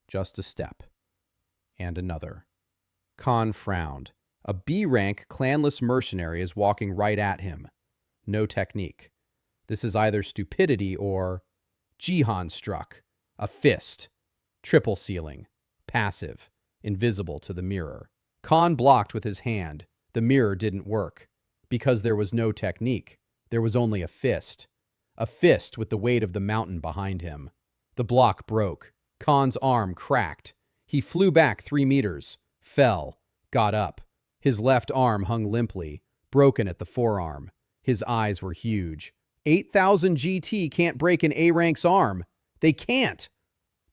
Just a step. And another. Khan frowned. A B-rank clanless mercenary is walking right at him. No technique. This is either stupidity or... Zhihan struck. A fist. Triple ceiling. Passive. Invisible to the mirror. Khan blocked with his hand. The mirror didn't work. Because there was no technique. There was only a fist. A fist with the weight of the mountain behind him. The block broke. Khan's arm cracked. He flew back 3 meters. Fell. Got up. His left arm hung limply, broken at the forearm. His eyes were huge. 8,000 GT can't break an A-rank's arm. They can't.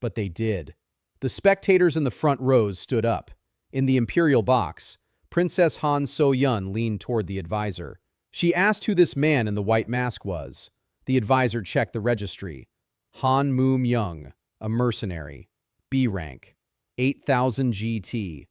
But they did. The spectators in the front rows stood up. In the imperial box, Princess Han So-yun leaned toward the advisor. She asked who this man in the white mask was. The advisor checked the registry. Han Moom-young, a mercenary. B rank. 8,000 GT.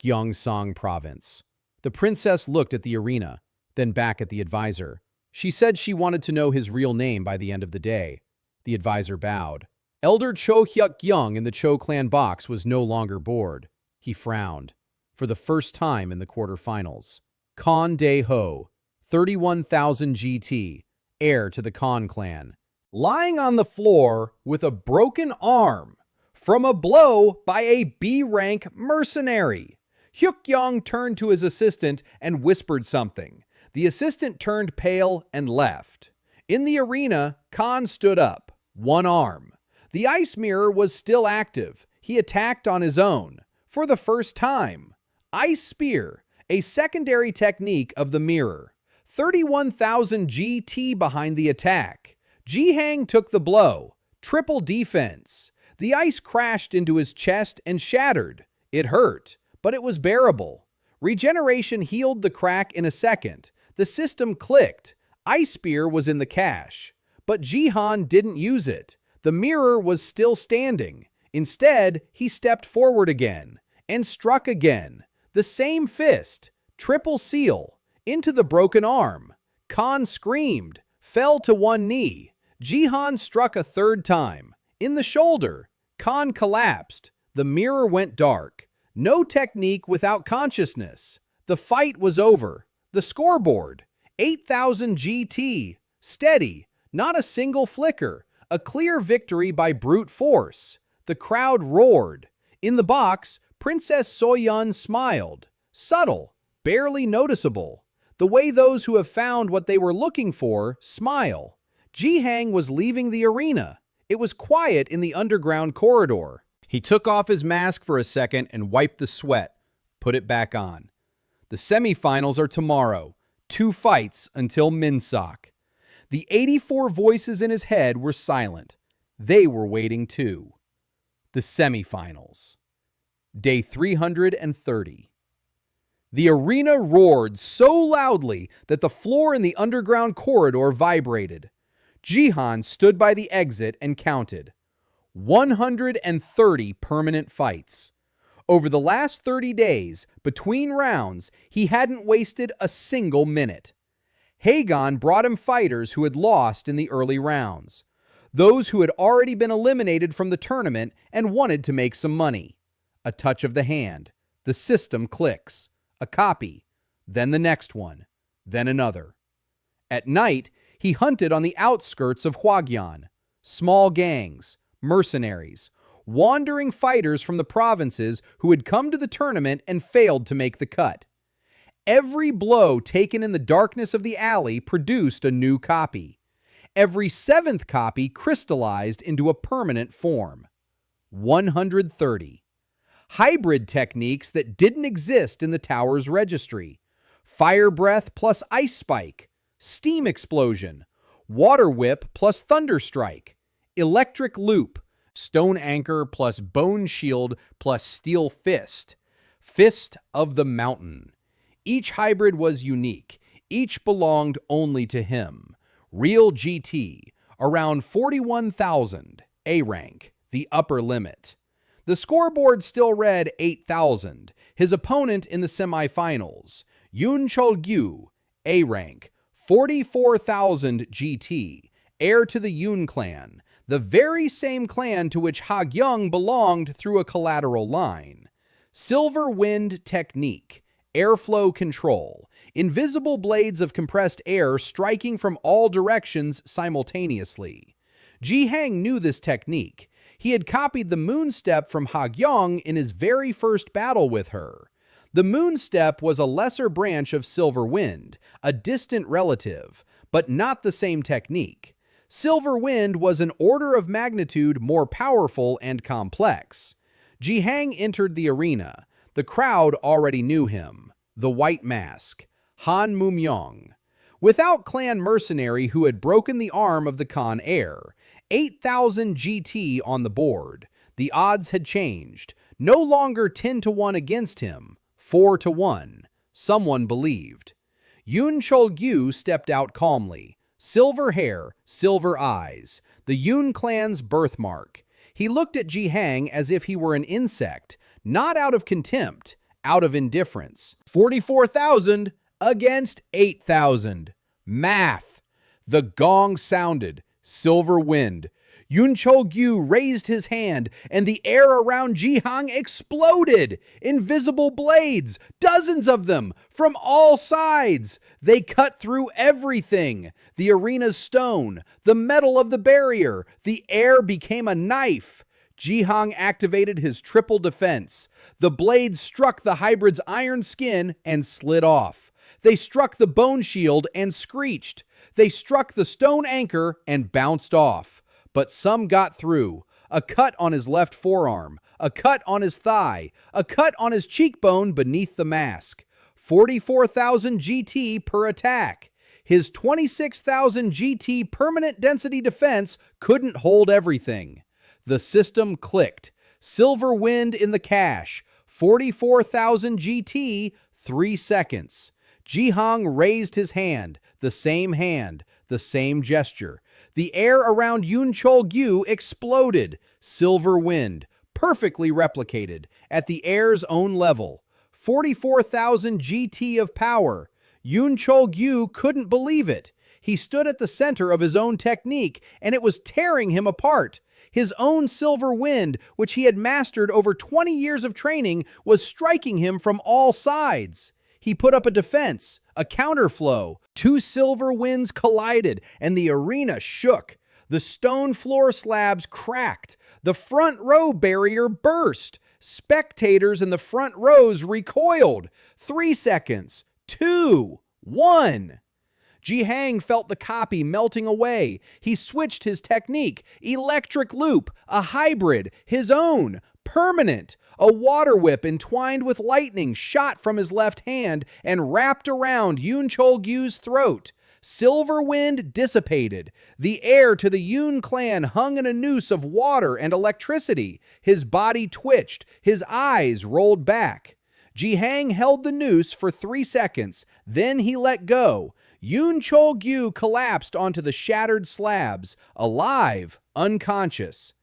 Gyeongsang Province. The princess looked at the arena, then back at the advisor. She said she wanted to know his real name by the end of the day. The advisor bowed. Elder Cho Hyuk-gyung in the Cho clan box was no longer bored. He frowned. For the first time in the quarterfinals. Kang Dae-ho, 31,000 GT, heir to the Khan clan. Lying on the floor with a broken arm from a blow by a B-rank mercenary. Hyuk-young turned to his assistant and whispered something. The assistant turned pale and left. In the arena, Khan stood up, one arm. The ice mirror was still active. He attacked on his own. For the first time. Ice Spear, a secondary technique of the mirror. 31,000 GT behind the attack. Zhihan took the blow. Triple defense. The ice crashed into his chest and shattered. It hurt, but it was bearable. Regeneration healed the crack in a second. The system clicked. Ice Spear was in the cache. But Zhihan didn't use it. The mirror was still standing. Instead, he stepped forward again and struck again. The same fist. Triple seal. Into the broken arm. Khan screamed. Fell to one knee. Zhihan struck a third time. In the shoulder. Khan collapsed. The mirror went dark. No technique without consciousness. The fight was over. The scoreboard. 8,000 GT. Steady. Not a single flicker. A clear victory by brute force. The crowd roared. In the box, Princess So-yun smiled. Subtle. Barely noticeable. The way those who have found what they were looking for smile. Zhihan was leaving the arena. It was quiet in the underground corridor. He took off his mask for a second and wiped the sweat, put it back on. The semifinals are tomorrow. 2 fights until Minsock. The 84 voices in his head were silent. They were waiting too. The semifinals. Day 330. The arena roared so loudly that the floor in the underground corridor vibrated. Zhihan stood by the exit and counted. 130 permanent fights. Over the last 30 days, between rounds, he hadn't wasted a single minute. Kagon brought him fighters who had lost in the early rounds. Those who had already been eliminated from the tournament and wanted to make some money. A touch of the hand. The system clicks. A copy. Then the next one. Then another. At night, he hunted on the outskirts of Huagyan. Small gangs. Mercenaries. Wandering fighters from the provinces who had come to the tournament and failed to make the cut. Every blow taken in the darkness of the alley produced a new copy. Every 7th copy crystallized into a permanent form. 130. Hybrid techniques that didn't exist in the tower's registry. Fire breath plus ice spike. Steam explosion. Water whip plus thunder strike. Electric loop. Stone anchor plus bone shield plus steel fist. Fist of the mountain. Each hybrid was unique. Each belonged only to him. Real GT. Around 41,000. A rank. The upper limit. The scoreboard still read 8,000. His opponent in the semifinals. Yun Cholgyu. A rank. 44,000 GT. Heir to the Yun clan. The very same clan to which Hagyung belonged through a collateral line. Silver wind technique. Airflow control. Invisible blades of compressed air striking from all directions simultaneously. Zhihan knew this technique. He had copied the moon step from Hagyung in his very first battle with her. The moon step was a lesser branch of silver wind, a distant relative, but not the same technique. Silver wind was an order of magnitude more powerful and complex. Zhihan entered the arena. The crowd already knew him. The White Mask. Han Mumyong. Without clan mercenary who had broken the arm of the Khan heir. 8,000 GT on the board. The odds had changed. No longer 10-1 against him. 4-1. Someone believed. Yun Cholgyu stepped out calmly. Silver hair, silver eyes. The Yun clan's birthmark. He looked at Zhihan as if he were an insect. Not out of contempt. Out of indifference. 44,000 against 8,000. Math. The gong sounded. Silver wind. Yun Cholgyu raised his hand, and the air around Zhihan exploded. Invisible blades, dozens of them, from all sides. They cut through everything. The arena's stone, the metal of the barrier. The air became a knife. Zhihan activated his triple defense. The blades struck the hybrid's iron skin and slid off. They struck the bone shield and screeched. They struck the stone anchor and bounced off. But some got through. A cut on his left forearm, a cut on his thigh, a cut on his cheekbone beneath the mask. 44,000 GT per attack. His 26,000 GT permanent density defense couldn't hold everything. The system clicked. Silver wind in the cache. 44,000 GT, 3 seconds. Zhihan raised his hand, the same gesture. The air around Yun Cholgyu exploded. Silver wind, perfectly replicated, at the air's own level. 44,000 GT of power. Yun Cholgyu couldn't believe it. He stood at the center of his own technique, and it was tearing him apart. His own silver wind, which he had mastered over 20 years of training, was striking him from all sides. He put up a defense, a counterflow. 2 silver winds collided, and the arena shook. The stone floor slabs cracked. The front row barrier burst. Spectators in the front rows recoiled. 3 seconds. 2. 1. Zhihan felt the copy melting away. He switched his technique. Electric loop, a hybrid, his own, permanent. A water whip entwined with lightning shot from his left hand and wrapped around Yoon Chol-gyu's throat. Silver wind dissipated. The heir to the Yoon clan hung in a noose of water and electricity. His body twitched. His eyes rolled back. Zhihan held the noose for 3 seconds. Then he let go. Yoon Chol-gyu collapsed onto the shattered slabs, alive, unconscious.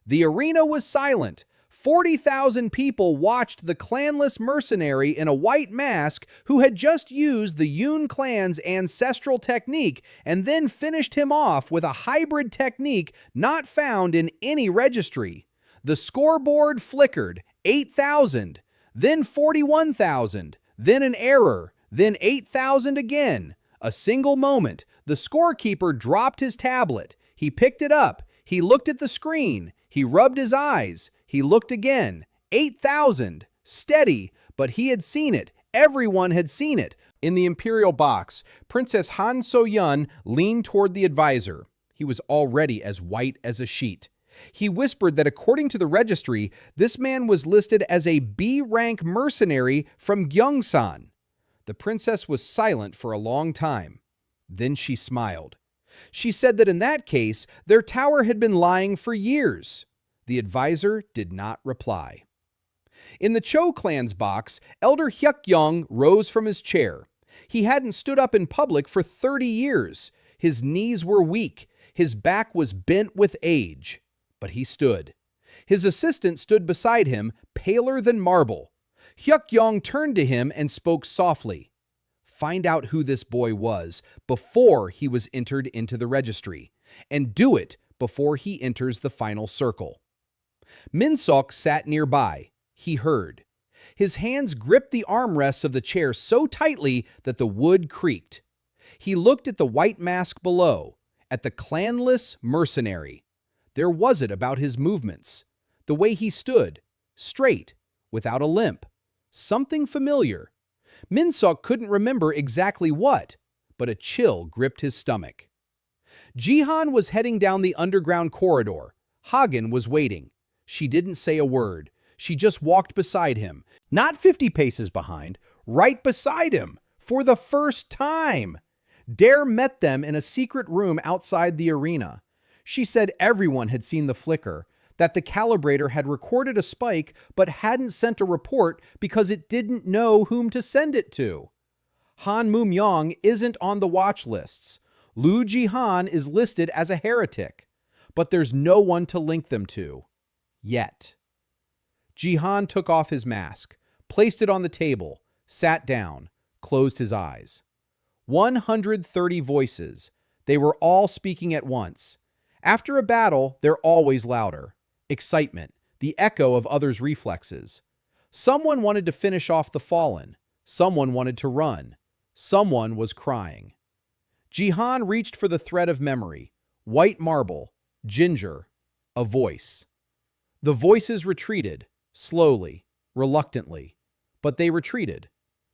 The arena was silent. 40,000 people watched the clanless mercenary in a white mask who had just used the Yoon clan's ancestral technique and then finished him off with a hybrid technique not found in any registry. The scoreboard flickered, 8,000, then 41,000, then an error, then 8,000 again. A single moment, the scorekeeper dropped his tablet. He picked it up. He looked at the screen. He rubbed his eyes. He looked again. 8,000. Steady. But he had seen it. Everyone had seen it. In the imperial box, Princess Han So-yun leaned toward the advisor. He was already as white as a sheet. He whispered that according to the registry, this man was listed as a B-rank mercenary from Gyeongsan. The princess was silent for a long time. Then she smiled. She said that in that case, their tower had been lying for years. The advisor did not reply. In the Cho clan's box, Elder Hyuk-yong rose from his chair. He hadn't stood up in public for 30 years. His knees were weak. His back was bent with age. But he stood. His assistant stood beside him, paler than marble. Hyuk-yong turned to him and spoke softly. Find out who this boy was before he was entered into the registry, and do it before he enters the final circle. Min-sok sat nearby. He heard. His hands gripped the armrests of the chair so tightly that the wood creaked. He looked at the white mask below, at the clanless mercenary. There was it about his movements, the way he stood, straight, without a limp. Something familiar. Min-sok couldn't remember exactly what, but a chill gripped his stomach. Zhihan was heading down the underground corridor. Hagen was waiting. She didn't say a word. She just walked beside him, not 50 paces behind, right beside him, for the first time. Dare met them in a secret room outside the arena. She said everyone had seen the flicker, that the Calibrator had recorded a spike but hadn't sent a report because it didn't know whom to send it to. Han Mum-yong isn't on the watch lists. Liu Zhihan is listed as a heretic, but there's no one to link them to. Yet. Zhihan took off his mask, placed it on the table, sat down, closed his eyes. 130 voices. They were all speaking at once. After a battle, they're always louder. Excitement, the echo of others' reflexes. Someone wanted to finish off the fallen. Someone wanted to run. Someone was crying. Zhihan reached for the thread of memory. White marble, ginger, a voice. The voices retreated, slowly, reluctantly, but they retreated.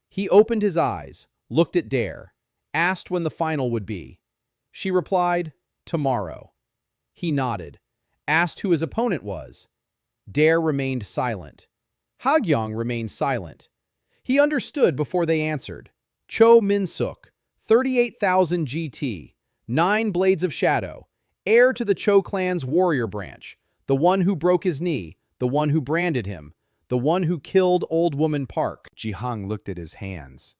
He opened his eyes, looked at Dare, asked when the final would be. She replied, tomorrow. He nodded, asked who his opponent was. Dare remained silent. Hagyong remained silent. He understood before they answered. Cho Min-suk, 38,000 GT, 9 Blades of Shadow, heir to the Cho clan's warrior branch, the one who broke his knee, the one who branded him, the one who killed Old Woman Park. Zhihan looked at his hands,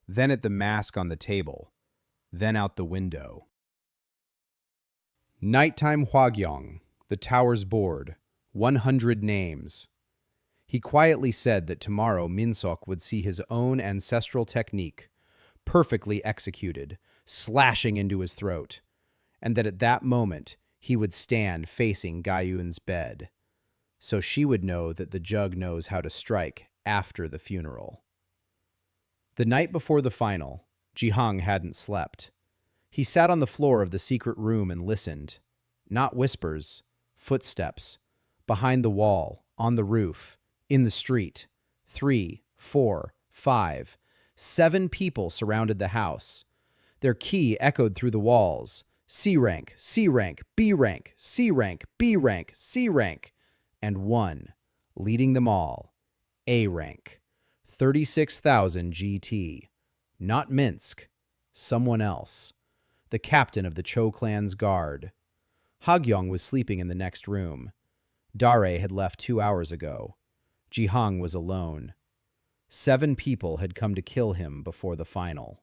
then at the mask on the table, then out the window. Nighttime Hwagyong, the tower's board, 100 names. He quietly said that tomorrow Min-sok would see his own ancestral technique, perfectly executed, slashing into his throat, and that at that moment he would stand facing Gayun's bed, so she would know that the jug knows how to strike after the funeral. The night before the final, Zhihan hadn't slept. He sat on the floor of the secret room and listened. Not whispers, footsteps, behind the wall, on the roof, in the street. 3, 4, 5, 7 people surrounded the house. Their key echoed through the walls. C rank, C rank, B rank, C rank, B rank, C rank, and one, leading them all, A rank, 36,000 GT. Not Minsk, someone else. The captain of the Cho clan's guard. Hagyong was sleeping in the next room. Dare had left 2 hours ago. Zhihan was alone. 7 people had come to kill him before the final.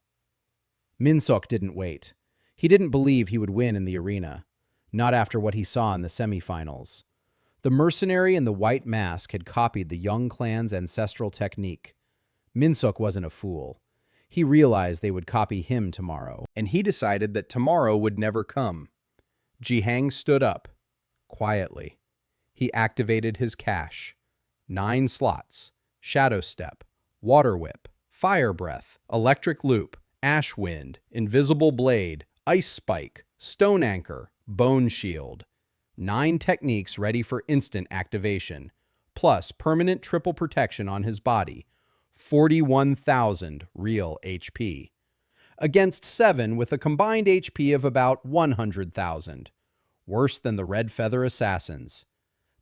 Minsuk didn't wait. He didn't believe he would win in the arena, not after what he saw in the semifinals. The mercenary in the white mask had copied the young clan's ancestral technique. Minsuk wasn't a fool. He realized they would copy him tomorrow, and he decided that tomorrow would never come. Zhihan stood up, quietly. He activated his cache. 9 slots, Shadow Step, Water Whip, Fire Breath, Electric Loop, Ash Wind, Invisible Blade, Ice Spike, Stone Anchor, Bone Shield. 9 techniques ready for instant activation, plus permanent triple protection on his body, 41,000 real HP. Against 7 with a combined HP of about 100,000. Worse than the Red Feather Assassins.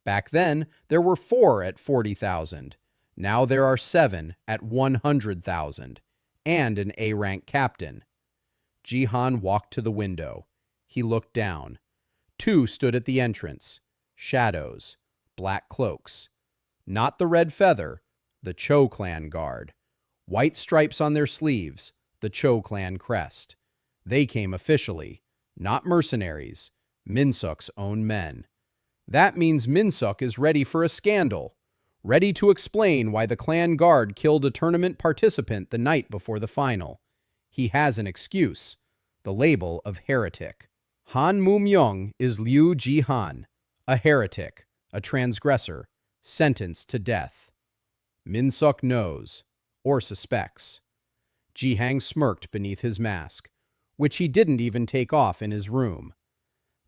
Back then, there were 4 at 40,000. Now there are 7 at 100,000. And an A-rank captain. Zhihan walked to the window. He looked down. 2 stood at the entrance. Shadows. Black cloaks. Not the Red Feather, the Cho clan guard. White stripes on their sleeves, the Cho clan crest. They came officially, not mercenaries, Minsuk's own men. That means Minsuk is ready for a scandal. Ready to explain why the clan guard killed a tournament participant the night before the final. He has an excuse, the label of heretic. Han Mumyong is Liu Zhihan, a heretic, a transgressor, sentenced to death. Minsuk knows, or suspects. Zhihan smirked beneath his mask, which he didn't even take off in his room.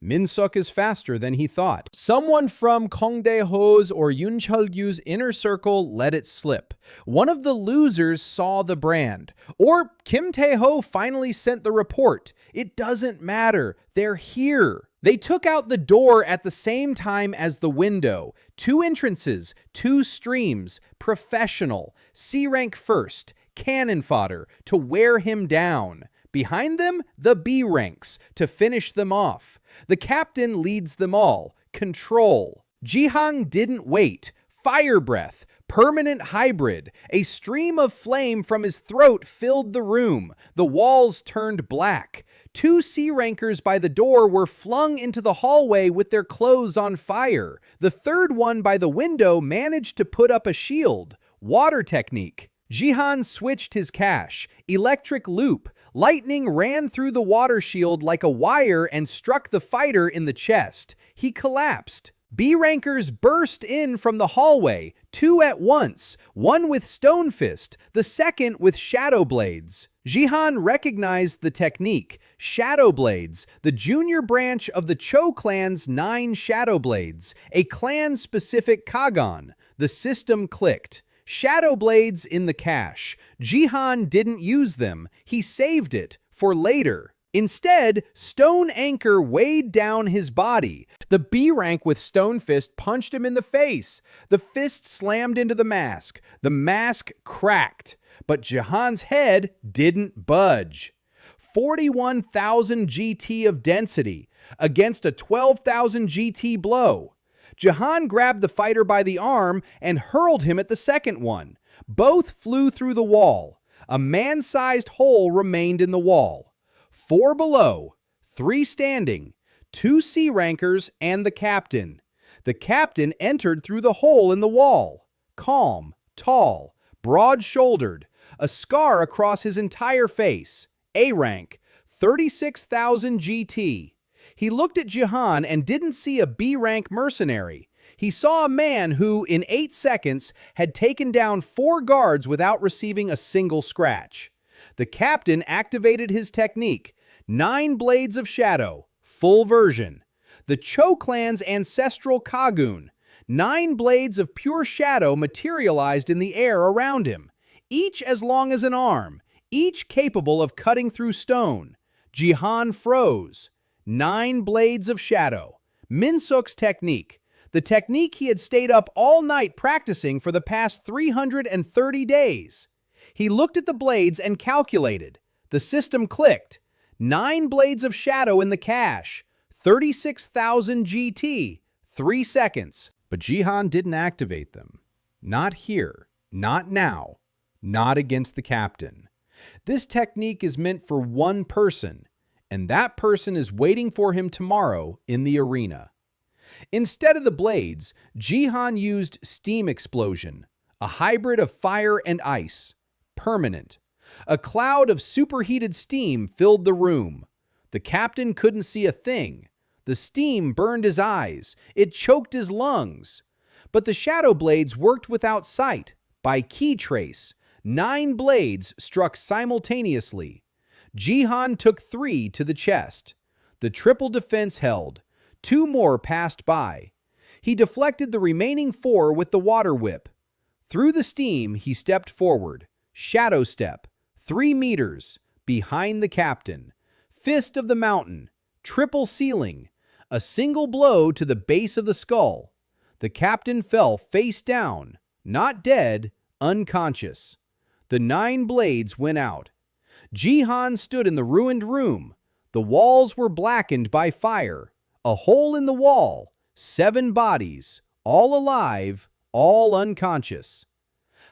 Minsuk is faster than he thought. Someone from Kongdaeho's or Yunchelgyu's inner circle let it slip. One of the losers saw the brand. Or Kim Tae-ho finally sent the report. It doesn't matter. They're here. They took out the door at the same time as the window. 2 entrances, 2 streams, professional, C-rank first, cannon fodder to wear him down. Behind them, the B ranks to finish them off. The captain leads them all. Control. Zhihan didn't wait. Fire breath. Permanent hybrid. A stream of flame from his throat filled the room. The walls turned black. 2 C-rankers by the door were flung into the hallway with their clothes on fire. The third one by the window managed to put up a shield. Water technique. Zhihan switched his cache. Electric loop. Lightning ran through the water shield like a wire and struck the fighter in the chest. He collapsed. B-rankers burst in from the hallway, 2 at once, one with Stone Fist, the second with Shadow Blades. Zhihan recognized the technique. Shadow Blades, the junior branch of the Cho clan's 9 Shadow Blades, a clan-specific kagon. The system clicked. Shadow Blades in the cache. Zhihan didn't use them. He saved it for later. Instead, Stone Anchor weighed down his body. The B rank with Stone Fist punched him in the face. The fist slammed into the mask. The mask cracked. But Zhihan's head didn't budge. 41,000 GT of density against a 12,000 GT blow. Zhihan grabbed the fighter by the arm and hurled him at the second one. Both flew through the wall. A man-sized hole remained in the wall. 4 below, 3 standing, 2 C-rankers and the captain. The captain entered through the hole in the wall. Calm, tall, broad-shouldered, a scar across his entire face. A rank, 36,000 GT. He looked at Zhihan and didn't see a B-rank mercenary. He saw a man who, in 8 seconds, had taken down 4 guards without receiving a single scratch. The captain activated his technique, 9 Blades of Shadow, full version. The Cho clan's ancestral kagon, 9 blades of pure shadow materialized in the air around him, each as long as an arm, each capable of cutting through stone. Zhihan froze. 9 blades of shadow. Min-suk's technique. The technique he had stayed up all night practicing for the past 330 days. He looked at the blades and calculated. The system clicked. 9 blades of shadow in the cache. 36,000 GT. 3 seconds. But Zhihan didn't activate them. Not here. Not now. Not against the captain. This technique is meant for one person, and that person is waiting for him tomorrow in the arena. Instead of the blades, Zhihan used steam explosion, a hybrid of fire and ice, permanent. A cloud of superheated steam filled the room. The captain couldn't see a thing. The steam burned his eyes. It choked his lungs. But the shadow blades worked without sight, by key trace. 9 blades struck simultaneously. Zhihan took 3 to the chest. The triple defense held. 2 more passed by. He deflected the remaining 4 with the water whip. Through the steam, he stepped forward. Shadow step. 3 meters. Behind the captain. Fist of the mountain. Triple ceiling. A single blow to the base of the skull. The captain fell face down. Not dead, unconscious. The 9 blades went out. Zhihan stood in the ruined room. The walls were blackened by fire. A hole in the wall. 7 bodies. All alive, all unconscious.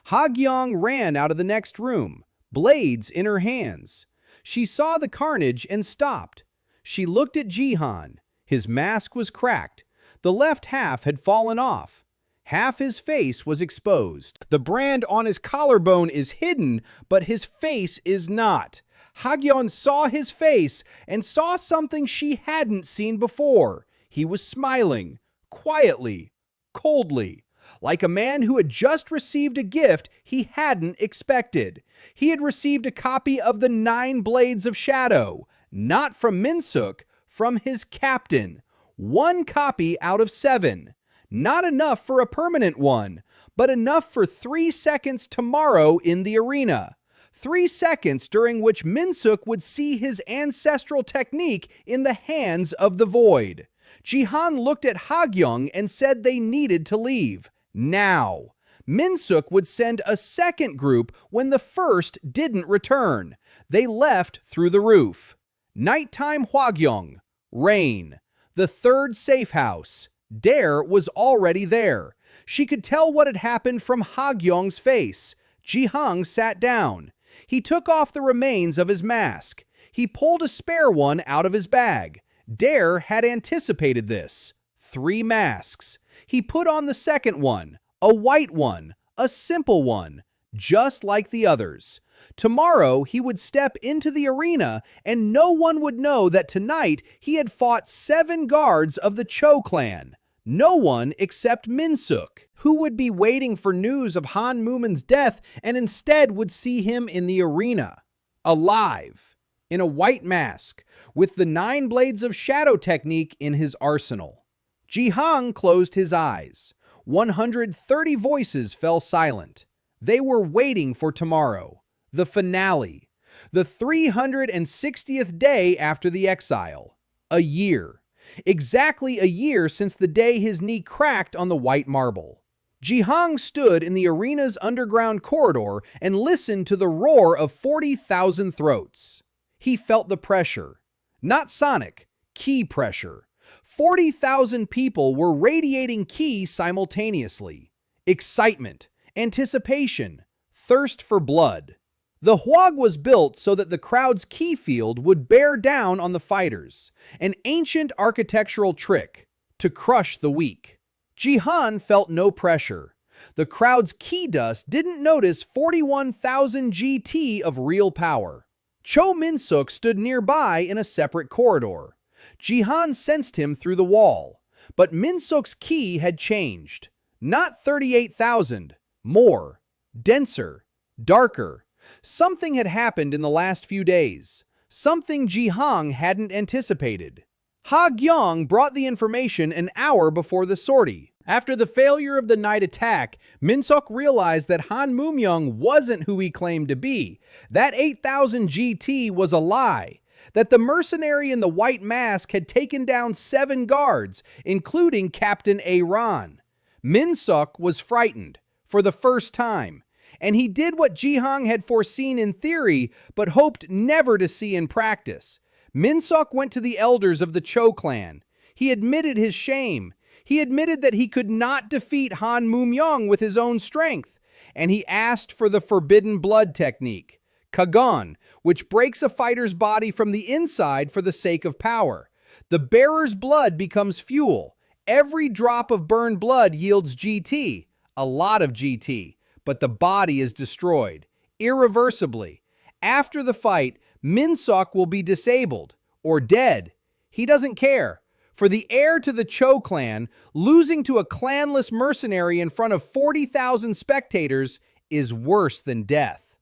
Ha-gyong ran out of the next room, blades in her hands. She saw the carnage and stopped. She looked at Zhihan. His mask was cracked. The left half had fallen off. Half his face was exposed. The brand on his collarbone is hidden, but his face is not. Ha-gyong saw his face and saw something she hadn't seen before. He was smiling, quietly, coldly, like a man who had just received a gift he hadn't expected. He had received a copy of the 9 Blades of Shadow, not from Min-suk, from his captain. 1 copy out of 7. Not enough for a permanent one, but enough for 3 seconds tomorrow in the arena. 3 seconds during which Min-suk would see his ancestral technique in the hands of the void. Zhihan looked at Ha-gyong and said they needed to leave. Now. Min-suk would send a second group when the first didn't return. They left through the roof. Nighttime Hwagyong. Rain. The third safe house. Dare was already there. She could tell what had happened from Ha-gyong's face. Zhihan sat down. He took off the remains of his mask. He pulled a spare one out of his bag. Dare had anticipated this. 3 masks. He put on the second one, a white one, a simple one, just like the others. Tomorrow he would step into the arena and no one would know that tonight he had fought 7 guards of the Cho clan. No one except Min-suk, who would be waiting for news of Han Mumin's death and instead would see him in the arena. Alive, in a white mask, with the 9 Blades of Shadow technique in his arsenal. Zhihan closed his eyes. 130 voices fell silent. They were waiting for tomorrow, the finale, the 360th day after the exile. A year. Exactly a year since the day his knee cracked on the white marble. Zhihan stood in the arena's underground corridor and listened to the roar of 40,000 throats. He felt the pressure. Not sonic, ki pressure. 40,000 people were radiating ki simultaneously. Excitement, anticipation, thirst for blood. The Hwag was built so that the crowd's ki field would bear down on the fighters, an ancient architectural trick to crush the weak. Zhihan felt no pressure. The crowd's ki dust didn't notice 41,000 GT of real power. Cho Min-suk stood nearby in a separate corridor. Zhihan sensed him through the wall, but Min-suk's ki had changed. Not 38,000, more, denser, darker. Something had happened in the last few days, something Zhihan hadn't anticipated. Ha-gyong brought the information an hour before the sortie. After the failure of the night attack, Min-suk realized that Han Mumyong wasn't who he claimed to be. That 8,000 GT was a lie. that the mercenary in the white mask had taken down 7 guards, including Captain Aaron. Min-suk was frightened for the first time, and he did what Zhihan had foreseen in theory but hoped never to see in practice. Min-suk went to the elders of the Cho clan. He admitted his shame. He admitted that he could not defeat Han Mumyong with his own strength, and he asked for the forbidden blood technique, kagon, which breaks a fighter's body from the inside for the sake of power. The bearer's blood becomes fuel. Every drop of burned blood yields GT, a lot of GT, but the body is destroyed, irreversibly. After the fight, Min-suk will be disabled, or dead. He doesn't care. For the heir to the Cho clan, losing to a clanless mercenary in front of 40,000 spectators is worse than death.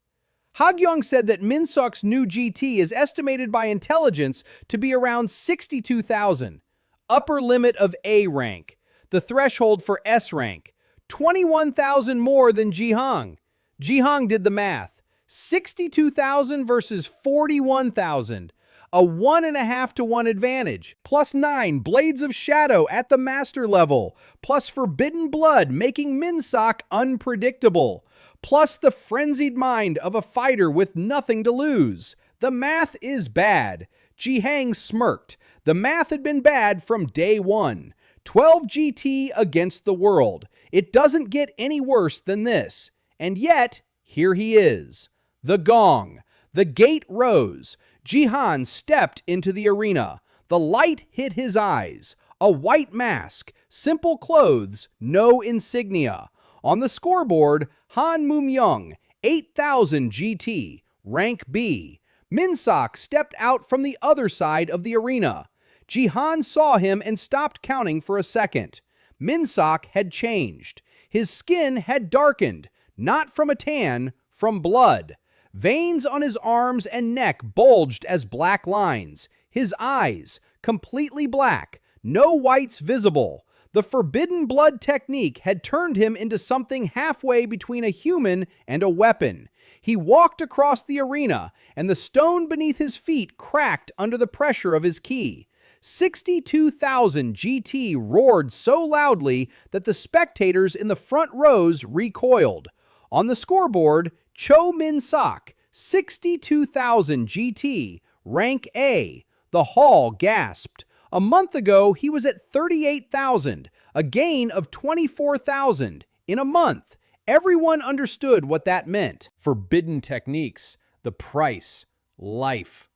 Hagyong said that Min-suk's new GT is estimated by intelligence to be around 62,000, upper limit of A rank, the threshold for S rank, 21,000 more than Zhihan. Zhihan did the math. 62,000 versus 41,000. A 1.5 to 1 advantage, plus 9 Blades of Shadow at the Master level, plus Forbidden Blood making Min-suk unpredictable, plus the frenzied mind of a fighter with nothing to lose. The math is bad. Zhihan smirked. The math had been bad from day one. 12 GT against the world. It doesn't get any worse than this. And yet, here he is. The gong. The gate rose. Zhihan stepped into the arena. The light hit his eyes. A white mask, simple clothes, no insignia. On the scoreboard, Han Mumyong, 8,000 GT, rank B. Min-suk stepped out from the other side of the arena. Zhihan saw him and stopped counting for a second. Min-suk had changed. His skin had darkened, not from a tan, from blood. Veins on his arms and neck bulged as black lines. His eyes, completely black, no whites visible. The forbidden blood technique had turned him into something halfway between a human and a weapon. He walked across the arena, and the stone beneath his feet cracked under the pressure of his ki. 62,000 GT roared so loudly that the spectators in the front rows recoiled. On the scoreboard, Cho Min-suk, 62,000 GT, rank A. The hall gasped. A month ago, he was at 38,000, a gain of 24,000 in a month. Everyone understood what that meant. Forbidden techniques, the price, life.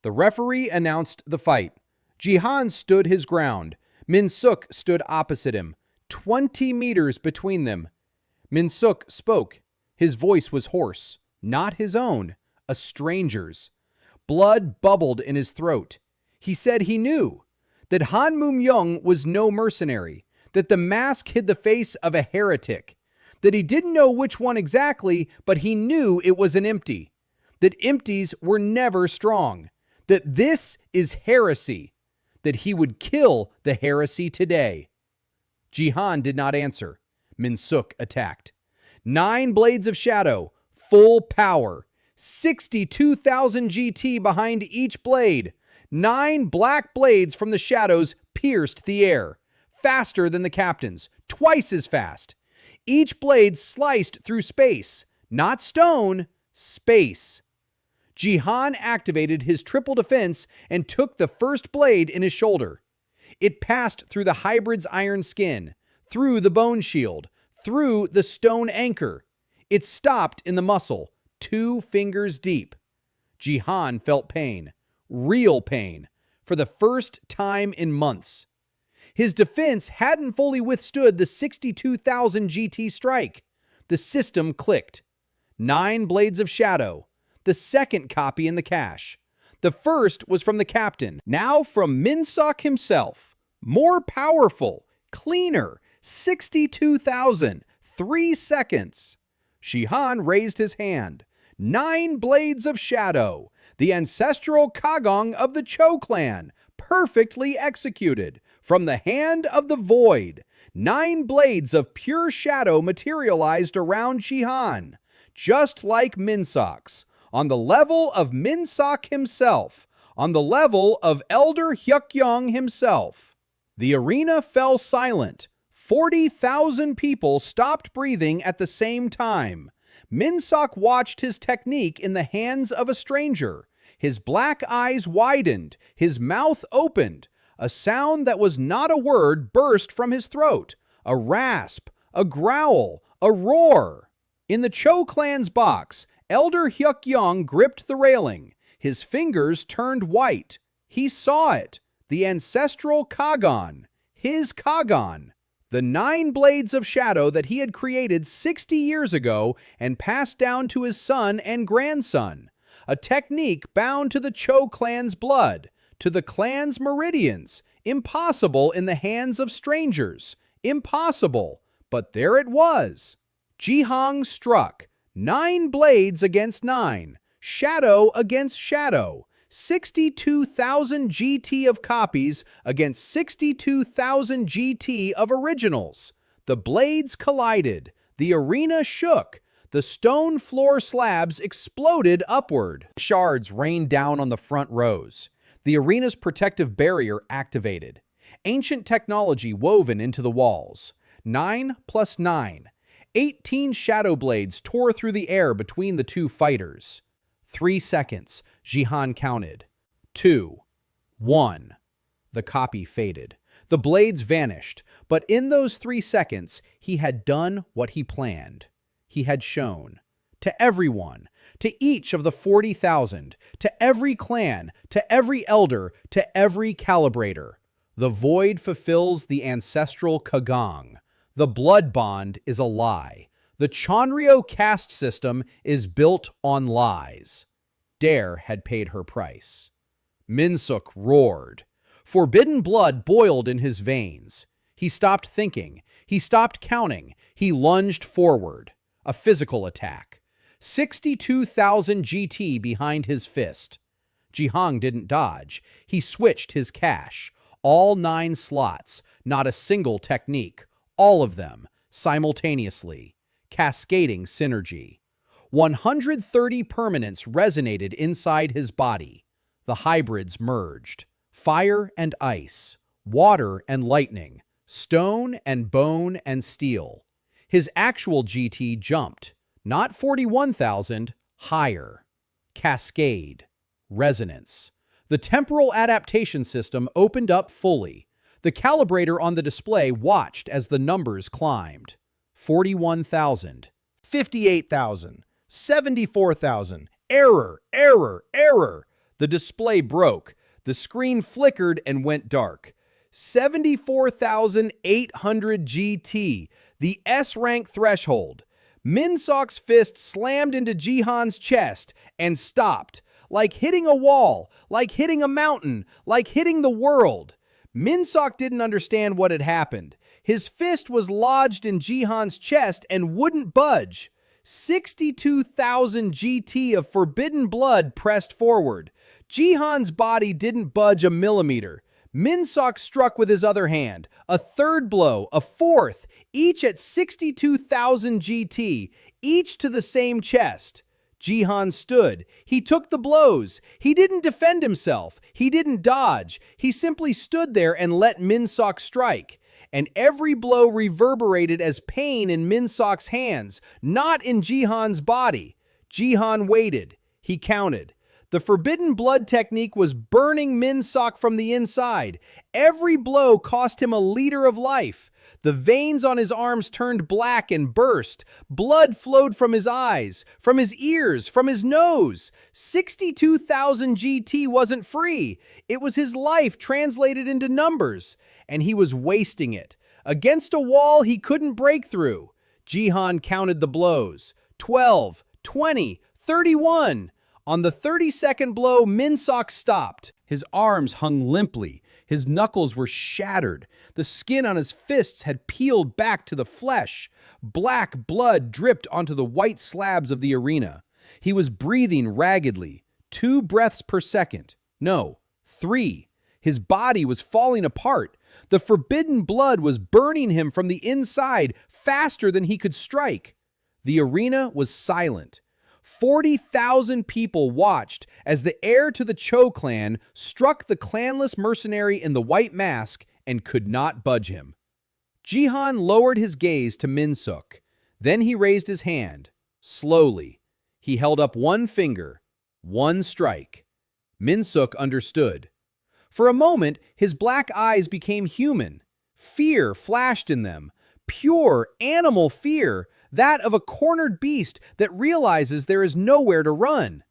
The referee announced the fight. Zhihan stood his ground. Min-suk stood opposite him, 20 meters between them. Min-suk spoke. His voice was hoarse, not his own, a stranger's. Blood bubbled in his throat. He said he knew that Han Mumyong was no mercenary, that the mask hid the face of a heretic, that he didn't know which one exactly, but he knew it was an empty, that empties were never strong, that this is heresy, that he would kill the heresy today. Zhihan did not answer. Min-suk attacked. 9 Blades of Shadow, full power. 62,000 GT behind each blade. 9 black blades from the shadows pierced the air. Faster than the captain's, twice as fast. Each blade sliced through space. Not stone, space. Zhihan activated his triple defense and took the first blade in his shoulder. It passed through the hybrid's iron skin, through the bone shield, through the stone anchor. It stopped in the muscle, 2 fingers deep. Zhihan felt pain, real pain, for the first time in months. His defense hadn't fully withstood the 62,000 GT strike. The system clicked. 9 Blades of Shadow, the second copy in the cache. The first was from the captain, now from Min-suk himself. More powerful, cleaner, 62,000, 3 seconds. Zhihan raised his hand. 9 Blades of Shadow, the ancestral kagon of the Cho clan, perfectly executed. From the hand of the void, 9 blades of pure shadow materialized around Zhihan, just like Min-suk's, on the level of Min-suk himself, on the level of Elder Hyukyong himself. The arena fell silent. 40,000 people stopped breathing at the same time. Min-sok watched his technique in the hands of a stranger. His black eyes widened, his mouth opened. A sound that was not a word burst from his throat. A rasp, a growl, a roar. In the Cho clan's box, Elder Hyukyong gripped the railing. His fingers turned white. He saw it. The ancestral kagon. His kagon. The 9 blades of shadow that he had created 60 years ago and passed down to his son and grandson. A technique bound to the Cho clan's blood, to the clan's meridians. Impossible in the hands of strangers. Impossible. But there it was. Zhihan struck. 9 blades against 9. Shadow against shadow. 62,000 GT of copies against 62,000 GT of originals. The blades collided. The arena shook. The stone floor slabs exploded upward. Shards rained down on the front rows. The arena's protective barrier activated. Ancient technology woven into the walls. 9 plus 9. 18 shadow blades tore through the air between the two fighters. 3 seconds, Zhihan counted. 2. 1. The copy faded. The blades vanished, but in those 3 seconds, he had done what he planned. He had shown. To everyone, to each of the 40,000, to every clan, to every elder, to every calibrator. The void fulfills the ancestral kagon. The blood bond is a lie. The Chanryo caste system is built on lies. Dare had paid her price. Min-sok roared. Forbidden blood boiled in his veins. He stopped thinking. He stopped counting. He lunged forward. A physical attack. 62,000 GT behind his fist. Zhihan didn't dodge. He switched his cache. All 9 slots. Not a single technique. All of them, simultaneously. Cascading synergy. 130 permanents resonated inside his body. The hybrids merged. Fire and ice. Water and lightning. Stone and bone and steel. His actual GT jumped. Not 41,000, higher. Cascade. Resonance. The temporal adaptation system opened up fully. The calibrator on the display watched as the numbers climbed. 41,000. 58,000. 74,000. Error, error, error. The display broke. The screen flickered and went dark. 74,800 GT. The S-rank threshold. Min-sok's fist slammed into Zhihan's chest and stopped. Like hitting a wall, like hitting a mountain, like hitting the world. Min-sok didn't understand what had happened. His fist was lodged in Zhihan's chest and wouldn't budge. 62,000 GT of forbidden blood pressed forward. Zhihan's body didn't budge a millimeter. Min-sok struck with his other hand. A third blow, a fourth, each at 62,000 GT, each to the same chest. Zhihan stood. He took the blows. He didn't defend himself. He didn't dodge. He simply stood there and let Min-sok strike. And every blow reverberated as pain in Min-sok's hands, not in Zhihan's body. Zhihan waited. He counted. The forbidden blood technique was burning Min-sok from the inside. Every blow cost him a liter of life. The veins on his arms turned black and burst. Blood flowed from his eyes, from his ears, from his nose. 62,000 GT wasn't free. It was his life translated into numbers, and he was wasting it. Against a wall he couldn't break through. Zhihan counted the blows. 12, 20, 31. On the 32nd blow, Min-sok stopped. His arms hung limply. His knuckles were shattered. The skin on his fists had peeled back to the flesh. Black blood dripped onto the white slabs of the arena. He was breathing raggedly. 2 breaths per second. No, 3. His body was falling apart. The forbidden blood was burning him from the inside faster than he could strike. The arena was silent. 40,000 people watched as the heir to the Cho clan struck the clanless mercenary in the white mask and could not budge him. Zhihan lowered his gaze to Min-suk. Then he raised his hand. Slowly, he held up one finger. One strike. Min-suk understood. For a moment, his black eyes became human. Fear flashed in them. Pure animal fear, that of a cornered beast that realizes there is nowhere to run.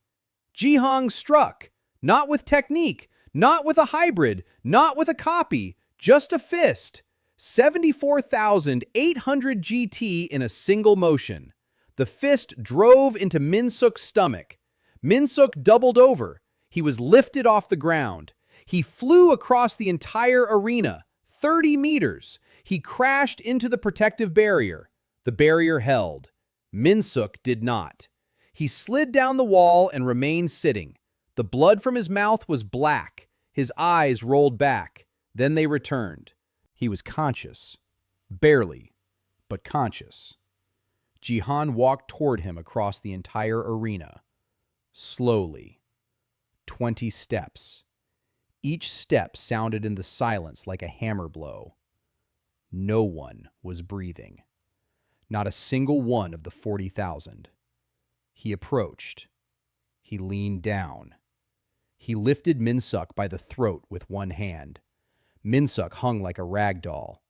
Zhihan struck, not with technique, not with a hybrid, not with a copy, just a fist. 74,800 GT in a single motion. The fist drove into Min-suk's stomach. Min-suk doubled over. He was lifted off the ground. He flew across the entire arena, 30 meters. He crashed into the protective barrier. The barrier held. Min-suk did not. He slid down the wall and remained sitting. The blood from his mouth was black. His eyes rolled back. Then they returned. He was conscious. Barely, but conscious. Zhihan walked toward him across the entire arena. Slowly. 20 steps. Each step sounded in the silence like a hammer blow. No one was breathing. Not a single one of the 40,000. He approached. He leaned down. He lifted Min-suk by the throat with one hand. Min-suk hung like a rag doll.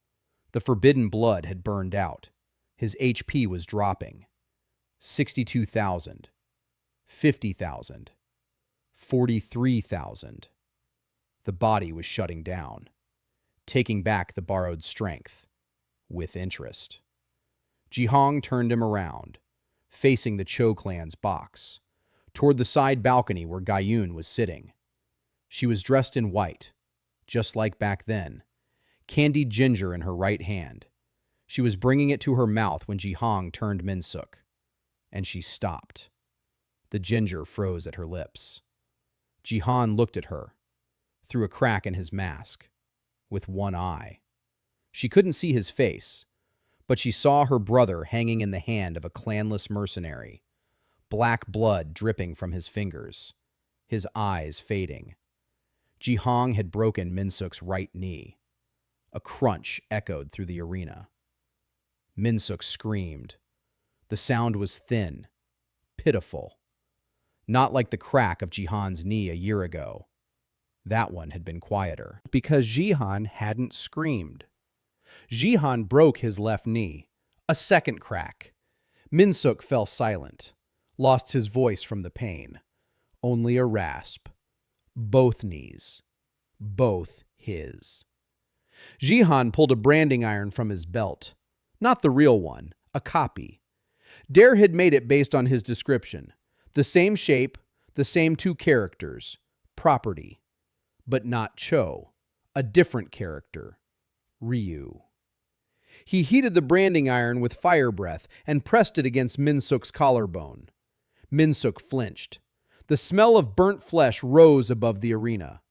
The forbidden blood had burned out. His HP was dropping. 62,000. 50,000. 43,000. The body was shutting down, taking back the borrowed strength, with interest. Zhihan turned him around, facing the Cho clan's box, toward the side balcony where Gaiyun was sitting. She was dressed in white, just like back then, candied ginger in her right hand. She was bringing it to her mouth when Zhihan turned Min-suk, and she stopped. The ginger froze at her lips. Zhihan looked at her, through a crack in his mask, with one eye. She couldn't see his face, but she saw her brother hanging in the hand of a clanless mercenary, black blood dripping from his fingers, his eyes fading. Zhihan had broken Min-suk's right knee. A crunch echoed through the arena. Min-suk screamed. The sound was thin, pitiful, not like the crack of Zhihan's knee a year ago. That one had been quieter. Because Zhihan hadn't screamed. Zhihan broke his left knee. A second crack. Min-suk fell silent, lost his voice from the pain. Only a rasp. Both knees. Both his. Zhihan pulled a branding iron from his belt. Not the real one, a copy. Dare had made it based on his description. The same shape, the same two characters. Property. But not Cho. A different character. Ryu. He heated the branding iron with fire breath and pressed it against Min-suk's collarbone. Min-suk flinched. The smell of burnt flesh rose above the arena.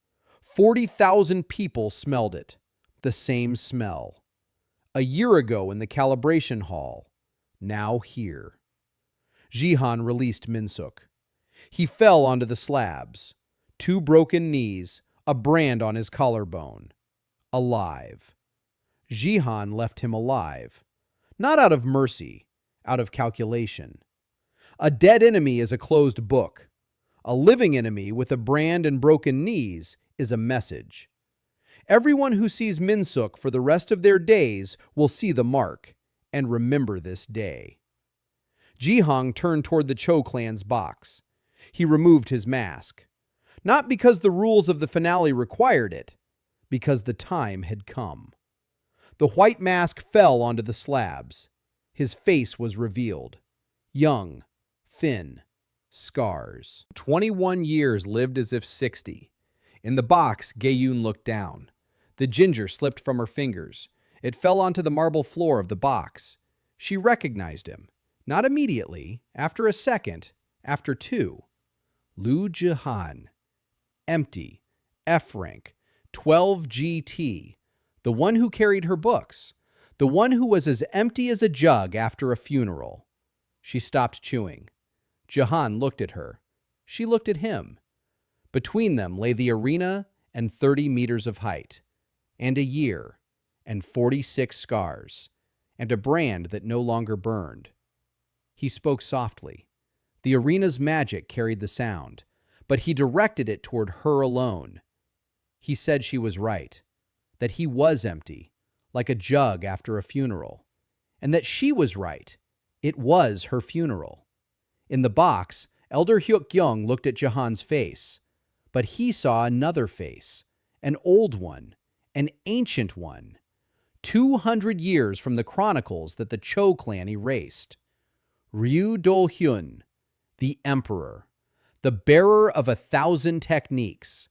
40,000 people smelled it. The same smell. A year ago in the calibration hall. Now here. Zhihan released Min-suk. He fell onto the slabs. 2 broken knees, a brand on his collarbone. Alive. Zhihan left him alive. Not out of mercy, out of calculation. A dead enemy is a closed book. A living enemy with a brand and broken knees is a message. Everyone who sees Min-suk for the rest of their days will see the mark and remember this day. Zhihan turned toward the Cho clan's box. He removed his mask. Not because the rules of the finale required it, because the time had come. The white mask fell onto the slabs. His face was revealed. Young, thin, scars. 21 years lived as if 60. In the box, Gaiyun looked down. The ginger slipped from her fingers. It fell onto the marble floor of the box. She recognized him. Not immediately, after a second, after 2. Liu Zhihan. Empty. F rank. 12 GT. The one who carried her books. The one who was as empty as a jug after a funeral. She stopped chewing. Zhihan looked at her. She looked at him. Between them lay the arena and 30 meters of height, and a year, and 46 scars, and a brand that no longer burned. He spoke softly. The arena's magic carried the sound, but he directed it toward her alone. He said she was right, that he was empty, like a jug after a funeral, and that she was right. It was her funeral. In the box, Elder Hyuk-young looked at Zhihan's face, but he saw another face, an old one, an ancient one, 200 years from the chronicles that the Cho clan erased. Ryu Do-hyun, the Emperor, the bearer of 1,000 techniques,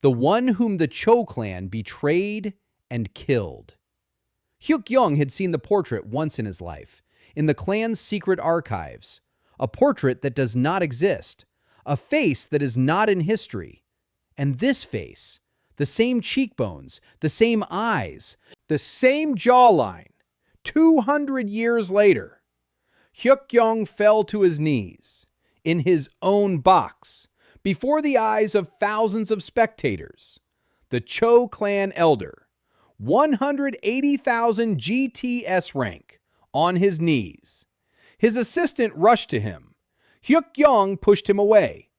the one whom the Cho clan betrayed and killed. Hyuk-young had seen the portrait once in his life, in the clan's secret archives, a portrait that does not exist, a face that is not in history. And this face, the same cheekbones, the same eyes, the same jawline, 200 years later, Hyuk-young fell to his knees, in his own box, before the eyes of thousands of spectators. The Cho clan elder, 180,000 GTS rank, on his knees. His assistant rushed to him. Hyuk-young pushed him away.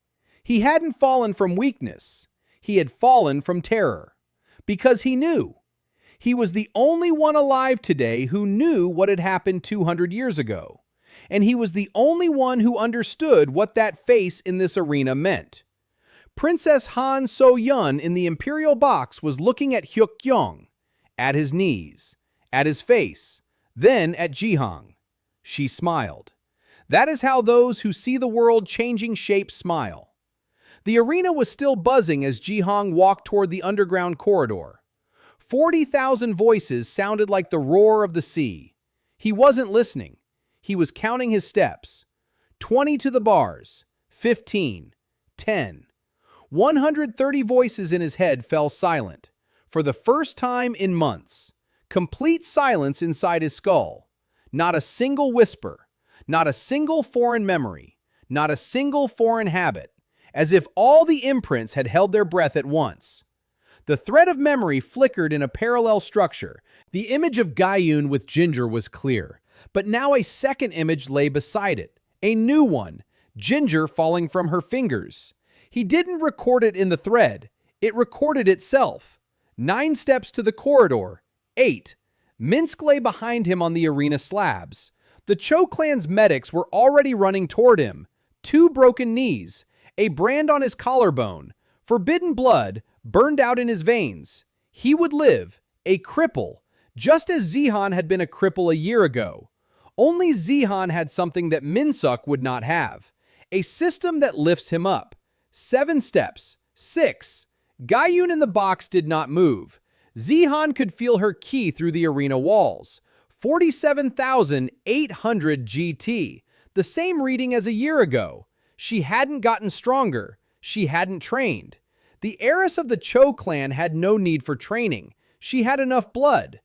He hadn't fallen from weakness. He had fallen from terror. Because he knew. He was the only one alive today who knew what had happened 200 years ago. And he was the only one who understood what that face in this arena meant. Princess Han So-yun in the Imperial box was looking at Hyuk-young, at his knees, at his face, then at Zhihan. She smiled. That is how those who see the world changing shape smile. The arena was still buzzing as Zhihan walked toward the underground corridor. 40,000 voices sounded like the roar of the sea. He wasn't listening. He was counting his steps. 20 to the bars. 15. 10. 130 voices in his head fell silent. For the first time in months. Complete silence inside his skull. Not a single whisper. Not a single foreign memory. Not a single foreign habit. As if all the imprints had held their breath at once. The thread of memory flickered in a parallel structure. The image of Gaiyun with Ginger was clear, but now a second image lay beside it. A new one, Ginger falling from her fingers. He didn't record it in the thread. It recorded itself. 9 steps to the corridor. 8. Minsk lay behind him on the arena slabs. The Cho clan's medics were already running toward him. 2 broken knees. A brand on his collarbone, forbidden blood burned out in his veins. He would live, a cripple, just as Zhihan had been a cripple a year ago. Only Zhihan had something that Minsuk would not have, a system that lifts him up. 7 steps. 6. Gaiyun in the box did not move. Zhihan could feel her ki through the arena walls. 47,800 GT, the same reading as a year ago. She hadn't gotten stronger. She hadn't trained. The heiress of the Cho clan had no need for training. She had enough blood.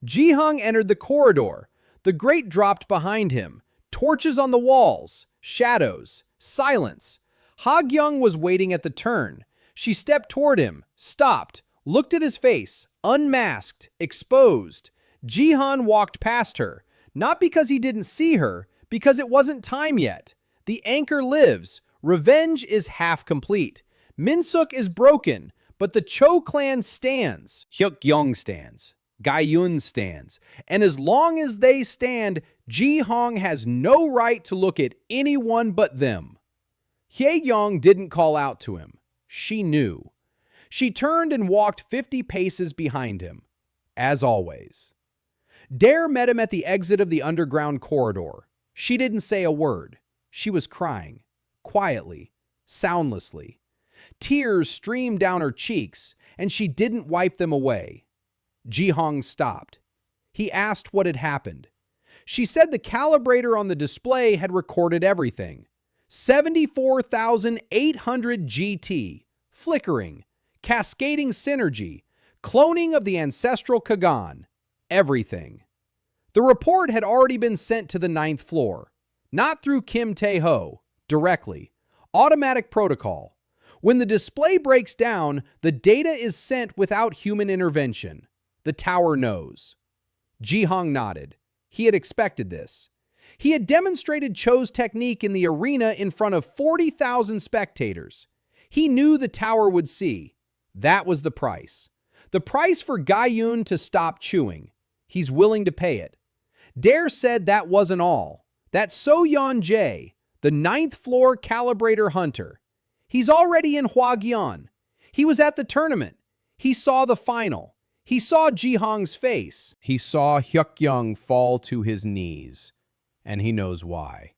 Zhihan entered the corridor. The grate dropped behind him. Torches on the walls. Shadows. Silence. Ha-gyung was waiting at the turn. She stepped toward him, stopped, looked at his face, unmasked, exposed. Zhihan walked past her, not because he didn't see her, because it wasn't time yet. The anchor lives. Revenge is half complete. Minsuk is broken, but the Cho clan stands. Hyuk-young stands. Gaiyun stands. And as long as they stand, Zhihan has no right to look at anyone but them. Hye-young didn't call out to him. She knew. She turned and walked 50 paces behind him. As always. Dare met him at the exit of the underground corridor. She didn't say a word. She was crying, quietly, soundlessly. Tears streamed down her cheeks, and she didn't wipe them away. Zhihan stopped. He asked what had happened. She said the calibrator on the display had recorded everything. 74,800 GT, flickering, cascading synergy, cloning of the ancestral kagon, everything. The report had already been sent to the 9th floor. Not through Kim Tae-ho, directly. Automatic protocol. When the display breaks down, the data is sent without human intervention. The tower knows. Zhihan nodded. He had expected this. He had demonstrated Cho's technique in the arena in front of 40,000 spectators. He knew the tower would see. That was the price. The price for Gaiyun to stop chewing. He's willing to pay it. Dare said that wasn't all. That So Yan-jae, the 9th floor Calibrator hunter, he's already in Huaguan. He was at the tournament. He saw the final. He saw Zhihan's face. He saw Hyuk-young fall to his knees. And he knows why.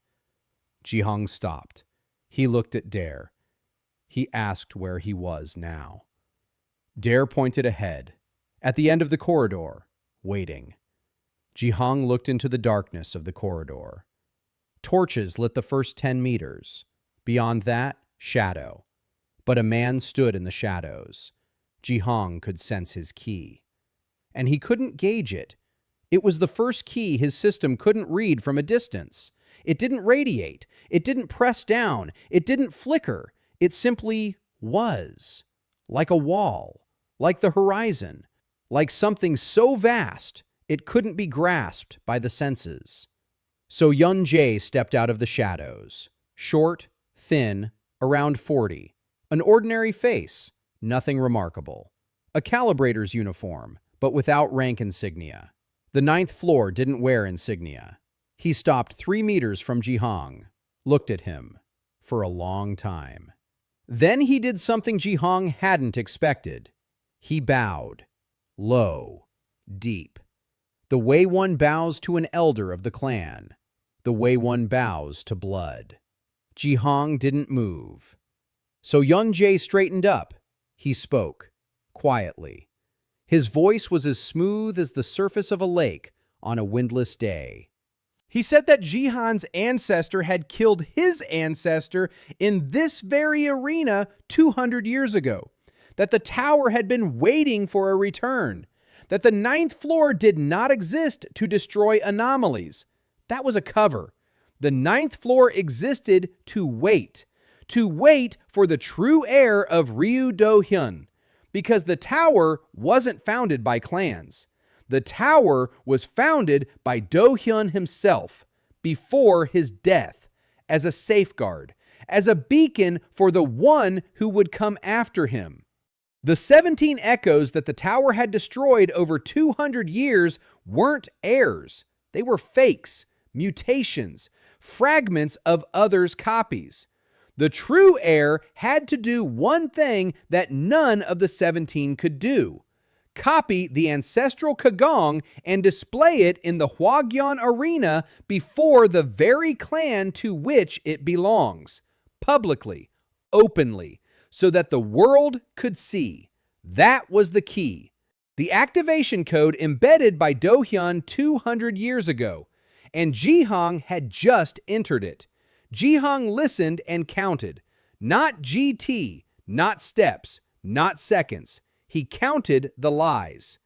Zhihan stopped. He looked at Dare. He asked where he was now. Dare pointed ahead, at the end of the corridor, waiting. Zhihan looked into the darkness of the corridor. Torches lit the first 10 meters. Beyond that, shadow. But a man stood in the shadows. Zhihan could sense his key. And he couldn't gauge it. It was the first key his system couldn't read from a distance. It didn't radiate. It didn't press down. It didn't flicker. It simply was. Like a wall. Like the horizon. Like something so vast it couldn't be grasped by the senses. So Yan-jae stepped out of the shadows. Short, thin, around 40. An ordinary face. Nothing remarkable. A calibrator's uniform, but without rank insignia. The 9th floor didn't wear insignia. He stopped 3 meters from Zhihan, looked at him for a long time. Then he did something Zhihan hadn't expected. He bowed, low, deep. The way one bows to an elder of the clan. The way one bows to blood. Zhihan didn't move. So Yan-jae straightened up. He spoke, quietly. His voice was as smooth as the surface of a lake on a windless day. He said that Zhihan's ancestor had killed his ancestor in this very arena 200 years ago. That the tower had been waiting for a return. That the 9th floor did not exist to destroy anomalies. That was a cover. The 9th floor existed to wait for the true heir of Liu Zhihan. Because the tower wasn't founded by clans. The tower was founded by Zhihan himself before his death, as a safeguard, as a beacon for the one who would come after him. The 17 echoes that the tower had destroyed over 200 years weren't heirs. They were fakes, mutations, fragments of others' copies. The true heir had to do one thing that none of the 17 could do. Copy the ancestral kagon and display it in the Huaguan arena before the very clan to which it belongs. Publicly, openly, so that the world could see. That was the key. The activation code embedded by Zhihan 200 years ago. And Zhihan had just entered it. Zhihan listened and counted. Not GT, not steps, not seconds. He counted the lies.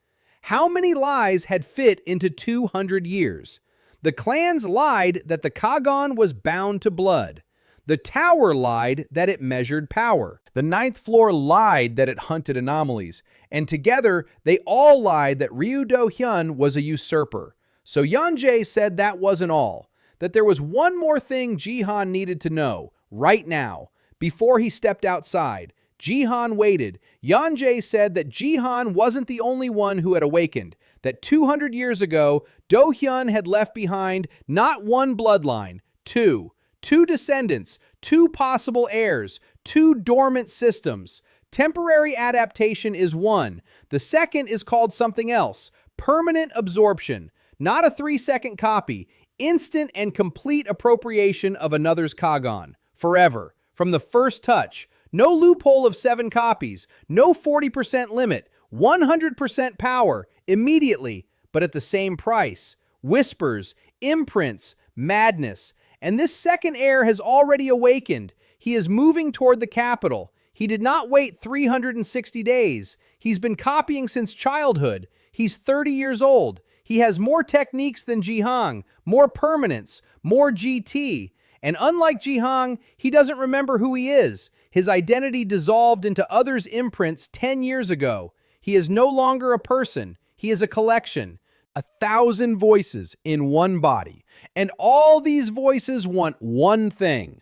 How many lies had fit into 200 years? The clans lied that the kagon was bound to blood. The tower lied that it measured power. The 9th floor lied that it hunted anomalies. And together, they all lied that Liu Zhihan was a usurper. So Yan-jae said that wasn't all. That there was one more thing Zhihan needed to know, right now, before he stepped outside. Zhihan waited. Yan-jae said that Zhihan wasn't the only one who had awakened, that 200 years ago, Zhihan had left behind not one bloodline, two descendants, 2 possible heirs, 2 dormant systems. Temporary adaptation is one. The second is called something else, permanent absorption, not a 3-second copy. Instant and complete appropriation of another's kagon. Forever. From the first touch. No loophole of 7 copies. No 40% limit. 100% power. Immediately. But at the same price. Whispers. Imprints. Madness. And this second heir has already awakened. He is moving toward the capital. He did not wait 360 days. He's been copying since childhood. He's 30 years old. He has more techniques than Zhihan, more permanence, more GT, And unlike Zhihan, he doesn't remember who he is. His identity dissolved into others' imprints 10 years ago. He is no longer a person. He is a collection. 1,000 voices in one body. And all these voices want one thing: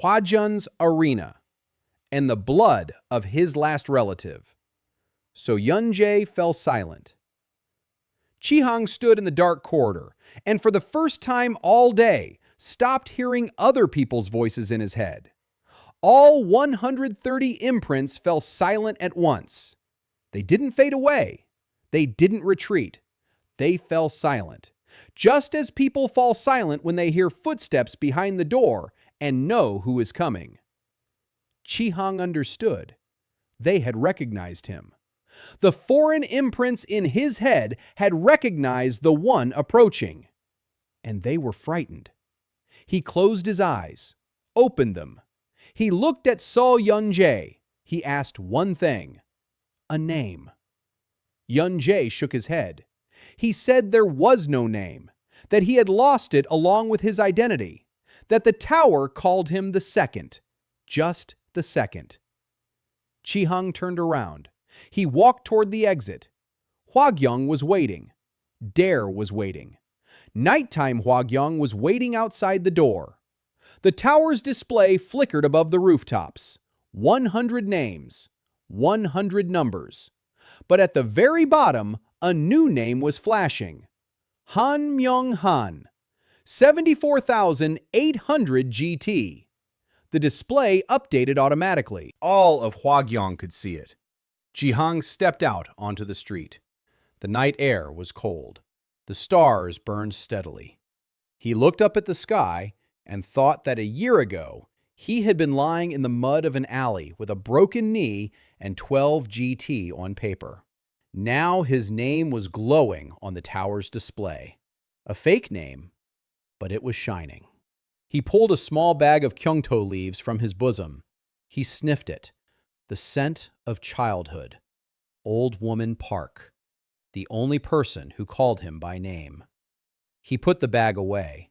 Huajun's arena and the blood of his last relative. So Yunjie fell silent. Zhihan stood in the dark corridor, and for the first time all day, stopped hearing other people's voices in his head. All 130 imprints fell silent at once. They didn't fade away. They didn't retreat. They fell silent, just as people fall silent when they hear footsteps behind the door and know who is coming. Zhihan understood. They had recognized him. The foreign imprints in his head had recognized the one approaching, and they were frightened. He closed his eyes, opened them. He looked at So Yunjie. He asked one thing: a name. Yunjie shook his head. He said there was no name, that he had lost it along with his identity, that the tower called him the second, just the second. Zhihan turned around. He walked toward the exit. Huagyong was waiting. Dare was waiting. Nighttime Huagyong was waiting outside the door. The tower's display flickered above the rooftops. 100 names, 100 numbers. But at the very bottom, a new name was flashing. Han Myung-han, 74,800 GT. The display updated automatically. All of Huagyong could see it. Zhihan stepped out onto the street. The night air was cold. The stars burned steadily. He looked up at the sky and thought that a year ago he had been lying in the mud of an alley with a broken knee and 12 GT on paper. Now his name was glowing on the tower's display. A fake name, but it was shining. He pulled a small bag of kyungto leaves from his bosom. He sniffed it. The scent of childhood. Old Woman Park. The only person who called him by name. He put the bag away.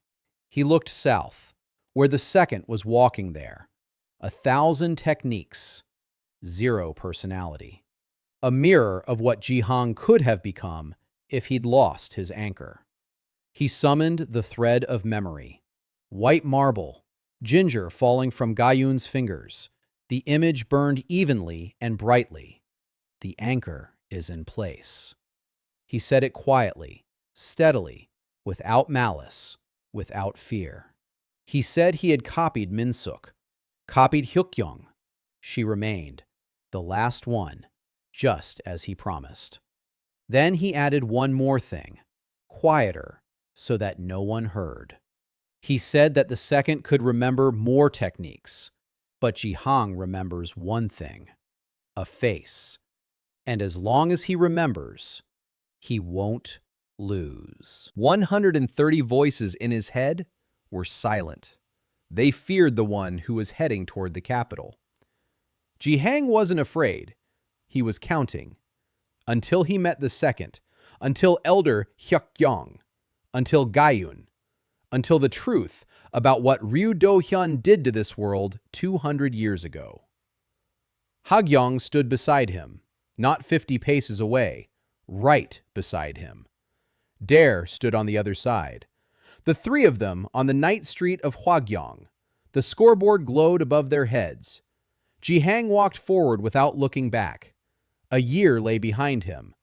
He looked south, where the second was walking there. 1,000 techniques. 0 personality. A mirror of what Zhihan could have become if he'd lost his anchor. He summoned the thread of memory. White marble, ginger falling from Gayun's fingers. The image burned evenly and brightly. The anchor is in place. He said it quietly, steadily, without malice, without fear. He said he had copied Minsuk, copied Hyukyong. She remained, the last one, just as he promised. Then he added one more thing, quieter, so that no one heard. He said that the second could remember more techniques, but Zhihan remembers one thing, a face. And as long as he remembers, he won't lose. 130 voices in his head were silent. They feared the one who was heading toward the capital. Zhihan wasn't afraid. He was counting. Until he met the second, until Elder Hyukyong, until Gayun, until the truth about what Ryu Do-hyun did to this world 200 years ago. Hagyong stood beside him, not 50 paces away, right beside him. Dare stood on the other side. The three of them on the night street of Huagyong. The scoreboard glowed above their heads. Zhihan walked forward without looking back. A year lay behind him.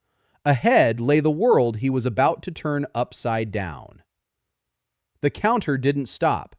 Ahead lay the world he was about to turn upside down. The counter didn't stop.